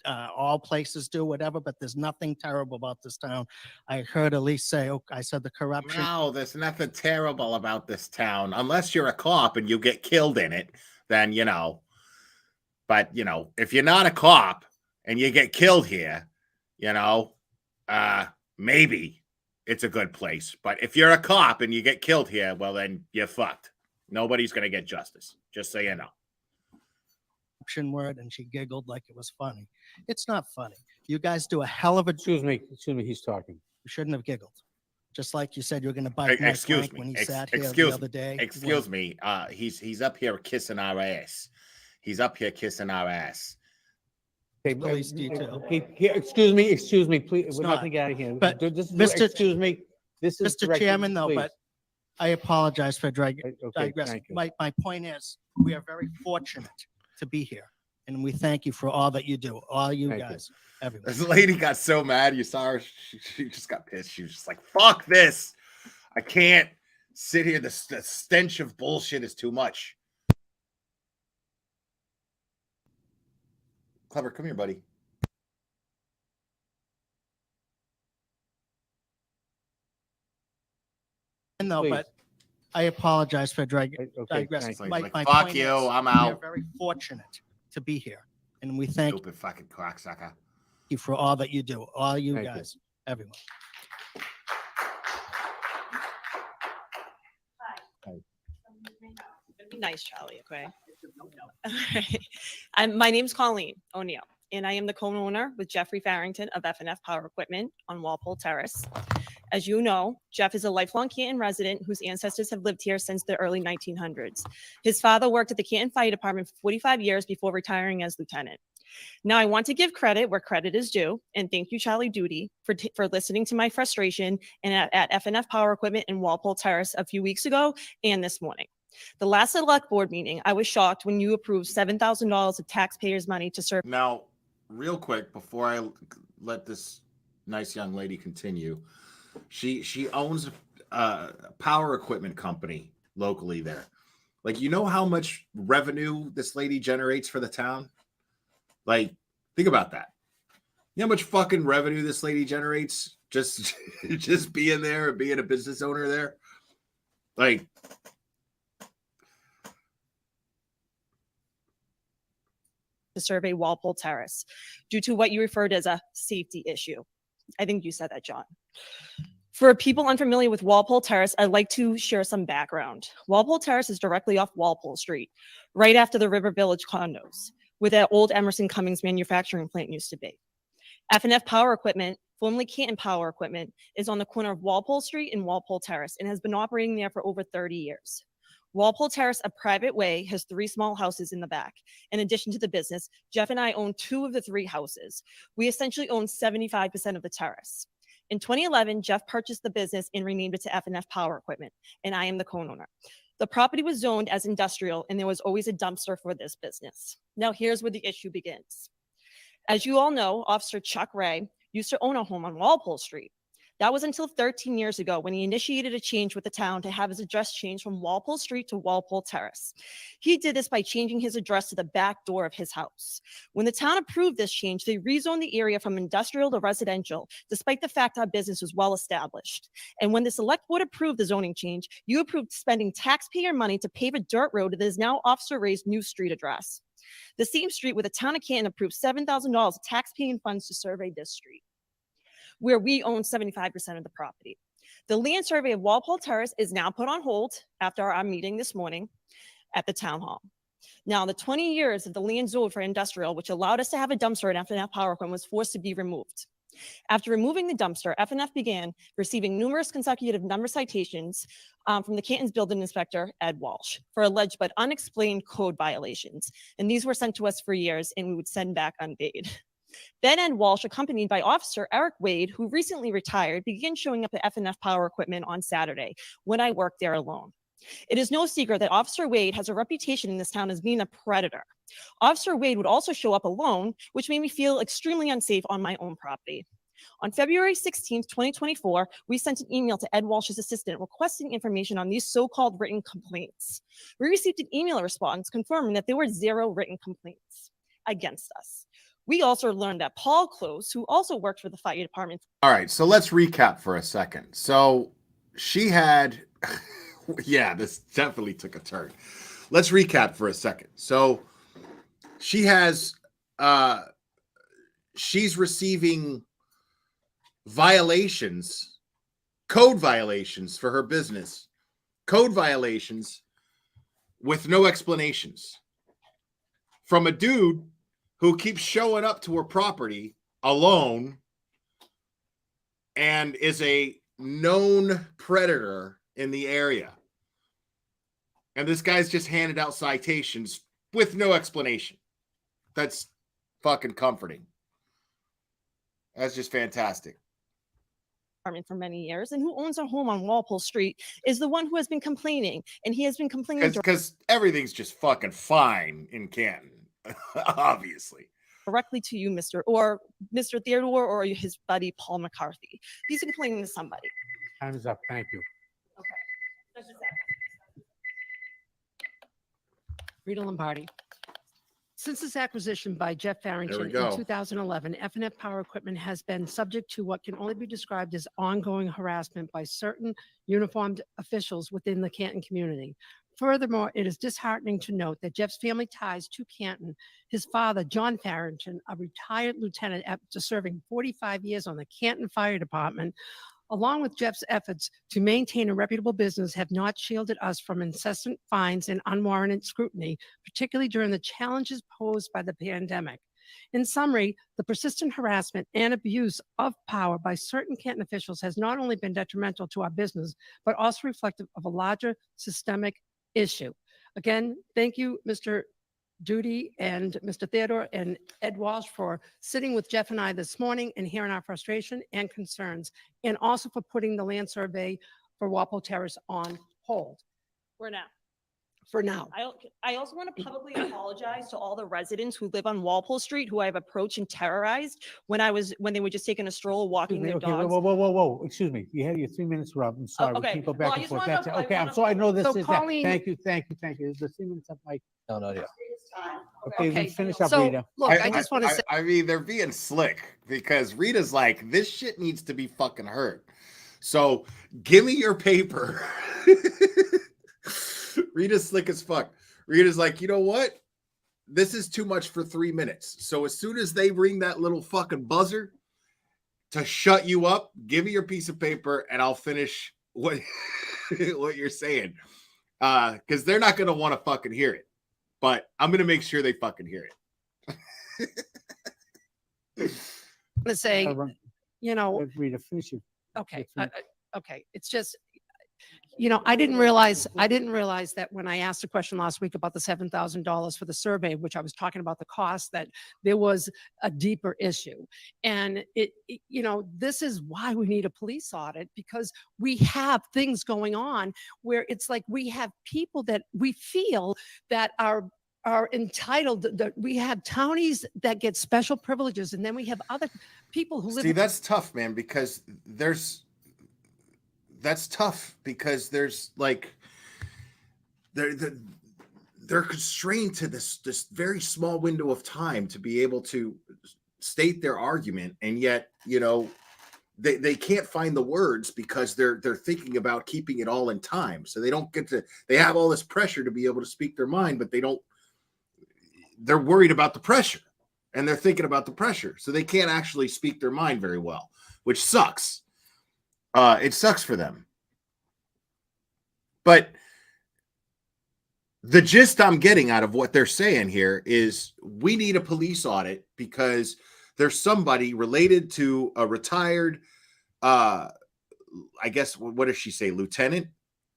Speaker 8: all places do, whatever, but there's nothing terrible about this town. I heard Elise say, I said the corruption.
Speaker 10: No, there's nothing terrible about this town, unless you're a cop and you get killed in it, then, but, if you're not a cop and you get killed here, maybe it's a good place. But if you're a cop and you get killed here, well, then you're fucked. Nobody's going to get justice, just so you know.
Speaker 8: Word, and she giggled like it was funny. It's not funny. You guys do a hell of a.
Speaker 7: Excuse me, he's talking.
Speaker 8: You shouldn't have giggled. Just like you said, you're going to bite Mike
Speaker 10: Excuse
Speaker 8: Frank
Speaker 10: me.
Speaker 8: when he sat here the
Speaker 10: Excuse
Speaker 8: other day.
Speaker 10: Excuse me. He's up here kissing our ass. He's up here kissing our ass.
Speaker 7: Okay,
Speaker 8: Police detail.
Speaker 7: Excuse me, please.
Speaker 8: It's
Speaker 7: We're not going to get out of here.
Speaker 8: But
Speaker 7: Excuse me. This is
Speaker 8: Mr.
Speaker 7: directed-
Speaker 8: Chairman, though,
Speaker 7: please.
Speaker 8: but I apologize for digressing.
Speaker 7: thank you.
Speaker 8: My point is, we are very fortunate to be here, and we thank you for all that you do, all you
Speaker 7: Thank you.
Speaker 8: guys, everyone.
Speaker 10: This lady got so mad. You saw her. She just got pissed. She was just like, fuck this. I can't sit here. The stench of bullshit is too much. Clever, come here, buddy.
Speaker 8: No,
Speaker 7: Please.
Speaker 8: but I apologize for digressing.
Speaker 10: Like,
Speaker 8: My
Speaker 10: fuck
Speaker 8: point
Speaker 10: you,
Speaker 8: is,
Speaker 10: I'm
Speaker 8: We
Speaker 10: out.
Speaker 8: are very fortunate to be here, and we thank
Speaker 10: Stupid fucking cocksucker.
Speaker 8: you for all that you do, all you
Speaker 7: Thank you.
Speaker 8: guys, everyone.
Speaker 23: Be nice, Charlie, okay? My name's Colleen O'Neill, and I am the co-owner with Jeffrey Farrington of F&F Power Equipment on Walpole Terrace. As you know, Jeff is a lifelong Canton resident whose ancestors have lived here since the early 1900s. His father worked at the Canton Fire Department for 45 years before retiring as lieutenant. Now, I want to give credit where credit is due, and thank you, Charlie Duty, for listening to my frustration and at FNF Power Equipment in Walpole Terrace a few weeks ago and this morning. The last select board meeting, I was shocked when you approved $7,000 of taxpayers' money to serve.
Speaker 10: Now, real quick, before I let this nice young lady continue, she owns a power equipment company locally there. Like, you know how much revenue this lady generates for the town? Like, think about that. You know how much fucking revenue this lady generates just being there and being a business owner there? Like,
Speaker 23: to survey Walpole Terrace due to what you referred as a safety issue. I think you said that, John. For people unfamiliar with Walpole Terrace, I'd like to share some background. Walpole Terrace is directly off Walpole Street, right after the River Village condos, where that old Emerson Cummings manufacturing plant used to be. FNF Power Equipment, formerly Canton Power Equipment, is on the corner of Walpole Street and Walpole Terrace and has been operating there for over 30 years. Walpole Terrace, a private way, has 3 small houses in the back. In addition to the business, Jeff and I own 2 of the 3 houses. We essentially own 75% of the terrace. In 2011, Jeff purchased the business and renamed it to FNF Power Equipment, and I am the co-owner. The property was zoned as industrial, and there was always a dumpster for this business. Now, here's where the issue begins. As you all know, Officer Chuck Ray used to own a home on Walpole Street. That was until 13 years ago when he initiated a change with the town to have his address changed from Walpole Street to Walpole Terrace. He did this by changing his address to the back door of his house. When the town approved this change, they rezoned the area from industrial to residential, despite the fact our business was well established. And when the select board approved the zoning change, you approved spending taxpayer money to pave a dirt road that is now Officer Ray's new street address. The same street where the town of Canton approved $7,000 of taxpaying funds to survey this street, where we own 75% of the property. The land survey of Walpole Terrace is now put on hold after our meeting this morning at the town hall. Now, the 20 years of the land zoned for industrial, which allowed us to have a dumpster at FNF Power Equipment, was forced to be removed. After removing the dumpster, FNF began receiving numerous consecutive number citations from the Canton's building inspector, Ed Walsh, for alleged but unexplained code violations. And these were sent to us for years, and we would send back unpaid. Then Ed Walsh, accompanied by Officer Eric Wade, who recently retired, began showing up at FNF Power Equipment on Saturday when I worked there alone. It is no secret that Officer Wade has a reputation in this town as being a predator. Officer Wade would also show up alone, which made me feel extremely unsafe on my own property. On February 16th, 2024, we sent an email to Ed Walsh's assistant requesting information on these so-called written complaints. We received an email response confirming that there were 0 written complaints against us. We also learned that Paul Close, who also worked for the fire department.
Speaker 10: all right, so let's recap for a second. So she had, yeah, this definitely took a turn. Let's recap for a second. So she has, she's receiving violations, code violations for her business, code violations with no explanations from a dude who keeps showing up to her property alone and is a known predator in the area. And this guy's just handed out citations with no explanation. That's fucking comforting. That's just fantastic.
Speaker 23: For many years, and who owns a home on Walpole Street is the one who has been complaining, and he has been complaining
Speaker 10: because everything's just fucking fine in Canton. Obviously,
Speaker 23: directly to you, Mr. Theodore, or his buddy Paul McCarthy. He's complaining to somebody.
Speaker 7: Time is up. Thank you.
Speaker 23: Okay.
Speaker 1: Rita Lombardi. Since its acquisition by Jeff Farrington
Speaker 10: go.
Speaker 1: in 2011, FNF Power Equipment has been subject to what can only be described as ongoing harassment by certain uniformed officials within the Canton community. Furthermore, it is disheartening to note that Jeff's family ties to Canton. His father, John Farrington, a retired lieutenant after serving 45 years on the Canton Fire Department, along with Jeff's efforts to maintain a reputable business, have not shielded us from incessant fines and unwarranted scrutiny, particularly during the challenges posed by the pandemic. In summary, the persistent harassment and abuse of power by certain Canton officials has not only been detrimental to our business, but also reflective of a larger systemic issue. Again, thank you, Mr. Duty and Mr. Theodore and Ed Walsh for sitting with Jeff and I this morning and hearing our frustration and concerns, and also for putting the land survey for Walpole Terrace on hold
Speaker 23: We're now.
Speaker 1: for now.
Speaker 23: I also want to publicly apologize to all the residents who live on Walpole Street who I've approached and terrorized when they were just taking a stroll, walking their
Speaker 7: Okay, whoa,
Speaker 23: dogs.
Speaker 7: whoa, whoa, whoa, whoa, excuse me. You had your 3 minutes, Rob. I'm sorry.
Speaker 23: okay.
Speaker 7: We can't go
Speaker 23: Well,
Speaker 7: back
Speaker 23: I
Speaker 7: and
Speaker 23: just
Speaker 7: forth.
Speaker 23: wanna
Speaker 7: That's
Speaker 23: know-
Speaker 7: it.
Speaker 23: I
Speaker 7: Okay, I'm
Speaker 23: wanna-
Speaker 7: sorry. I know this
Speaker 1: So
Speaker 7: is that.
Speaker 1: Colleen-
Speaker 7: Thank you, thank you, thank you. Is the 3 minutes up, Mike?
Speaker 3: No, not yet.
Speaker 7: Okay,
Speaker 1: Okay,
Speaker 7: then finish up,
Speaker 1: so,
Speaker 7: Rita.
Speaker 1: look, I just want to say,
Speaker 10: I mean, they're being slick because Rita's like, this shit needs to be fucking heard. So give me your paper. Rita's slick as fuck. Rita's like, you know what? This is too much for 3 minutes. So as soon as they ring that little fucking buzzer to shut you up, give me your piece of paper and I'll finish what, what you're saying. Because they're not going to want to fucking hear it. But I'm going to make sure they fucking hear it.
Speaker 1: to say, you know,
Speaker 7: Rita, finish it.
Speaker 1: okay, okay. It's just, you know, I didn't realize that when I asked a question last week about the $7,000 for the survey, which I was talking about the cost, that there was a deeper issue. And you know, this is why we need a police audit, because we have things going on where it's like we have people that we feel that are entitled, that we have townies that get special privileges, and then we have other people who live.
Speaker 10: See, that's tough, man, because that's tough because there's like they're constrained to this very small window of time to be able to state their argument, and yet, you know, they can't find the words because they're thinking about keeping it all in time. So they don't get to, they have all this pressure to be able to speak their mind, but they're worried about the pressure and they're thinking about the pressure. So they can't actually speak their mind very well, which sucks. It sucks for them. But the gist I'm getting out of what they're saying here is we need a police audit because there's somebody related to a retired, I guess, what does she say, lieutenant?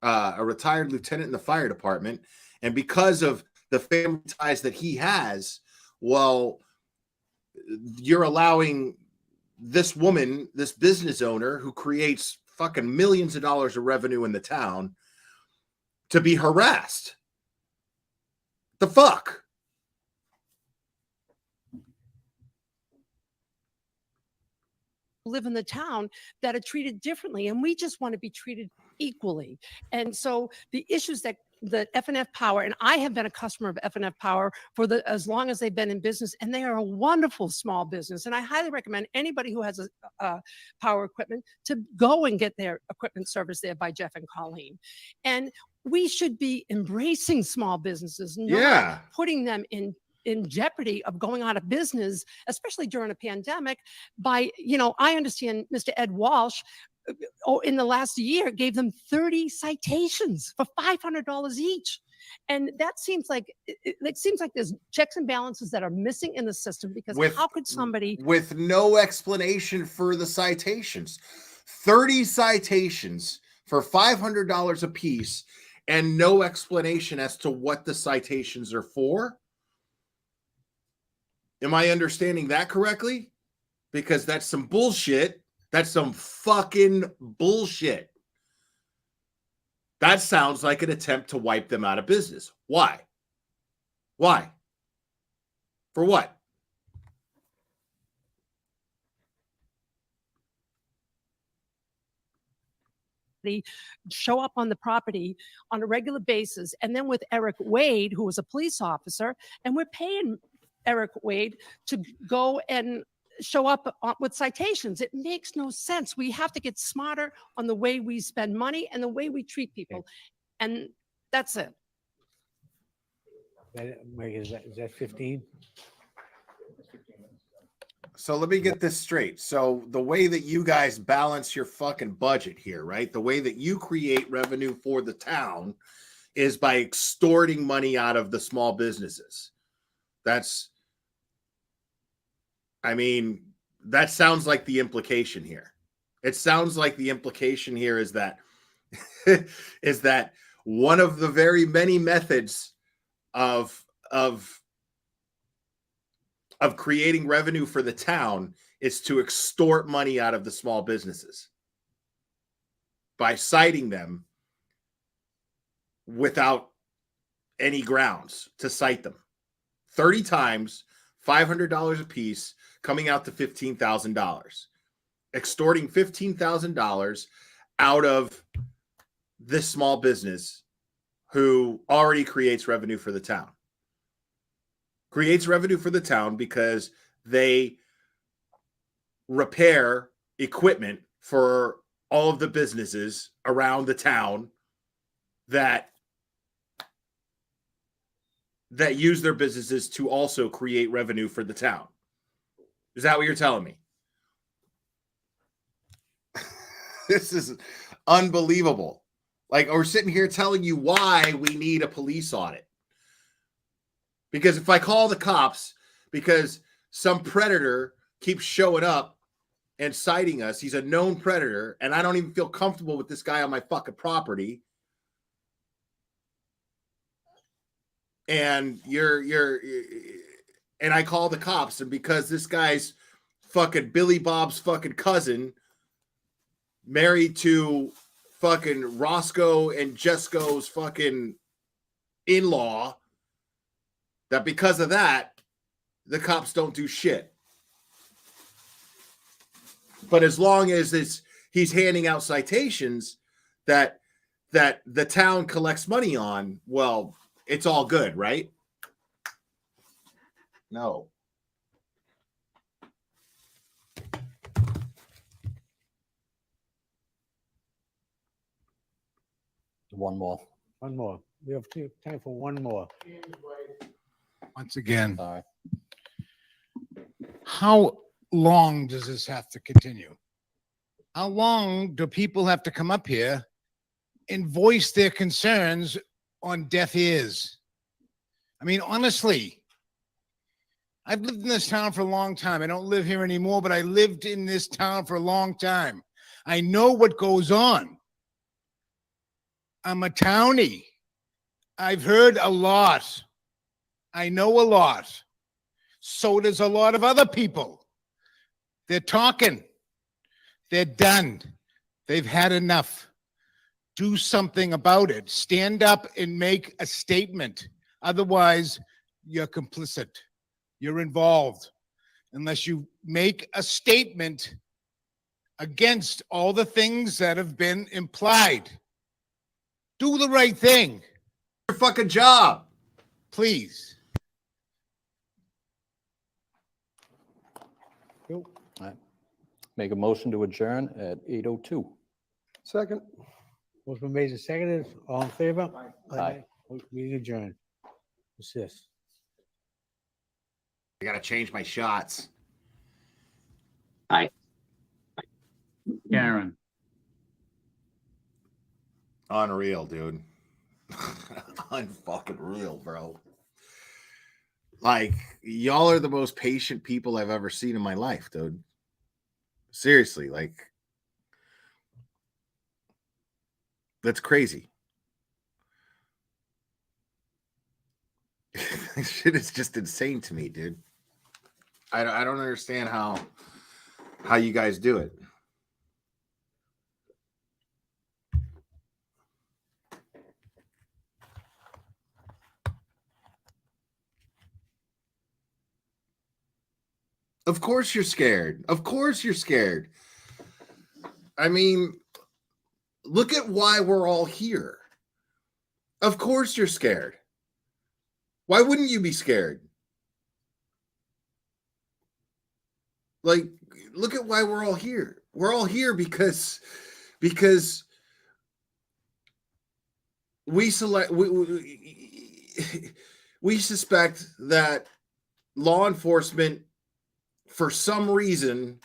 Speaker 10: A retired lieutenant in the fire department. And because of the family ties that he has, well, you're allowing this woman, this business owner who creates fucking millions of dollars of revenue in the town, to be harassed. The fuck?
Speaker 1: Live in the town that are treated differently, and we just want to be treated equally. And so the issues that the F&F Power, and I have been a customer of F&F Power for as long as they've been in business, and they are a wonderful small business. And I highly recommend anybody who has a power equipment to go and get their equipment service there by Jeff and Colleen. And we should be embracing small businesses, not putting them in jeopardy of going out of business, especially during a pandemic. By, you know, I understand Mr. Ed Walsh, in the last year, gave them 30 citations for $500 each. And that seems like, it seems like there's checks and balances that are missing in the system, because how could somebody,
Speaker 10: with no explanation for the citations, 30 citations for $500 a piece and no explanation as to what the citations are for? Am I understanding that correctly? Because that's some bullshit. That's some fucking bullshit. That sounds like an attempt to wipe them out of business. Why? Why? For what?
Speaker 1: show up on the property on a regular basis, and then with Eric Wade, who was a police officer, and we're paying Eric Wade to go and show up with citations. It makes no sense. We have to get smarter on the way we spend money and the way we treat people. And that's it.
Speaker 7: Is that 15?
Speaker 10: So let me get this straight. So the way that you guys balance your fucking budget here, right? The way that you create revenue for the town is by extorting money out of the small businesses. That's I mean, that sounds like the implication here. It sounds like the implication here is that is that one of the very many methods of creating revenue for the town is to extort money out of the small businesses by citing them without any grounds to cite them. 30 times, $500 a piece, coming out to $15,000. Extorting $15,000 out of this small business who already creates revenue for the town. Creates revenue for the town because they repair equipment for all of the businesses around the town that use their businesses to also create revenue for the town. Is that what you're telling me? This is unbelievable. Like, we're sitting here telling you why we need a police audit. Because if I call the cops because some predator keeps showing up and citing us, he's a known predator, and I don't even feel comfortable with this guy on my fucking property. And and I call the cops, and because this guy's fucking Billy Bob's fucking cousin, married to fucking Roscoe and Jesco's fucking in-law, that because of that, the cops don't do shit. But as long as he's handing out citations that the town collects money on, well, it's all good, right? No.
Speaker 19: One more.
Speaker 7: One more. We have time for one more.
Speaker 14: Once again,
Speaker 19: All right.
Speaker 14: how long does this have to continue? How long do people have to come up here and voice their concerns on deaf ears? I mean, honestly, I've lived in this town for a long time. I don't live here anymore, but I lived in this town for a long time. I know what goes on. I'm a townie. I've heard a lot. I know a lot. So does a lot of other people. They're talking. They're done. They've had enough. Do something about it. Stand up and make a statement. Otherwise, you're complicit. You're involved. Unless you make a statement against all the things that have been implied. Do the right thing.
Speaker 10: Your fucking job.
Speaker 14: Please.
Speaker 19: All right. Make a motion to adjourn at 8:02.
Speaker 6: Second.
Speaker 7: Motion made and seconded. All in favor?
Speaker 19: Aye.
Speaker 7: Meeting adjourned. What's this?
Speaker 10: I gotta change my shots.
Speaker 9: Aye.
Speaker 11: Karen.
Speaker 10: Unreal, dude. Unfucking real, bro. Like, y'all are the most patient people I've ever seen in my life, dude. Seriously, like, that's crazy. This shit is just insane to me, dude. I don't understand how you guys do it. Of course you're scared. Of course you're scared. I mean, look at why we're all here. Of course you're scared. Why wouldn't you be scared? Like, look at why we're all here. We're all here because we suspect that law enforcement, for some reason,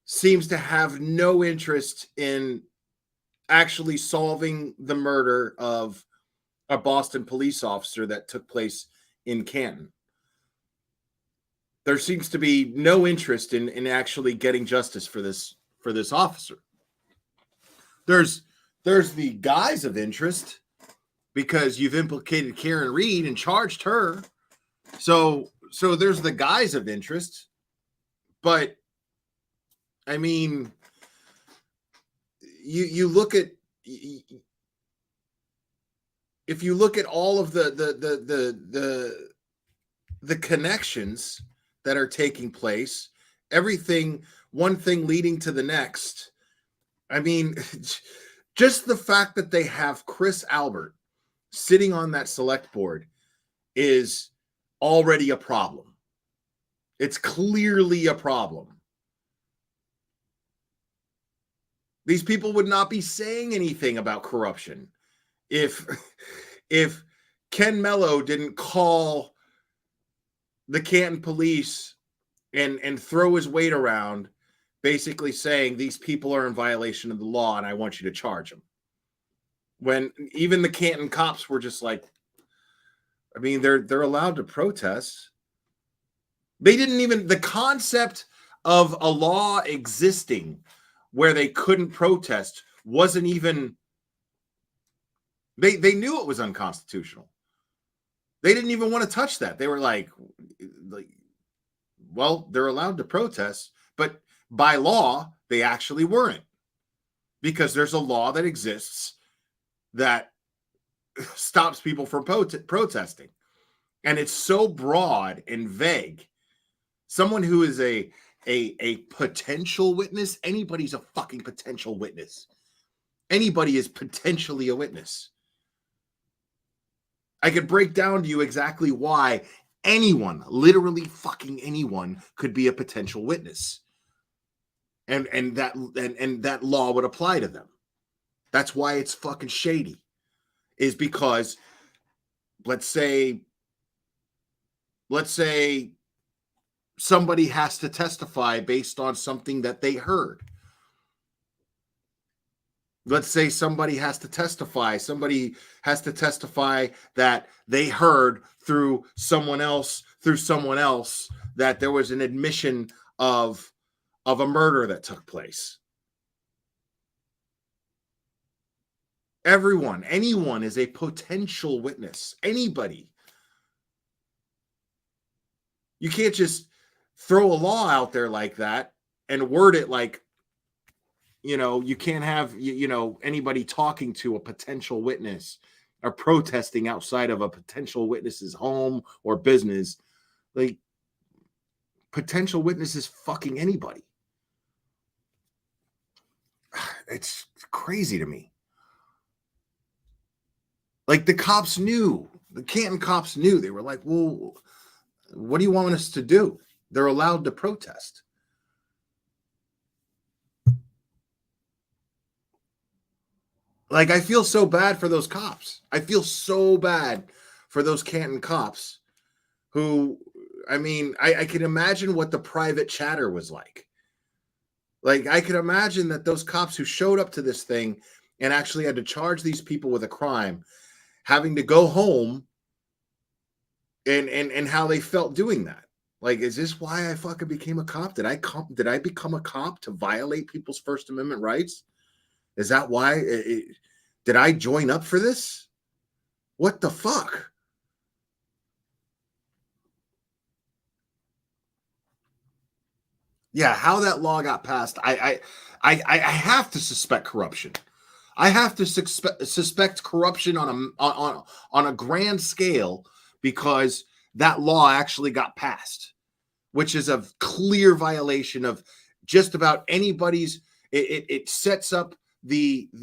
Speaker 10: seems to have no interest in actually solving the murder of a Boston police officer that took place in Canton. there seems to be no interest in actually getting justice for this officer. There's the guise of interest because you've implicated Karen Reed and charged her. So there's the guise of interest. But I mean, you look at, if you look at all of the connections that are taking place, everything, one thing leading to the next. I mean, just the fact that they have Chris Albert sitting on that select board is already a problem. It's clearly a problem. These people would not be saying anything about corruption if Ken Mello didn't call the Canton police and throw his weight around, basically saying these people are in violation of the law and I want you to charge them. When even the Canton cops were just like, I mean, they're allowed to protest. They didn't even, the concept of a law existing where they couldn't protest wasn't even, they knew it was unconstitutional. They didn't even want to touch that. They were like, well, they're allowed to protest, but by law, they actually weren't, because there's a law that exists that stops people from protesting. And it's so broad and vague. Someone who is a potential witness, anybody's a fucking potential witness. Anybody is potentially a witness. I could break down to you exactly why anyone, literally fucking anyone, could be a potential witness. And that law would apply to them. That's why it's fucking shady. Is because let's say somebody has to testify based on something that they heard. Let's say somebody has to testify that they heard through someone else that there was an admission of a murder that took place. Anyone is a potential witness. Anybody. You can't just throw a law out there like that and word it like, you can't have, anybody talking to a potential witness or protesting outside of a potential witness's home or business. Like, potential witness is fucking anybody. It's crazy to me. Like, the cops knew. The Canton cops knew. They were like, well, what do you want us to do? They're allowed to protest. Like, I feel so bad for those cops. I feel so bad for those Canton cops who, I mean, I can imagine what the private chatter was like. Like, I can imagine that those cops who showed up to this thing and actually had to charge these people with a crime, having to go home and how they felt doing that. Like, is this why I fucking became a cop? Did I become a cop to violate people's First Amendment rights? Is that why? Did I join up for this? What the fuck? Yeah, how that law got passed, I have to suspect corruption. I have to suspect corruption on a grand scale, because that law actually got passed, which is a clear violation of just about anybody's. It sets up the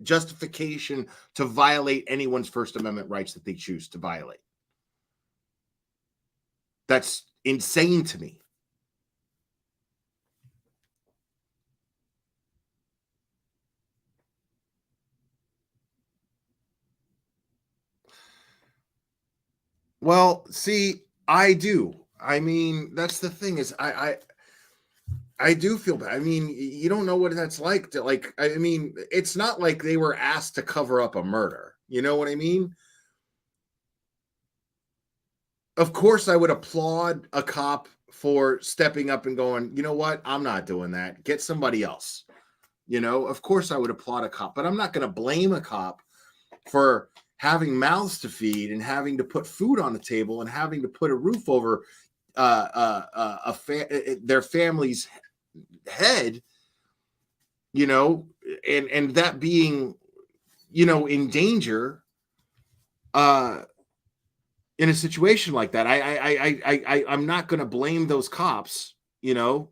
Speaker 10: justification to violate anyone's First Amendment rights that they choose to violate. That's insane to me. Well, see, I do. I mean, that's the thing is I do feel bad. I mean, you don't know what that's like to, like, I mean, it's not like they were asked to cover up a murder. You know what I mean? of course I would applaud a cop for stepping up and going, you know what? I'm not doing that. Get somebody else. You know, of course I would applaud a cop, but I'm not going to blame a cop for having mouths to feed and having to put food on the table and having to put a roof over their family's head, you know, and that being, you know, in danger in a situation like that. I'm not going to blame those cops, you know.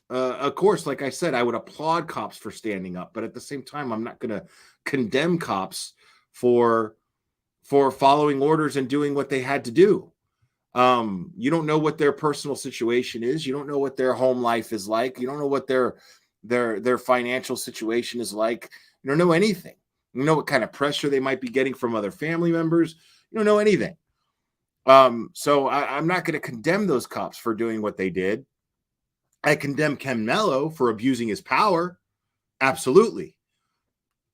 Speaker 10: Of course, like I said, I would applaud cops for standing up, but at the same time, I'm not going to condemn cops for following orders and doing what they had to do. You don't know what their personal situation is. You don't know what their home life is like. You don't know what their financial situation is like. You don't know anything. You don't know what kind of pressure they might be getting from other family members. You don't know anything. So I'm not going to condemn those cops for doing what they did. I condemn Ken Mello for abusing his power. Absolutely.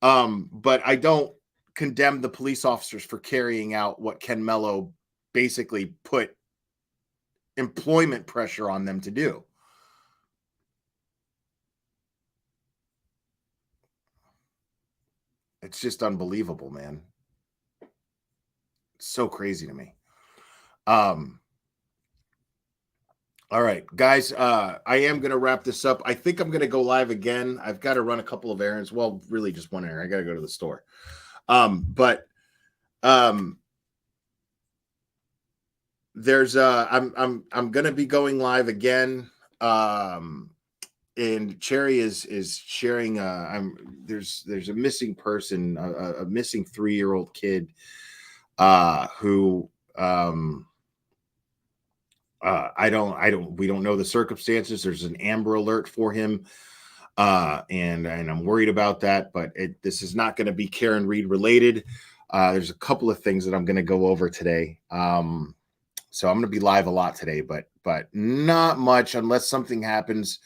Speaker 10: But I don't condemn the police officers for carrying out what Ken Mello basically put employment pressure on them to do. It's just unbelievable, man. It's so crazy to me. All right, guys, I am going to wrap this up. I think I'm going to go live again. I've got to run a couple of errands. Well, really just one errand. I got to go to the store. There's I'm going to be going live again. And Cherry is sharing there's a missing person, a missing 3-year-old kid who we don't know the circumstances. There's an Amber Alert for him. And I'm worried about that, but this is not going to be Karen Reed related. There's a couple of things that I'm going to go over today. So I'm going to be live a lot today, but not much unless something happens.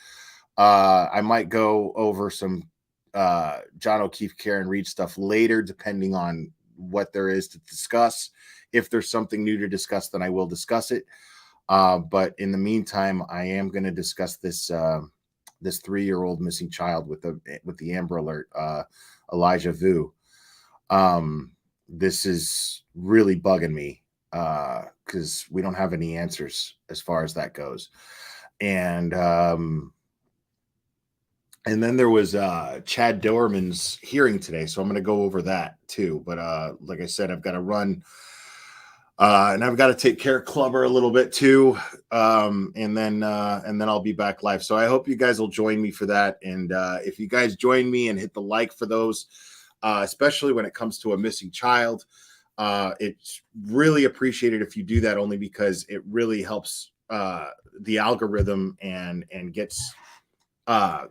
Speaker 10: I might go over some John O'Keefe, Karen Reed stuff later, depending on what there is to discuss. If there's something new to discuss, then I will discuss it. But in the meantime, I am going to discuss this 3-year-old missing child with the Amber Alert, Elijah Vu. This is really bugging me because we don't have any answers as far as that goes. And then there was Chad Doerman's hearing today, so I'm going to go over that too. But like I said, I've got to run. And I've got to take care of Clubber a little bit too. And then I'll be back live. So I hope you guys will join me for that. And if you guys join me and hit the like for those, especially when it comes to a missing child, it's really appreciated if you do that, only because it really helps the algorithm and gets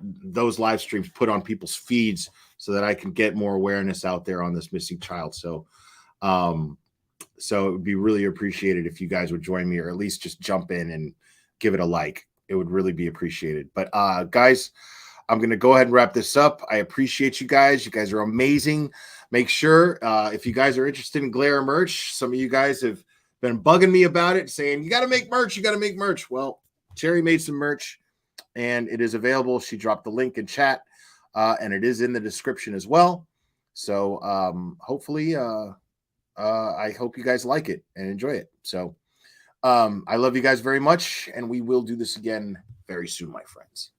Speaker 10: those live streams put on people's feeds so that I can get more awareness out there on this missing child. So it would be really appreciated if you guys would join me, or at least just jump in and give it a like. It would really be appreciated. But guys, I'm going to go ahead and wrap this up. I appreciate you guys. You guys are amazing. Make sure if you guys are interested in Glare merch, some of you guys have been bugging me about it, saying, you got to make merch. You got to make merch. Well, Cherry made some merch and it is available. She dropped the link in chat and it is in the description as well. So hopefully, I hope you guys like it and enjoy it. So I love you guys very much, and we will do this again very soon, my friends.